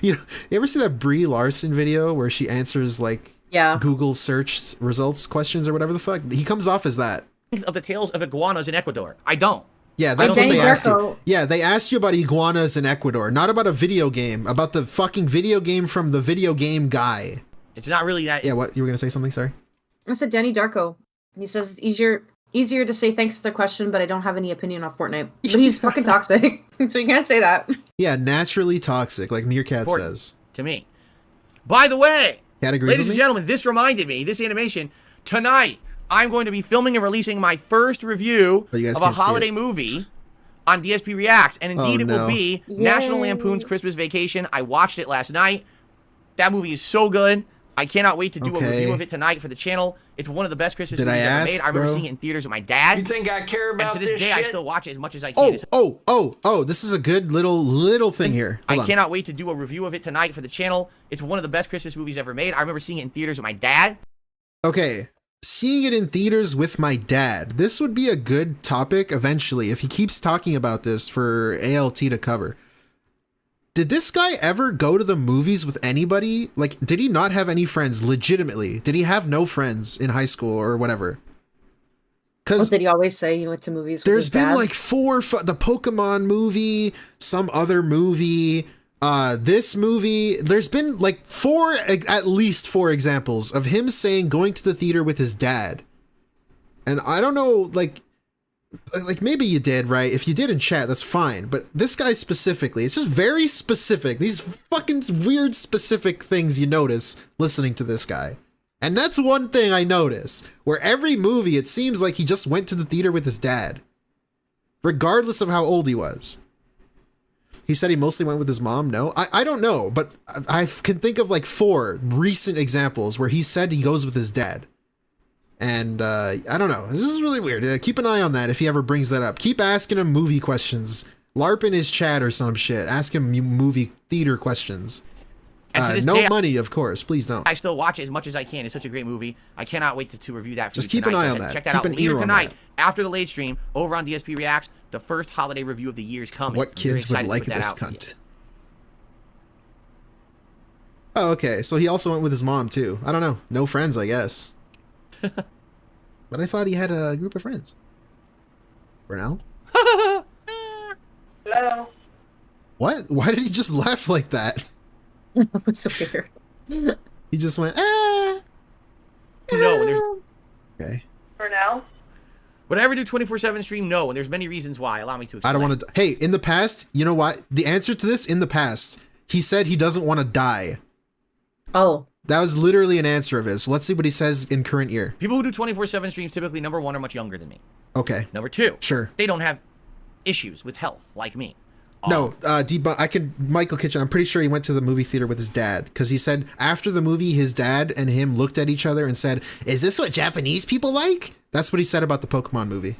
You ever see that Brie Larson video where she answers like Yeah. Google search results questions or whatever the fuck? He comes off as that. Of the tales of iguanas in Ecuador. I don't. Yeah, that's what Danny they asked you. Darko. Yeah, they asked you about iguanas in Ecuador, not about a video game, about the fucking video game from the video game guy. It's not really that. Yeah, what? You were going to say something? Sorry. I said Danny Darko. He says it's easier to say thanks for the question, but I don't have any opinion on Fortnite. But he's fucking toxic, so you can't say that. Yeah, naturally toxic, like Meerkat Important says. to me. By the way, Categories ladies with and me? gentlemen, this reminded me, this animation, tonight, I'm going to be filming and releasing my first review But you guys of a can't see holiday it. movie on DSP Reacts. And indeed, Oh, it will no. be National Yay. Lampoon's Christmas Vacation. I watched it last night. That movie is so good. I cannot wait to do a Okay. review of it tonight for the channel. It's one of the best Christmas Did I movies ever ask, made. I remember bro? seeing it in theaters with my dad. You think I care And about to this this day, shit? I still watch it as much as I can. This is a good little thing here. Hold I on. cannot wait to do a review of it tonight for the channel. It's one of the best Christmas movies ever made. I remember seeing it in theaters with my dad. Okay, seeing it in theaters with my dad. This would be a good topic eventually if he keeps talking about this for ALT to cover. Did this guy ever go to the movies with anybody? Like, did he not have any friends legitimately? Did he have no friends in high school or whatever? What Because did he always say? He went to movies with there's his been dad? like the Pokemon movie, some other movie, this movie. There's been like at least four examples of him saying going to the theater with his dad. And I don't know, like maybe you did, right? If you did in chat, that's fine. But this guy specifically, it's just very specific. These fucking weird specific things you notice listening to this guy. And that's one thing I notice, where every movie, it seems like he just went to the theater with his dad, regardless of how old he was. He said he mostly went with his mom. No, I don't know, but I can think of like 4 recent examples where he said he goes with his dad. And I don't know. This is really weird. Keep an eye on that if he ever brings that up. Keep asking him movie questions. LARP in his chat or some shit. Ask him movie theater questions. And to this No day, money, of course. Please don't. I still watch it as much as I can. It's such a great movie. I cannot wait to review that for Just you keep an tonight. eye So on that. Check that Keep out an later ear on tonight that. after the late stream over on DSP Reacts. The first holiday review of the year is coming. What I'm very kids would excited to like put that this out. cunt? Oh, okay. So he also went with his mom, too. I don't know. No friends, I guess. But I thought he had a group of friends. For now? Hello? What? Why did he just laugh like that? It's so weird. He just went, ah. No, when there's Okay. For now? Would I ever do 24/7 stream? No, and there's many reasons why. Allow me to explain. I don't want to. Hey, in the past, you know what? The answer to this, in the past, he said he doesn't want to die. Oh. That was literally an answer of his. Let's see what he says in current year. People who do 24/7 streams typically, number one, are much younger than me. Okay. Number two, Sure. they don't have issues with health like me. No, Michael Kitchen, I'm pretty sure he went to the movie theater with his dad, because he said after the movie, his dad and him looked at each other and said, "Is this what Japanese people like?" That's what he said about the Pokemon movie.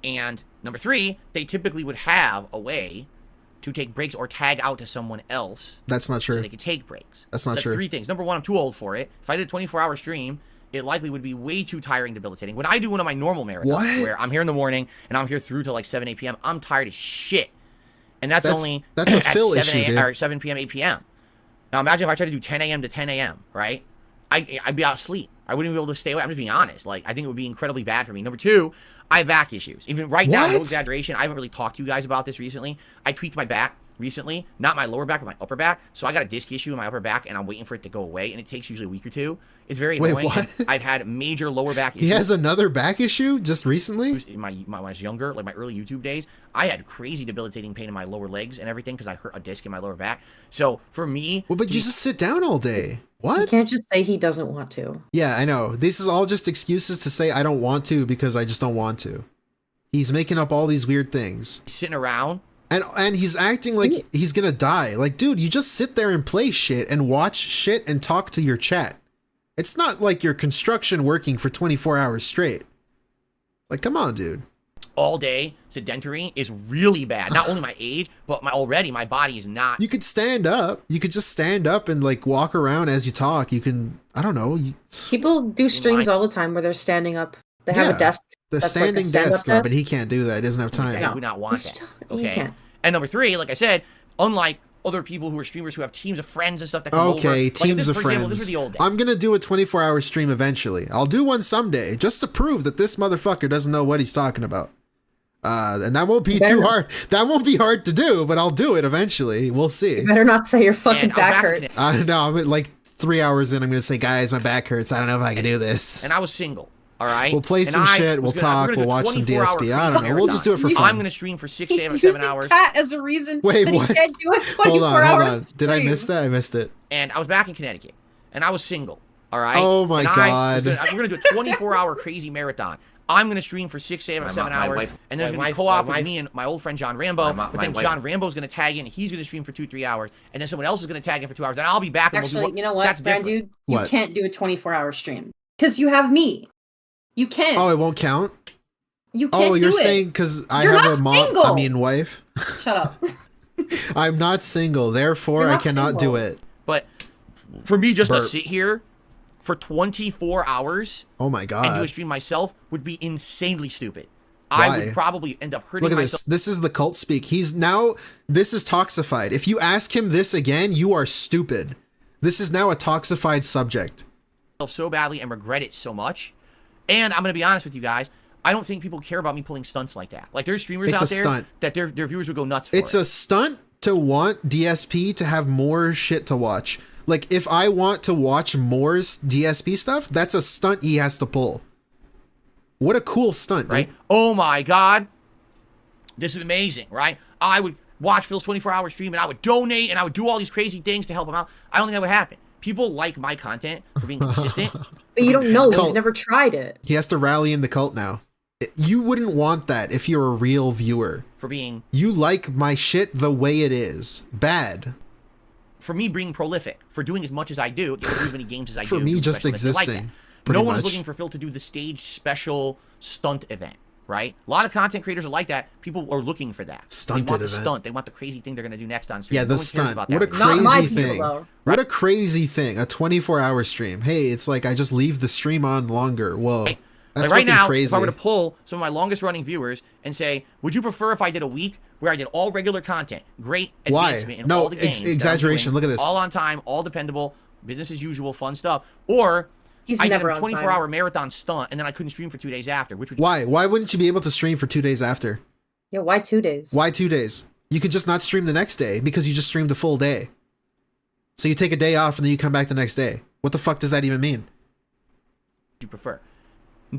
And number three, they typically would have a way to take breaks or tag out to someone else. That's not true. So they could take breaks. That's not So true. Three things. Number one, I'm too old for it. If I did a 24-hour stream, it likely would be way too tiring, debilitating. When I do one of my normal marathons, What? where I'm here in the morning and I'm here through till like 7, 8 p.m., I'm tired as shit. And that's only that's a at Phil 7 issue, dude. or 7 p.m., 8 p.m. Now imagine if I tried to do 10 a.m. to 10 a.m., right? I'd be out asleep. I wouldn't be able to stay awake. I'm just being honest. Like, I think it would be incredibly bad for me. Number two, I have back issues. Even right now, no What? exaggeration, I haven't really talked to you guys about this recently. I tweaked my back recently. Not my lower back, but my upper back. So I got a disc issue in my upper back, and I'm waiting for it to go away, and it takes usually a week or two. It's very Wait, annoying. what? I've had major lower back issues. He has another back issue just recently? When I was younger, like my early YouTube days, I had crazy debilitating pain in my lower legs and everything because I hurt a disc in my lower back. So for me, Well, but you just sit down all day. You What? can't just say he doesn't want to. Yeah, I know. This is all just excuses to say I don't want to because I just don't want to. He's making up all these weird things. sitting around, And he's acting like he's gonna die. Like, dude, you just sit there and play shit and watch shit and talk to your chat. It's not like you're construction working for 24 hours straight. Like, come on, dude. all day, sedentary, is really bad. Not only my age, but my body is not. You could stand up. You could just stand up and like walk around as you talk. You can, I don't know. People do streams all the time where they're standing up. They have Yeah, a desk. The that's like a standing stand-up desk, but he can't do that. He doesn't have I time. would not want that. You Okay. can't. And number three, like I said, unlike other people who are streamers who have teams of friends and stuff that come over. Okay, like teams this, of for friends. example, this was the old days. I'm gonna do a 24-hour stream eventually. I'll do one someday, just to prove that this motherfucker doesn't know what he's talking about. And that won't be too hard. That won't be hard to do, but I'll do it eventually. We'll see. You better not say your fucking And I'm back back in hurts. it. I don't know. I'm at like 3 hours in. I'm gonna say, guys, my back hurts. I don't know if I can do this. And I was single. All right. We'll play And some I shit. was We'll gonna- talk. we're We'll gonna watch do some 24-hour DSP. I don't know. We'll just do it for I'm fun. gonna stream for 6 He's or 7 using hours. cat as a reason Wait, that what? he can't do a 24 Hold on, hour hold on. Did I miss that? I missed it. And I was back in Connecticut, and I was single. All right. Oh my And God. we're gonna do a 24-hour crazy marathon. I'm gonna stream for 6, 7 hours, and there's gonna be co-op with me and my old friend John Rambo. But then John Rambo's gonna tag in. He's gonna stream for 2, 3 hours, and then someone else is gonna tag in for 2 hours. Then I'll be back. And Actually, we'll do you know what, That's Brand different. Dude? You What? can't do a 24-hour stream. Because you have me. You can't. Oh, it won't count? You can't Oh, you're do it. saying because I You're have not a mom, single. I mean wife. Shut up. I'm not single, therefore You're I not cannot single. do it. But for me, just to Burp. sit here for 24 hours Oh my and do a god. stream myself would be insanely stupid. Why? I would probably end up hurting Look at myself. this. This is the cult speak. This is toxified. If you ask him this again, you are stupid. This is now a toxified subject. So badly and regret it so much. And I'm gonna be honest with you guys, I don't think people care about me pulling stunts like that. Like there's streamers It's out a there stunt. that their viewers would go nuts for. It's it. a stunt to want DSP to have more shit to watch. Like if I want to watch more DSP stuff, that's a stunt he has to pull. What a cool stunt, right? dude. Oh my god, this is amazing, right? I would watch Phil's 24-hour stream and I would donate and I would do all these crazy things to help him out. I don't think that would happen. People like my content for being consistent. But you don't know. Cult. You've never tried it. He has to rally in the cult now. You wouldn't want that if you're a real viewer. For being, You like my shit the way it is. Bad. for me being prolific, for doing as much as I do, getting through as many games as I For do. me doing just special events, they like existing, that. pretty No one's much. looking for Phil to do the stage special stunt event, right? A lot of content creators are like that. People are looking for that. Stunted they want the event. stunt. They want the crazy thing they're going to do next on stream. Yeah, No the one cares stunt. about What a that. Not my crazy people, thing. though. What a crazy thing. A 24-hour stream. Hey, it's like I just leave the stream on longer. Whoa. Right. That's Like right fucking now, crazy. if I were to pull some of my longest running viewers and say, would you prefer if I did a week where I did all regular content, great Why? advancement in No, all the games, that I'm exaggeration. doing, Look at this. all on time, all dependable, business as usual, fun stuff, or He's I did never a on 24-hour marathon stunt and then I couldn't stream for 2 days after, which would Why? Why wouldn't you be able to stream for 2 days after? Yeah, why 2 days? Why 2 days? You could just not stream the next day because you just streamed a full day. So you take a day off and then you come back the next day. What the fuck does that even mean? you prefer?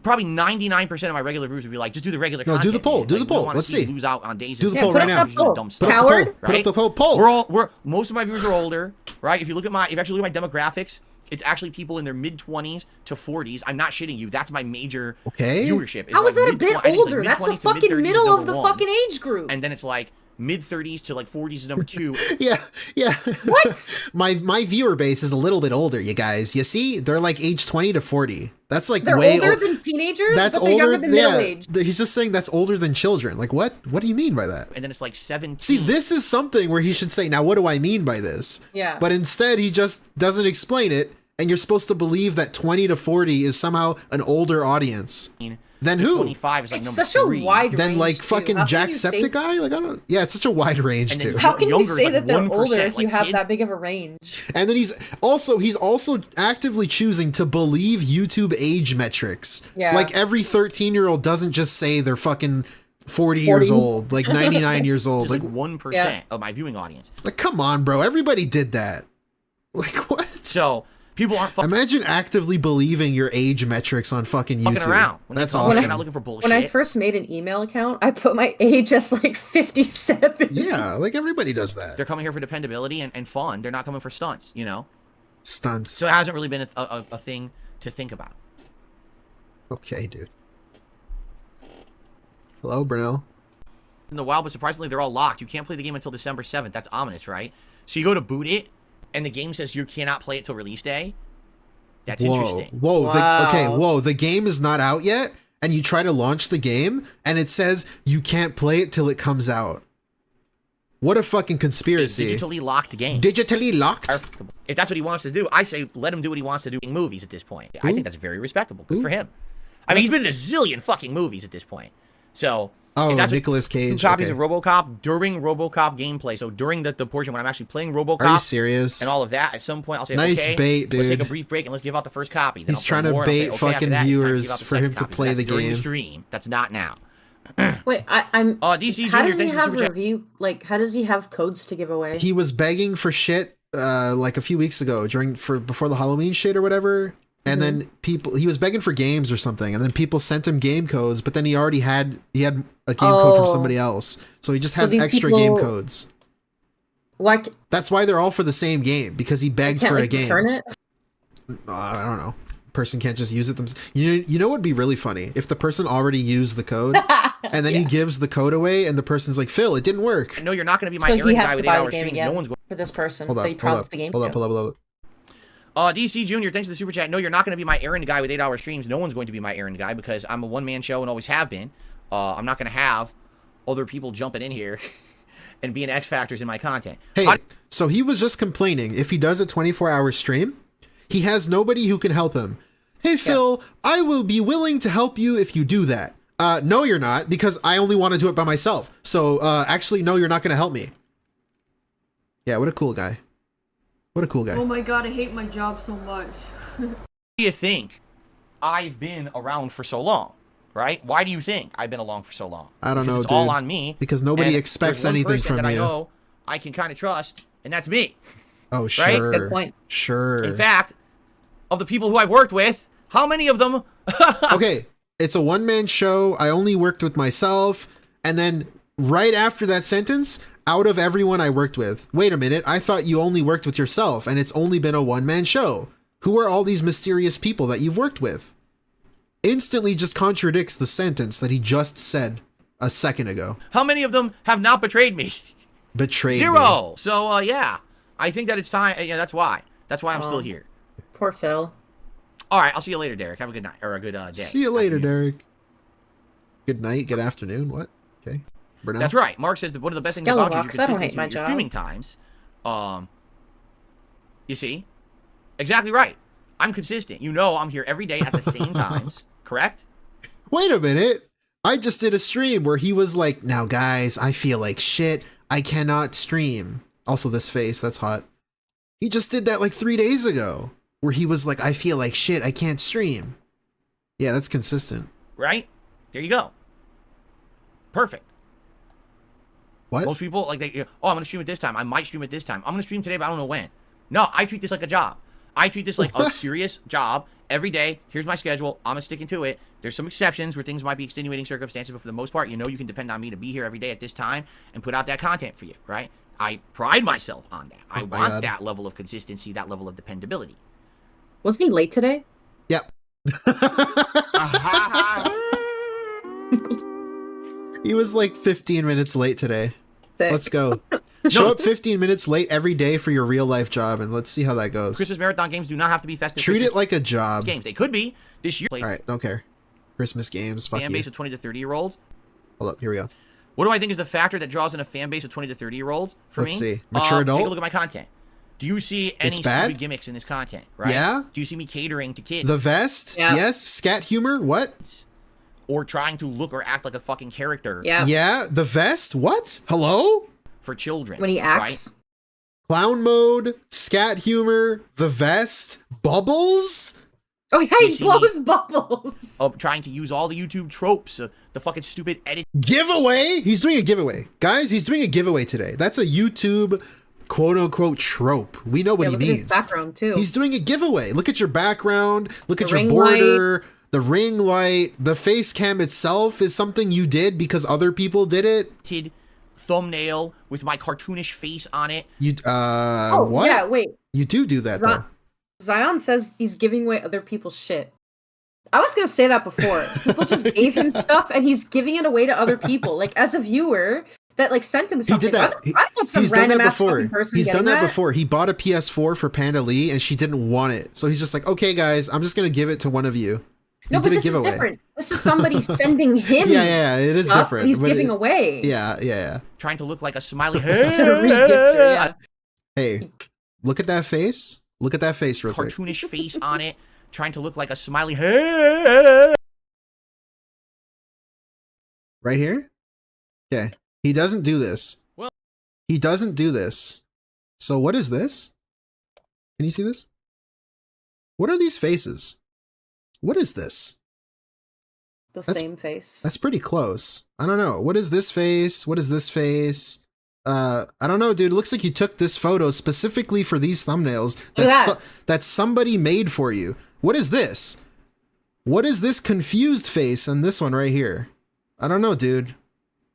probably 99% of my regular viewers would be like, just do the regular No, content. do the poll. man. Do Like, the we don't poll. wanna Let's see you see. lose out on days. Do and the poll days right of now. using dumb Put up stuff. the Put up Coward. the poll. Put up the poll. We're most of my viewers are older, right? If you actually look at my demographics, it's actually people in their mid-20s to 40s. I'm not shitting you. That's my major Okay. viewership. How is that a bit mid-twen- I think it's like older? That's the mid-20s to fucking mid-30s is middle number of the one. fucking age group. And then it's like mid-30s to like 40s is number 2. Yeah, yeah. What? my viewer base is a little bit older, you guys. You see, they're like age 20 to 40. That's like They're way older than teenagers, That's but they're older. younger than middle age. He's just saying that's older than children. Like what? What do you mean by that? And then it's like 17. See, this is something where he should say, "Now, what do I mean by this?" Yeah. But instead, he just doesn't explain it, and you're supposed to believe that 20 to 40 is somehow an older audience. Then who? 25 is like It's number such a 3. wide Then range, like too. fucking How can you say- Jacksepticeye? Like I don't. Yeah, it's such a wide range And then too. How can you Younger is say like that they're 1%, older if you like have kid- that big of a range? And then he's also actively choosing to believe YouTube age metrics. Yeah. Like every 13-year-old doesn't just say they're fucking 40 years 40. old, like 99 years old. Just like Like, 1% Yeah. of my viewing audience. like come on, bro. Everybody did that. Like what? So people aren't fucking Imagine actively believing your age metrics on fucking YouTube. around. When That's they talk, awesome. They're not looking for bullshit. When I first made an email account, I put my age as like 57. Yeah, like everybody does that. They're coming here for dependability and fun. They're not coming for stunts, you know? Stunts. So it hasn't really been a thing to think about. Okay, dude. Hello, Brunel. In the wild, but surprisingly, they're all locked. You can't play the game until December 7th. That's ominous, right? So you go to boot it, and the game says you cannot play it till release day. That's interesting. Whoa. Wow. Whoa. The game is not out yet, and you try to launch the game, and it says you can't play it till it comes out. What a fucking It's conspiracy. digitally locked game. Digitally locked? If that's what he wants to do, I say let him do what he wants to do in movies at this point. I think that's very respectable. Good for him. I mean, he's been in a zillion fucking movies at this point. So, Oh, if that's what- Nicolas Cage. 2 copies okay. of RoboCop during RoboCop gameplay. So during the portion when I'm actually playing RoboCop Are you serious? and all of that, at some point I'll say, Nice okay, bait, let's take dude. a brief break and let's give out the first copy. Then He's I'll play trying to more, and I'll say, bait okay, after fucking that, it's time to give viewers out the for him second to copy. play That's the during game. stream. That's not now. Wait, I'm. DC How Junior, does he thanks for have super chat. review? Like, how does he have codes to give away? He was begging for shit like a few weeks ago before the Halloween shit or whatever. And then he was begging for games or something, and then people sent him game codes, but then he had a game code from somebody else. So he just has these extra people- game codes. Why That's why they're all for the same game, because he begged can't for a like game. return it? I don't know. Person can't just use it themselves. You know what would be really funny? If the person already used the code and then he gives the code away and the person's like, "Phil, it didn't work." No, you're not going to be my So he errand has guy to with buy 8-hour the game streams. again No one's going. for this person Hold that he up, promised the game to. hold up. DC Junior, thanks for the super chat. No, you're not going to be my errand guy with 8-hour streams. No one's going to be my errand guy because I'm a one-man show and always have been. I'm not going to have other people jumping in here and being X factors in my content. Hey, so he was just complaining if he does a 24-hour stream, he has nobody who can help him. Hey, Phil, I will be willing to help you if you do that. No, you're not, because I only want to do it by myself. So, actually, no, you're not going to help me. Yeah, what a cool guy. What a cool guy. Oh my god, I hate my job so much. Why do you think I've been around for so long? Right? Why do you think I've been along for so long? I don't Because know, it's all dude. on me. Because nobody and expects there's one anything person from that I you. know I can kind of trust, and that's me. Oh, Right? sure. Good point. Sure. In fact, of the people who I've worked with, how many of them? Okay, it's a one-man show. I only worked with myself. And then right after that sentence, out of everyone I worked with, wait a minute, I thought you only worked with yourself and it's only been a one-man show. Who are all these mysterious people that you've worked with? Instantly just contradicts the sentence that he just said a second ago. How many of them have not betrayed me? Betrayed me. 0. So, yeah. I think that it's time. Yeah, that's why. That's why I'm still here. Poor Phil. All right, I'll see you later, Derek. Have a good night or a good day. See you later, Afternoon. Derek. Good night, good afternoon. What? Okay. Bernal? That's right. Mark says that one of the best things Skeleton about you is box, your I don't hate consistency my with your job. streaming times. You see? Exactly right. I'm consistent. You know I'm here every day at the same times, correct? Wait a minute. I just did a stream where he was like, "Now guys, I feel like shit. I cannot stream." Also this face, that's hot. He just did that like 3 days ago where he was like, "I feel like shit. I can't stream." Yeah, that's consistent. Right? There you go. Perfect. What? Most people, like, I'm going to stream at this time. I might stream at this time. I'm going to stream today, but I don't know when. No, I treat this like a job. I treat this like a serious job. Every day, here's my schedule. I'm sticking to it. There's some exceptions where things might be extenuating circumstances, but for the most part, you can depend on me to be here every day at this time and put out that content for you, right? I pride myself on that. I want that level of consistency, that level of dependability. Wasn't he late today? Yep. He was like 15 minutes late today. Sick. Let's go. Show up 15 minutes late every day for your real life job, and let's see how that goes. Christmas marathon games do not have to be festive. Treat Christmas it like a job. games. They could be this year. All right, don't care. Christmas games, fuck Fan you. base of 20 to 30-year-olds. Hold up, here we go. What do I think is the factor that draws in a fan base of 20 to 30-year-olds for Let's me? see. Mature adult? Take a look at my content. Do you see any It's bad? stupid gimmicks in this content, right? Yeah? Do you see me catering to kids? The vest? Yeah. Yes. Scat humor? What? Or trying to look or act like a fucking character Yeah. Yeah. The vest? What? Hello? for children. When he right? acts. Clown mode, scat humor, the vest, bubbles? Oh yeah, You he see blows bubbles. Of trying to use all the YouTube tropes, the fucking stupid edit. Giveaway? He's doing a giveaway. Guys, he's doing a giveaway today. That's a YouTube quote-unquote trope. We know what he Look at his means. background too. He's doing a giveaway. Look at your background. Look at The your ring border. The ring light. The face cam itself is something you did because other people did it. Thumbnail with my cartoonish face on it. You, Oh what? yeah, wait. You do that, though. Zion says he's giving away other people's shit. I was gonna say that before. People just gave him stuff and he's giving it away to other people. Like as a viewer that like sent him He something. did that. I want some He's done random that ass before. fucking person He's done getting that before. He bought a PS4 for Panda Lee and she didn't want it. So he's just like, okay, guys, I'm just going to give it to one of you. He No, but did a this is giveaway. different. This is somebody sending him. Yeah, it is stuff different. He's but giving away. Yeah. Trying to look like a smiley. Instead of re-gifter, yeah. Hey, look at that face. Look at that face real quick. Cartoonish face on it. Trying to look like a smiley. Right here? Okay. He doesn't do this. Well- He doesn't do this. So what is this? Can you see this? What are these faces? What is this? The That's- same face. That's pretty close. I don't know. What is this face? What is this face? I don't know, dude. It looks like you took this photo specifically for these thumbnails Look at that. that somebody made for you. What is this? What is this confused face and this one right here? I don't know, dude.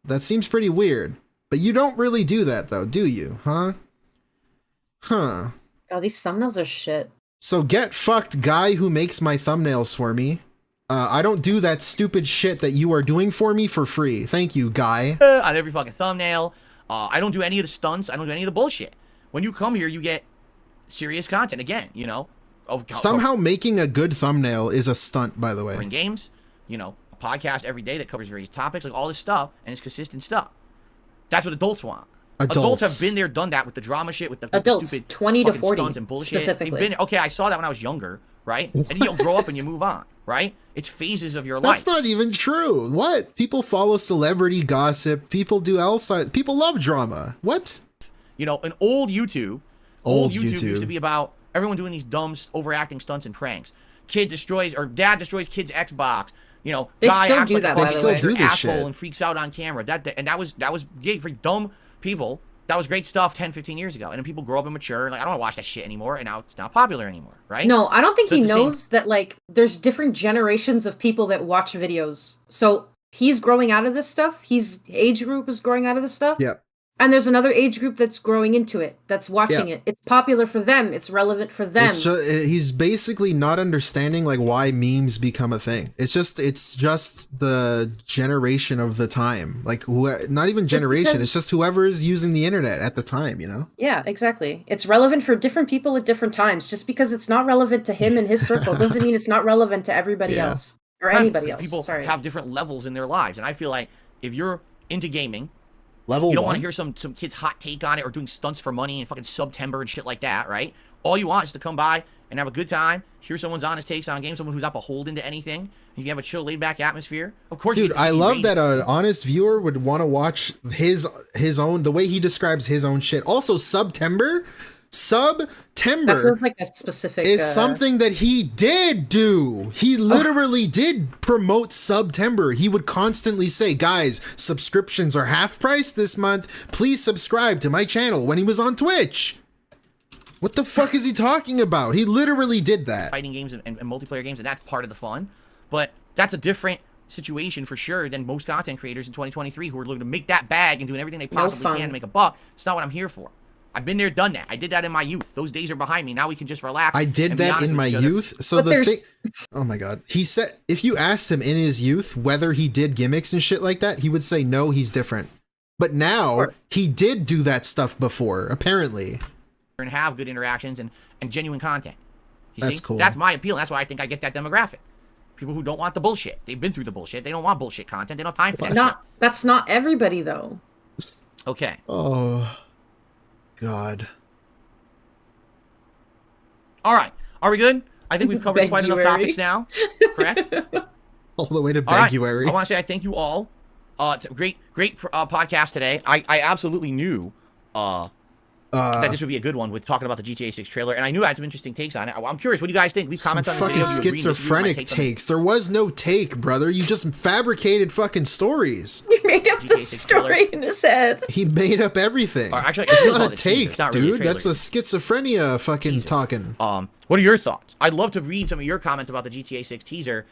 That seems pretty weird. But you don't really do that, though, do you? Huh? Huh. God, these thumbnails are shit. So get fucked, guy who makes my thumbnails for me. I don't do that stupid shit that you are doing for me for free. Thank you, guy. On every fucking thumbnail. I don't do any of the stunts. I don't do any of the bullshit. When you come here, you get serious content again, you know. Somehow making a good thumbnail is a stunt, by the way. Covering games, you know, a podcast every day that covers various topics, like all this stuff, and it's consistent stuff. That's what adults want. Adults have been there, done that with the drama shit, with the Adults, stupid 20 to fucking 40 stunts and bullshit. specifically. They've been, okay, I saw that when I was younger, right? And you'll grow up and you move on, right? It's phases of your life. That's not even true. What? People follow celebrity gossip. People do outside. People love drama. What? You know, an old YouTube. Old YouTube YouTube. used to be about everyone doing these dumb, overacting stunts and pranks. Kid destroys, or dad destroys kid's Xbox. You know, They guy still acts do like that, a by fucking the way. They still do this asshole shit. and freaks out on camera. That was gay for dumb people. That was great stuff 10, 15 years ago. And then people grow up and mature. And like, I don't want to watch that shit anymore. And now it's not popular anymore, right? No, I don't think So he it's the same- knows that like there's different generations of people that watch videos. So he's growing out of this stuff. His age group is growing out of this stuff. Yep. And there's another age group that's growing into it, that's watching Yeah. it. It's popular for them. It's relevant for them. It's just, he's basically not understanding like why memes become a thing. It's just the generation of the time. Like not even generation. because- It's just whoever's using the internet at the time. You know. Yeah, exactly. It's relevant for different people at different times. Just because it's not relevant to him and his circle doesn't mean it's not relevant to everybody Yeah. else or anybody Because else. People Sorry. have different levels in their lives. And I feel like if you're into gaming, Level you don't one. want to hear some kid's hot take on it or doing stunts for money and fucking September and shit like that, right? All you want is to come by and have a good time, hear someone's honest takes on games, someone who's not beholden to anything. You can have a chill, laid-back atmosphere. Of course, you Dude, get to I see love rage. that an honest viewer would want to watch his own, the way he describes his own shit. Also, September That feels like a specific is something that he did do. He literally did promote September. He would constantly say, guys, subscriptions are half price this month. Please subscribe to my channel when he was on Twitch. What the fuck is he talking about? He literally did that. Fighting games and multiplayer games, and that's part of the fun. But that's a different situation for sure than most content creators in 2023 who are looking to make that bag and doing everything they possibly can to make a buck. It's not what I'm here for. I've been there, done that. I did that in my youth. Those days are behind me. Now we can just relax. I did that in my youth. So the thing, oh my god, he said if you asked him in his youth whether he did gimmicks and shit like that, he would say no, he's different. But now he did do that stuff before, apparently. And have good interactions and genuine content. You That's see? cool. That's my appeal. That's why I think I get that demographic. People who don't want the bullshit. They've been through the bullshit. They don't want bullshit content. They don't have time for that shit. That's not everybody though. Okay. Oh god. All right. Are we good? I think we've covered quite enough topics now. Correct? All the way to All right. Beguary. I want to say I thank you all. Great podcast today. I absolutely knew that this would be a good one with talking about the GTA 6 trailer, and I knew I had some interesting takes on it. I'm curious, what do you guys think? Leave comments on the video. Fucking schizophrenic takes. There was no take, brother. You just fabricated fucking stories. He made up the story in his head. He made up everything. Actually, it's not a take, dude. That's a schizophrenia fucking talking. What are your thoughts? I'd love to read some of your comments about the GTA 6 teaser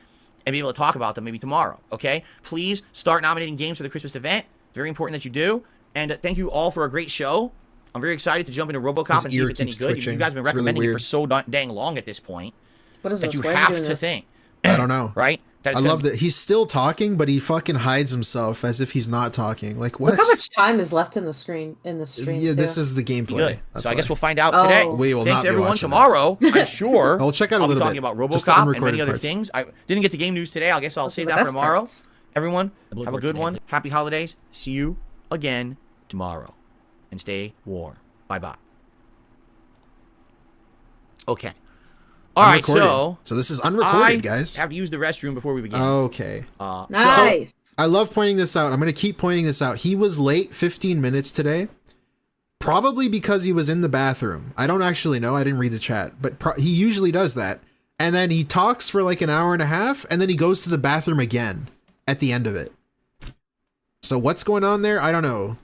and be able to talk about them maybe tomorrow, okay? Please start nominating games for the Christmas event. It's very important that you do. And thank you all for a great show. I'm very excited to jump into Robocop and see if it's any good. You guys have been recommending it for so dang long at this point. What is that this? you Why are you have doing to this? think. I don't know. Right? I love that he's still talking, but he fucking hides himself as if he's not talking. Like, what? Look how much time is left in the screen in the stream. Yeah, this too. is the gameplay. Good. So I guess we'll find out today. We will Thanks not be everyone. watching Tomorrow, I'm sure. I'll check out a I'll be little talking bit. about Just the Robocop and unrecorded many other parts. things. I didn't get the game news today. I guess I'll save that for tomorrow. Everyone, have a good one. Happy holidays. See you again tomorrow. And stay warm. Bye-bye. Okay. All right, so this is unrecorded, guys. I have to use the restroom before we begin. Okay. Nice. So, I love pointing this out. I'm going to keep pointing this out. He was late 15 minutes today. Probably because he was in the bathroom. I don't actually know. I didn't read the chat. But he usually does that. And then he talks for like an hour and a half. And then he goes to the bathroom again at the end of it. So what's going on there? I don't know.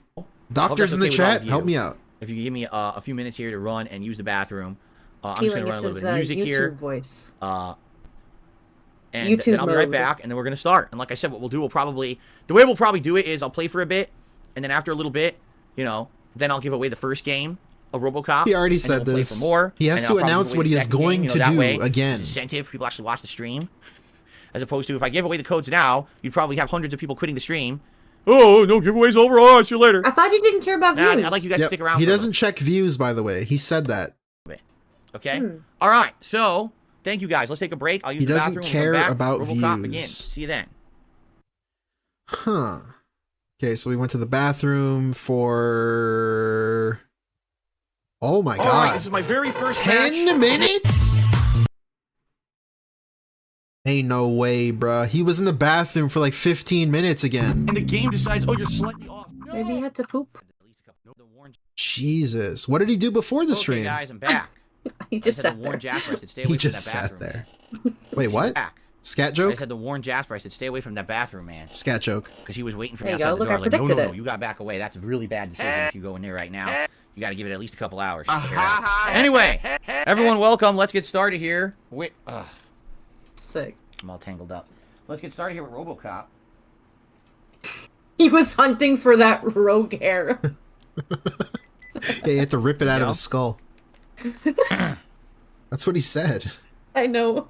Doctors in the chat, help me out. If you give me a few minutes here to run and use the bathroom. I'm just going to run a little bit of music YouTube here. Voice. And YouTube then I'll be right mode. back, and then we're going to start. And like I said, what we'll do, the way we'll probably do it is I'll play for a bit, and then after a little bit, then I'll give away the first game of Robocop. He already and said then we'll play this. for more, He has and to then I'll probably announce give away what the he is second going game, to that do way, again. It's incentive for people to actually watch the stream. As opposed to if I give away the codes now, you'd probably have hundreds of people quitting the stream. Oh, no giveaways over. Oh, see you later. I thought you didn't care about views. I'd like you guys to stick around. He doesn't check views, by the way. He said that. Okay. All right. So thank you guys. Let's take a break. I'll use He the doesn't bathroom. care We'll come back. about Robocop views. again. See you then. Huh. Okay, so we went to the bathroom for... Oh my god. All right, this is my very first 10 match. minutes? Ain't no way, bruh. He was in the bathroom for like 15 minutes again. And the game decides, oh, you're slightly off. No. Maybe he had to poop. Jesus. What did he do before the stream? Okay, guys, I'm back. He just I sat said to warn there. Jasper, I said, stay away He from just that sat bathroom. there. Wait, what? Back. Scat I joke? said to warn Jasper, I said, stay away from that bathroom, man. Scat joke. Because he was waiting for There me you outside go. the Look, door. I I was like, no, predicted no, it. you got to back away. That's a really bad decision if you go in there right now. You got to give it at least a couple hours. To figure it out. Anyway, everyone welcome. Let's get started here. Wait, Sick. I'm all tangled up. Let's get started here with Robocop. He was hunting for that rogue hair. Yeah, he had to rip it out of his skull. That's what he said. I know.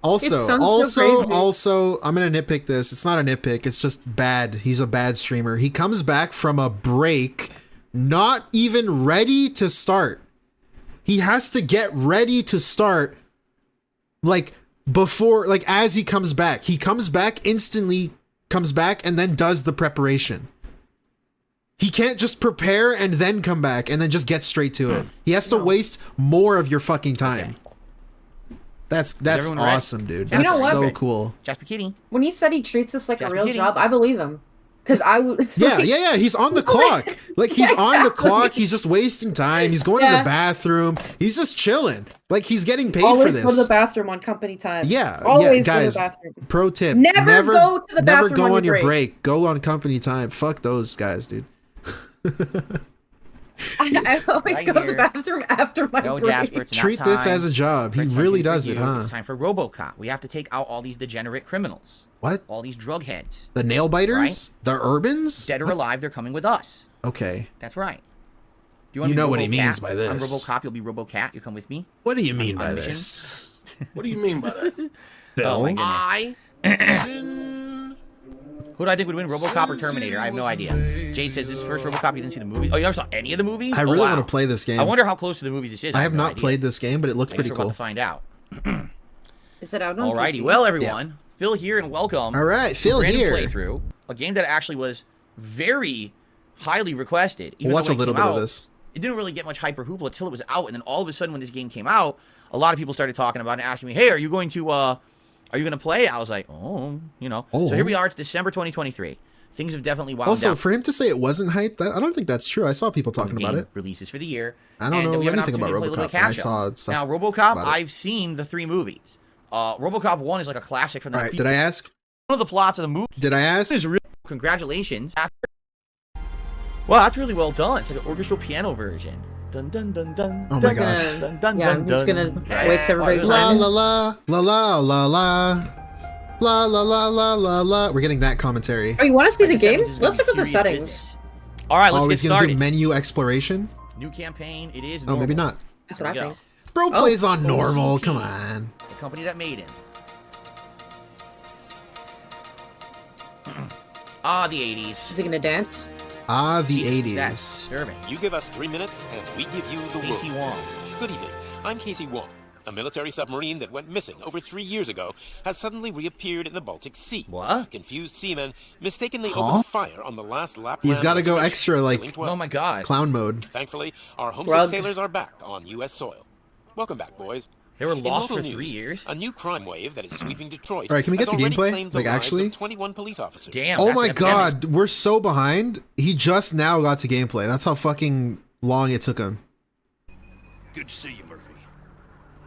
Also, It sounds so crazy. also, I'm gonna nitpick this. It's not a nitpick. It's just bad. He's a bad streamer. He comes back from a break, not even ready to start. He has to get ready to start, like before, like as he comes back. He comes back instantly, comes back and then does the preparation. He can't just prepare and then come back and then just get straight to it. He has to waste more of your fucking time. That's everyone ready? awesome, dude. You know That's what? so cool. Jasper Kitty. When he said he treats this like a Just real kidding. job, I believe him. Because I would. Yeah. He's on the clock. Like he's on the clock. He's just wasting time. He's going to the bathroom. He's just chilling. Like he's getting paid Always for go to the this. bathroom on company time. Yeah, Always guys. go to the bathroom. Pro tip: Never go to the never bathroom go on on your your break. Go on company time. Fuck those guys, dude. I always Right go to here. the bathroom after my No, break. Jasper, it's not Treat this time as a job. He for really attention for does it, you. huh? It's time for Robocop. We have to take out all these degenerate criminals. What? All these drug heads. The nail biters? Right? The urbans? Dead or alive, they're coming with us. Okay. That's right. Do wanna You be know what he RoboCat? means by I'm this. Robocat, you'll be Robocat. You come with me? What do you mean On by a mission? this? What do you mean by that? Oh my Bill? goodness. Who do I think would win, Robocop or Terminator? I have no idea. Jade says this is the first Robocop. You didn't see the movie. Oh, you never saw any of the movies? I Oh, really wow. want to play this game. I wonder how close to the movies this is. I have no not idea. played this game, but it looks I guess pretty we're about cool. to find out. Is it out on Alrighty, PC? well everyone, Phil here and welcome. All right, to Phil random here. Playthrough, a game that actually was very highly requested. Even We'll watch though a when it little came bit of out, this. It didn't really get much hype or hoopla until it was out, and then all of a sudden when this game came out, a lot of people started talking about it and asking me, "Hey, are you going to play?" I was like, "Oh, you know." Oh. So here we are. It's December 2023. Things have definitely wound Also, down. for him to say it wasn't hyped, I don't think that's true. I saw people talking The about game it. releases for the year. I don't and know we have an anything about opportunity to play a RoboCop, little but I catch-up. saw stuff Now, RoboCop, about it. I've seen the 3 movies. RoboCop 1 is like a classic from the All right, did I ask? one of the plots of the movie Did I ask? is real. Congratulations. Wow, that's really well done. It's like an orchestral piano version. Dun dun dun dun. Oh my dun, God. Dun, dun, Yeah, dun, I'm just dun. gonna waste everybody's La time. la la la la la la la la la la la la. We're getting that commentary. Oh, you want to see the Like, that game? means it's gonna Let's be look at the serious settings. business. All right, let's Oh, get he's gonna started. do menu exploration. New campaign. It is. Oh, maybe normal. not. That's what I Here we think. Bro Oh. plays on normal. OCP. Come on. The company that made him. The 80s. Is he gonna dance? Ah, the Jesus, That's 80s. disturbing. You give us 3 minutes, and we give you the Casey world. Wong. Good evening. I'm Casey Wong. A military submarine that went missing over 3 years ago has suddenly reappeared in the Baltic Sea. What? Confused seamen mistakenly opened fire on the last lap. He's got to go extra like Oh my God. clown mode. Thankfully, our homesick Rug. sailors are back on U.S. soil. Welcome back, boys. They were In lost local for 3 news, years. A new crime wave that is sweeping Detroit. All right, can we get has to already gameplay? claimed the Like, lives actually? of 21 police officers. Damn. Oh that's my an epidemic. God, we're so behind. He just now got to gameplay. That's how fucking long it took him. Good to see you, Murphy.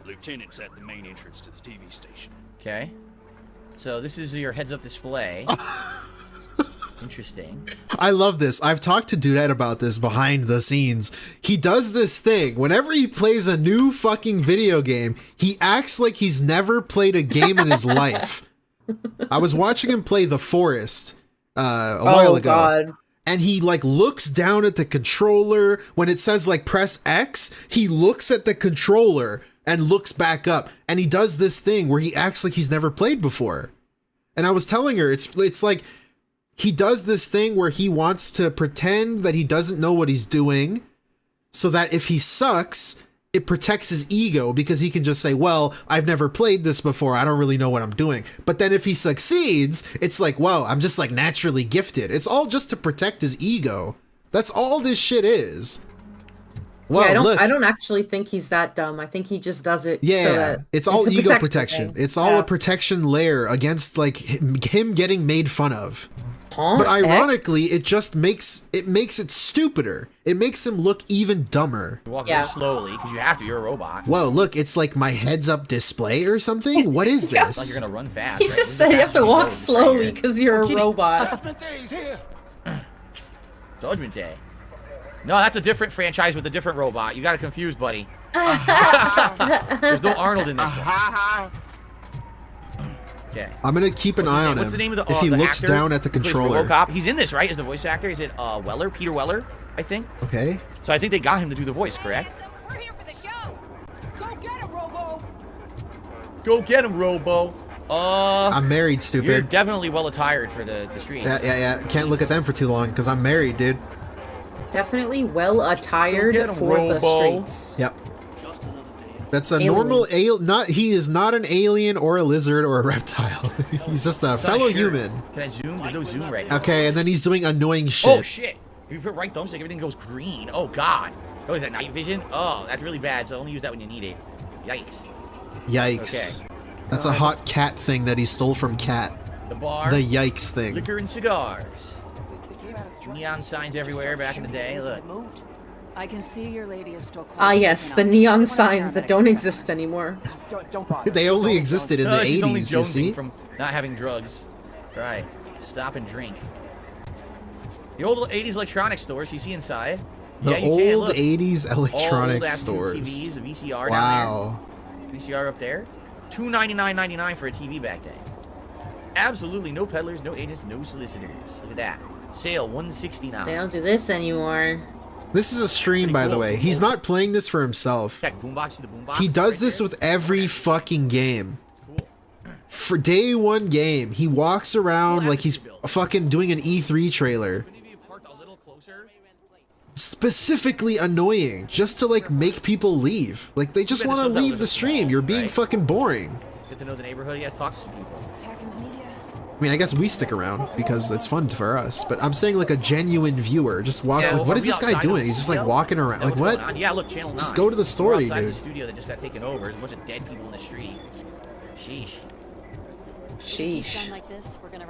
Lieutenant's at the main entrance to the TV station. Okay. So this is your heads-up display. Interesting. I love this. I've talked to Dudette about this behind the scenes. He does this thing. Whenever he plays a new fucking video game, he acts like he's never played a game in his life. I was watching him play The Forest a while ago. God. And he like looks down at the controller. When it says like press X, he looks at the controller and looks back up. And he does this thing where he acts like he's never played before. And I was telling her, it's like he does this thing where he wants to pretend that he doesn't know what he's doing, so that if he sucks, it protects his ego, because he can just say, well, I've never played this before, I don't really know what I'm doing. But then if he succeeds, it's like, whoa, I'm just like naturally gifted. It's all just to protect his ego. That's all this shit is. Well, Yeah, look. I don't actually think he's that dumb. I think he just does it. Yeah, so that it's all a ego protection. thing. It's all Yeah. a protection layer against like him getting made fun of. Huh? But ironically, it just makes it stupider. It makes him look even dumber. You walk Yeah. very slowly because you have to. You're a robot. Whoa, look, it's like my heads-up display or something? What is It's like this? you're gonna run fast. He right? just This said is you have to fast walk as you go, slowly right? because you're a Kitty. robot. Judgment Day. No, that's a different franchise with a different robot. You got it confused, buddy. There's no Arnold in this one. Okay. I'm gonna keep an eye on What's the him. name of the If he the looks actor down at the who plays controller. Robocop? He's in this, right? Is the voice actor? Is it Weller? Peter Weller, I think. Okay. So I think they got him to do the voice, correct? We're here for the show. Go get him, Robo. Go get him, Robo. I'm married, You're stupid. definitely well attired for the streets. Yeah. Can't look at them for too long because I'm married, dude. Definitely well attired Get him, for the Robo. streets. Yep. That's a Alien. normal he is not an alien or a lizard or a reptile. He's just a fellow Sure. human. Can I zoom? There's no zoom right now. Okay, and then he's doing annoying shit. Oh shit! If you put right thumbstick, everything goes green. Oh god. Oh, is that night vision? Oh, that's really bad. So only use that when you need it. Yikes. Yikes. Okay. That's a hot cat thing that he stole from Cat. The bar. The yikes thing. Liquor and cigars. Neon signs everywhere back in the day. Look. I can see your lady is still. Ah, yes, the neon signs that don't exist anymore. Don't bother. They only existed in the She's only 80s, you jonesing see? from not having drugs. Right. Stop and drink. The old 80s electronics stores you see inside. The Yeah, you can, old look. 80s All electronic old-ass stores. TVs, a VCR Wow. down there. VCR up there. $299.99 for a TV back then. Absolutely no peddlers, no agents, no solicitors. Look at that. Sale $169. They don't do this anymore. This is a stream, by the way. He's not playing this for himself. Check boombox to the boombox. He does right this there. with every fucking game. It's cool. For day one game, he walks around like he's fucking doing an E3 trailer. Couldn't he be parked a little closer? Specifically annoying, just to like make people leave. Like they just Yeah, want to this one's leave a the stream. small, You're being right? fucking boring. Get to know the neighborhood. He has to talk to some people. I mean, I guess we stick around because it's fun for us, but I'm saying like a genuine viewer just walks Yeah, like, what are is we this guy outside doing? of He's just like studio? walking around. Is that Like what's what? going on? Yeah, look, channel 9. Just go to the store, We're you outside dude. the studio that just got taken over. There's a bunch of dead people in the street. Sheesh. Sheesh.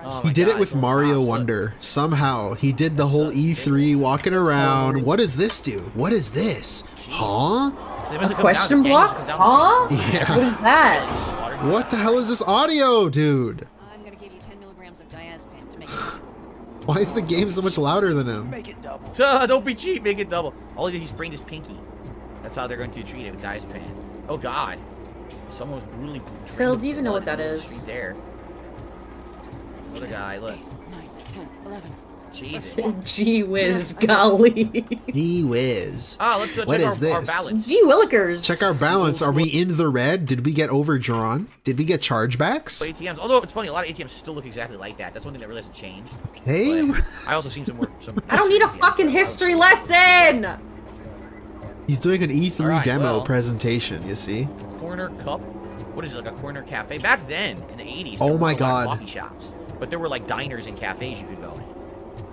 Oh He my did it God, with it's all Mario cops. Look. Wonder. Somehow he did the whole E3 walking around. What does this do? What is this? Huh? So they A must have come down, question the gang must block? have come down the street. Yeah. What is that? What the hell is this audio, dude? I'm gonna give you 10 milligrams of diazepam to make it. Why is the game so much louder than him? Don't be cheap, make it double. All he did, he sprained his pinky. That's how they're going to treat it with diazepam. Oh God. Someone was brutally drained Phil, of do you even know blood what that in the is? street there. Another guy, look. 9, 10, 11. Jesus. Gee whiz, golly. Gee whiz. Ah, let's check What is our this? balance. Gee willikers. Check our balance. Are we in the red? Did we get overdrawn? Did we get chargebacks? ATMs. Although it's funny, a lot of ATMs still look exactly like that. That's one thing that really hasn't changed. Hey, But I also seen some more. I don't need a fucking history lesson. he's doing an E3 Alright, demo well. presentation, you see? Corner cup. What is it, like a corner cafe? Back then, in the 80s, Oh there my were a lot of God. coffee shops, but there were like diners and cafes you could go in.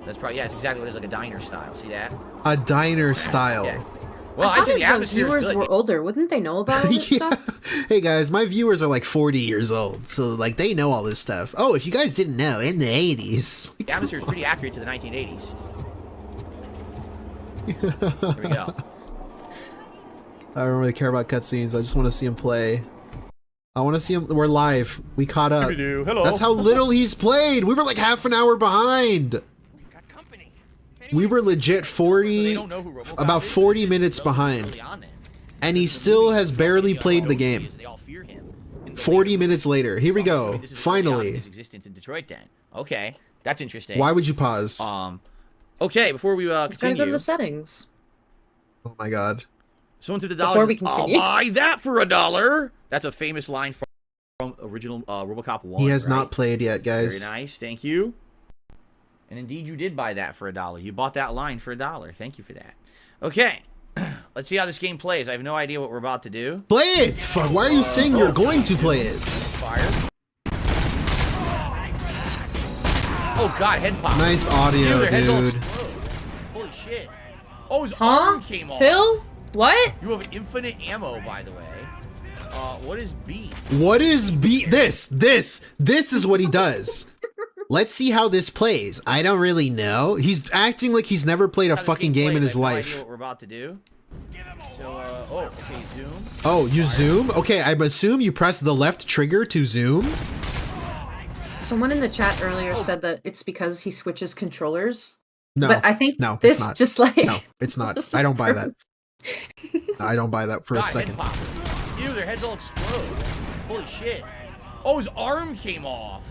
That's probably, yeah, it's exactly what it is, like a diner style. See that? A diner style. Yeah. Well, I I'd thought say the as atmosphere is viewers good. were older. Wouldn't they know about all this Yeah. stuff? Hey guys, my viewers are like 40 years old, so like they know all this stuff. Oh, if you guys didn't know, in the 80s. The atmosphere is pretty accurate to the 1980s. Here we go. I don't really care about cutscenes. I just want to see him play. I want to see him. We're live. We caught up. Hello. That's how little he's played. We were like half an hour behind. We were legit So they 40, don't know who Robocop about is? 40 This is minutes relatively behind. early on then. And he still has barely played the Knows who he game. is, and they all fear him. In the 40 later minutes later. Here we movies. So I'm go. assuming this is early on in Finally. his existence in Detroit then. Okay, that's interesting. Why would you pause? Okay, before we It's gotta go to continue, the settings. Oh my god. someone threw the Before dollar. we continue. I'll buy that for $1. That's a famous line from original Robocop 1. He has right? not played yet, Very guys. nice, thank you. And indeed, you did buy that for $1. You bought that line for $1. Thank you for that. Okay, let's see how this game plays. I have no idea what we're about to do. Play it! Fuck, why are you saying you're going to play it? Fire. Oh God, head pop. Nice audio, their heads all dude. explode. Holy shit. Oh, his arm Huh? came off. Phil? What? You have infinite ammo, by the way. What is B? What is this is what he does. Let's see how this plays. I don't really know. He's acting like he's never played a How this fucking game in plays, his I have no idea life. what we're about to do. So, oh, okay, zoom. Oh, you zoom? Okay, I assume you press the left trigger to zoom. Someone in the chat earlier said that it's because he switches controllers. No, But I think no, this it's not. just like No, it's not. this I is don't buy that. perfect. I don't buy that for a God, second. head pop. Ew, their heads all explode. Holy shit. Oh, his arm came off.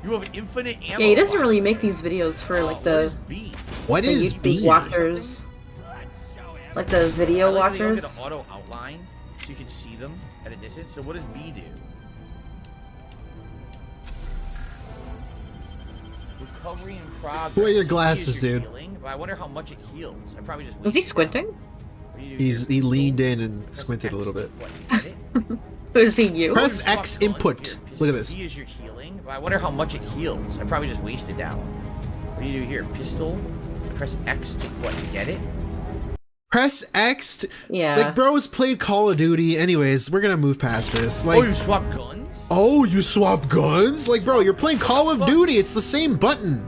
You have infinite ammo. Yeah, he doesn't by really the make way. these videos for like What is the B? What the is YouTube B? watchers, like the video I like that they don't get watchers. an auto outline, so you can see them at a distance. So what does B do? Recovery and progress. Wear your C is glasses, your dude. healing, but I wonder how much it heals. I probably just. Was he wasted squinting? that. What do you do He here? leaned in and Press squinted a X little to bit. what, get it? Was he you? Press Swap X guns, input. your pistol. Look at this. B is your healing, but I wonder how much it heals. I probably just wasted that one. What do you do here? Pistol. Press X to what? To get it? Press X to... Yeah. Like, bro's played Call of Duty. Anyways, we're gonna move past this. Oh, Like, you swap guns? oh, you swap guns? Like, bro, you're playing Call of Duty. It's the same button.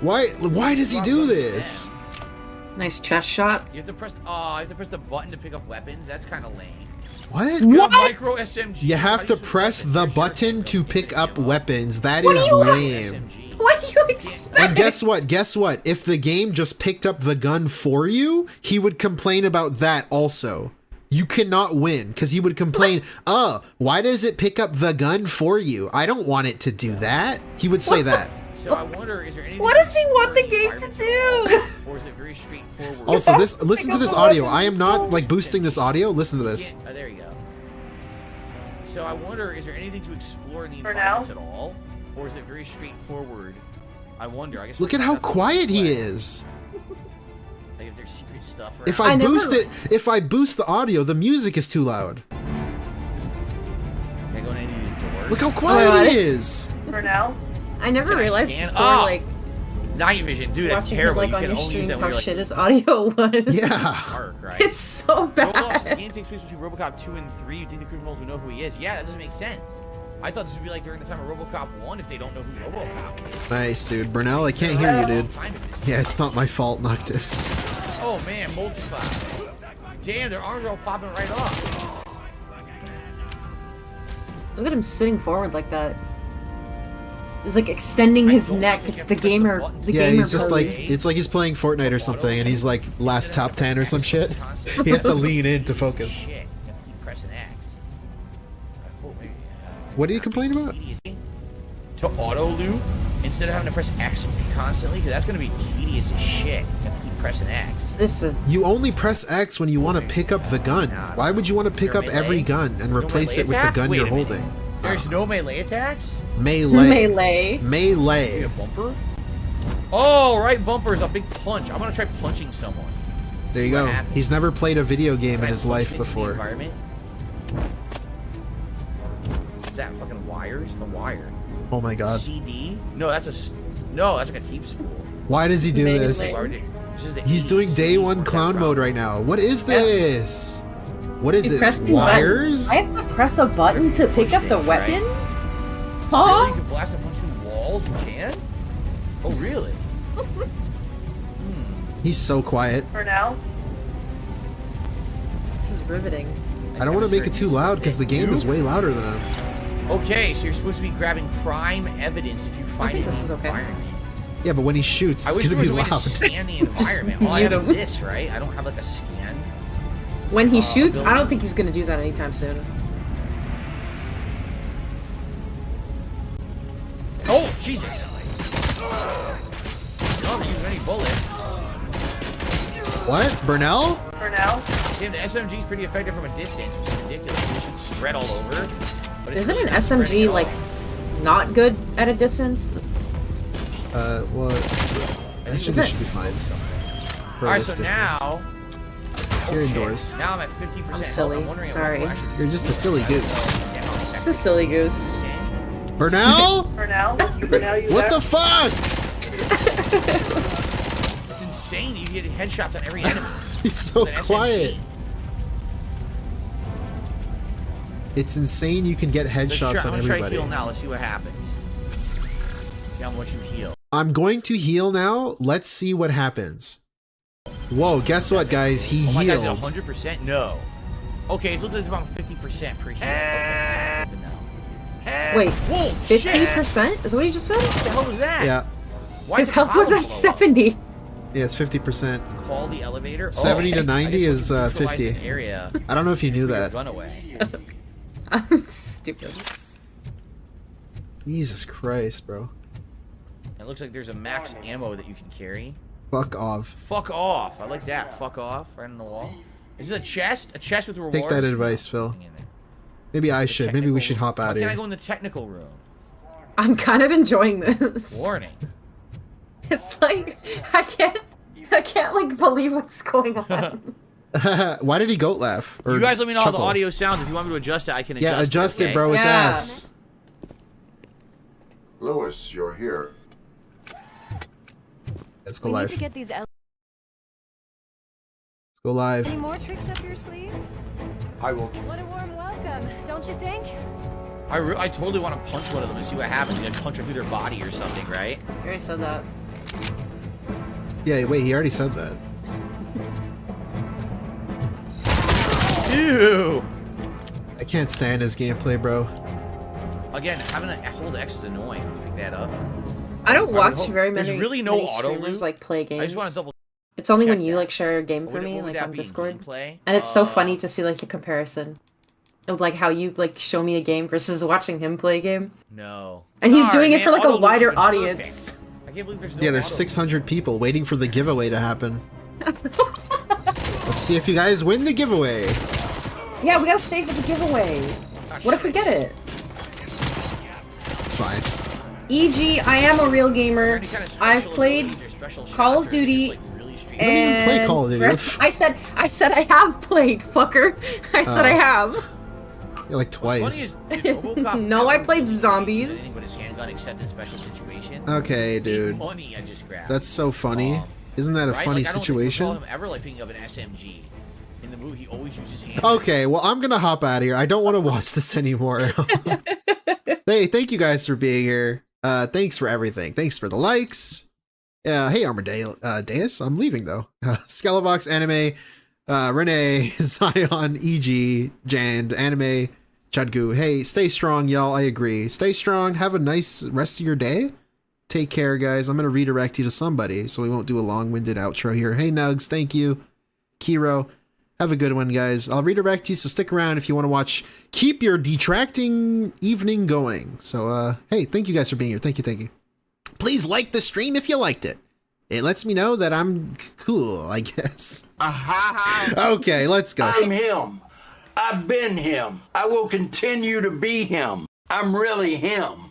Why does he do this? Nice chest shot. You have to press. Oh, you have to press the button to pick up weapons. That's kind of lame. What? You have What? micro SMG. You How have do to switch press weapons? the Sure, button sure, to sure. pick up Ammo. weapons. That What is do you want? lame. SMG. What do you expect? And guess what? Guess what? If the game just picked up the gun for you, he would complain about that also. You cannot win because he would complain, why does it pick up the gun for you? I don't want it to do that. He would say that. So I wonder, is there anything? What does he want the game to do? Or is it very straightforward? Also, listen to this audio. I am not like boosting this audio. Listen to this. Oh, there you go. So I wonder, is there anything to explore in the For now? environments at all? Or is it very straightforward? I wonder. I guess. Look at how quiet he is. Like if there's secret stuff around. If I boost the audio, the music is too loud. Can I go in any of these doors? Look how quiet he is. For now? I never Can I realized scan? before, Oh! like, Night vision, dude, that's watching terrible. him, like, You on can your only use streams that when how you're shit like his audio was. Yeah. dark, right? It's so Robocop, the bad. game takes place between Robocop 2 and 3. You think the criminals would know who he is? Yeah, that doesn't make sense. I thought this would be like during the time of Robocop 1 if they don't know who Robocop is. Nice, dude. Burnell, I can't hear you, dude. Time it is. Yeah, it's not my fault, Noctis. Oh man, multi-fire. Damn, their arms are all popping right off. Look at him sitting forward like that. He's like extending his neck. It's the gamer. The Yeah, gamer he's just like, pose. it's like he's playing Fortnite or something, and he's like last top 10 or some shit. He has to lean in to focus. Shit, you have to keep pressing X. I hope maybe, What are you complaining about? to auto loop instead of having to press X constantly, because that's going to be tedious as shit. You have to keep pressing X. This is. You only press X when you want to pick up the gun. Why would you want to pick up every gun and replace it with the gun you're holding? There's no melee attacks? Melee. Melee. Melee. A bumper? Oh, right, bumper is a big punch. I'm going to try punching someone. There you See what go. happens. He's never played a video game in Try his punching life into the before. environment. Is that fucking wires? The wire. Oh my god. CD? No, that's like a teep spool. Why does he do Melee. this? Why would it- this is the He's 80s. doing day CDs one weren't that clown mode proud. right now. What is this? What is You this? pressed the Wires? button. I have to press a button to pick up the Push things, right? weapon? Really? Huh? You can blast and punch through walls? You can? Oh, really? He's so quiet. For now? This is riveting. I don't want to make it too loud because the game is way louder than him. Okay, so you're supposed to be grabbing prime evidence if you find think it this in is the okay. environment. Yeah, but when he shoots, I it's wish gonna there be was a way loud. to scan the environment. All I have is mute him. this, right? I don't have like a scan. When he shoots, I building. don't think he's gonna do that anytime soon. Oh, Jesus! I don't use any bullets. What? Burnell? For now? Damn, the SMG is pretty effective from a distance, which is ridiculous. It should spread all over. But it's Isn't really an not spreading SMG at like all. not good at a distance? Well, actually, this should be fine. For Alright, this so distance. now. You're shit. indoors. Now I'm at 50%. I'm silly. I'm wondering Sorry. If I should- You're just a silly goose. Yeah, It's just a silly goose. Burnell? For now? For now, you What there? the fuck? It's insane. You get headshots on every enemy. He's so With an quiet. SMG. It's insane you can get headshots I'm on gonna try everybody. heal now. Let's see what happens. See how much you heal. I'm going to heal now. Let's see what happens. Whoa, guess what, guys? He Oh my god, is healed. it 100%? No. Okay, it's looking about 50% per heal. Wait, Whoa, 50%? shit! Is that what you just said? What the hell was that? Yeah. Why His did health the was power at blow up? 70. Yeah, it's 50%. Call the elevator. 70 to okay. 90 I just is, wanted to visualize 50. an area. I don't know if you knew Put your that. gun away. I'm stupid. Jesus Christ, bro. It looks like there's a max ammo that you can carry. Fuck off. Fuck off. I like that. Fuck off. Right on the wall. Is it a chest? A chest with rewards? Take that advice, Phil. Nothing in there. Maybe I The should. Maybe we technical- should hop How out of can I here. go in the technical room? I'm kind of enjoying this. Warning. It's like I can't like believe what's going on. Why did he goat laugh? Or You guys let me know how the chuckle? audio sounds. If you want me to adjust it, I can adjust Yeah, adjust it, okay? bro. It's Yeah. ass. Lewis, you're here. Let's go We need live. to get these Let's go live. Any more tricks up your sleeve? I will. What a warm welcome, don't you think? I totally want to punch one of them and see what happens. You like punch her through their body or something, right? You already said that. Yeah, wait, he already said that. Ew. I can't stand his gameplay, bro. Again, having a hold X is annoying. Let's pick that up. I don't would watch hope- very there's many, really no many auto streamers loop. like play games. I just want to double. It's only when check you that. like share a game What for would- me, what would like that on be in Discord. gameplay? And it's so funny to see like the comparison of like how you like show me a game versus watching him play a game. No. And he's Darn, doing it man, for like auto a loop wider would've been audience. perfect. I can't believe there's no. Yeah, there's auto loop. 600 people waiting for the giveaway to happen. Let's see if you guys win the giveaway. Yeah, we gotta stay for the giveaway. What if we get it? It's fine. E.g., I am a real gamer. Any kind of I've special played abilities or special Call shots of or just, Duty like, really straight- don't even play and Call of Duty. What the f- I said I have played, fucker. I said I have. Yeah, like What's funny twice. is, did Robocop No, I ever played do zombies. anything but his handgun except in special situations? Okay, dude. Money I just grabbed. That's so funny. Isn't that a Right? funny Like, I don't think we situation? saw him ever like picking up an SMG. In the movie, he always used his hand. Okay, well, I'm gonna hop out of here. I don't want to watch this anymore. Hey, thank you guys for being here. Thanks for everything. Thanks for the likes. Hey, Deus, I'm leaving though. Skelevox, Anime, Renee, Zion, EG, Jand, Anime, Chudgu. Hey, stay strong, y'all. I agree. Stay strong. Have a nice rest of your day. Take care, guys. I'm gonna redirect you to somebody, so we won't do a long-winded outro here. Hey, Nugs, thank you. Kiro, have a good one, guys. I'll redirect you, so stick around if you want to watch. Keep your detracting evening going. So, hey, thank you guys for being here. Thank you. Please like the stream if you liked it. It lets me know that I'm cool, I guess. Okay, let's go. I'm him. I've been him. I will continue to be him. I'm really him.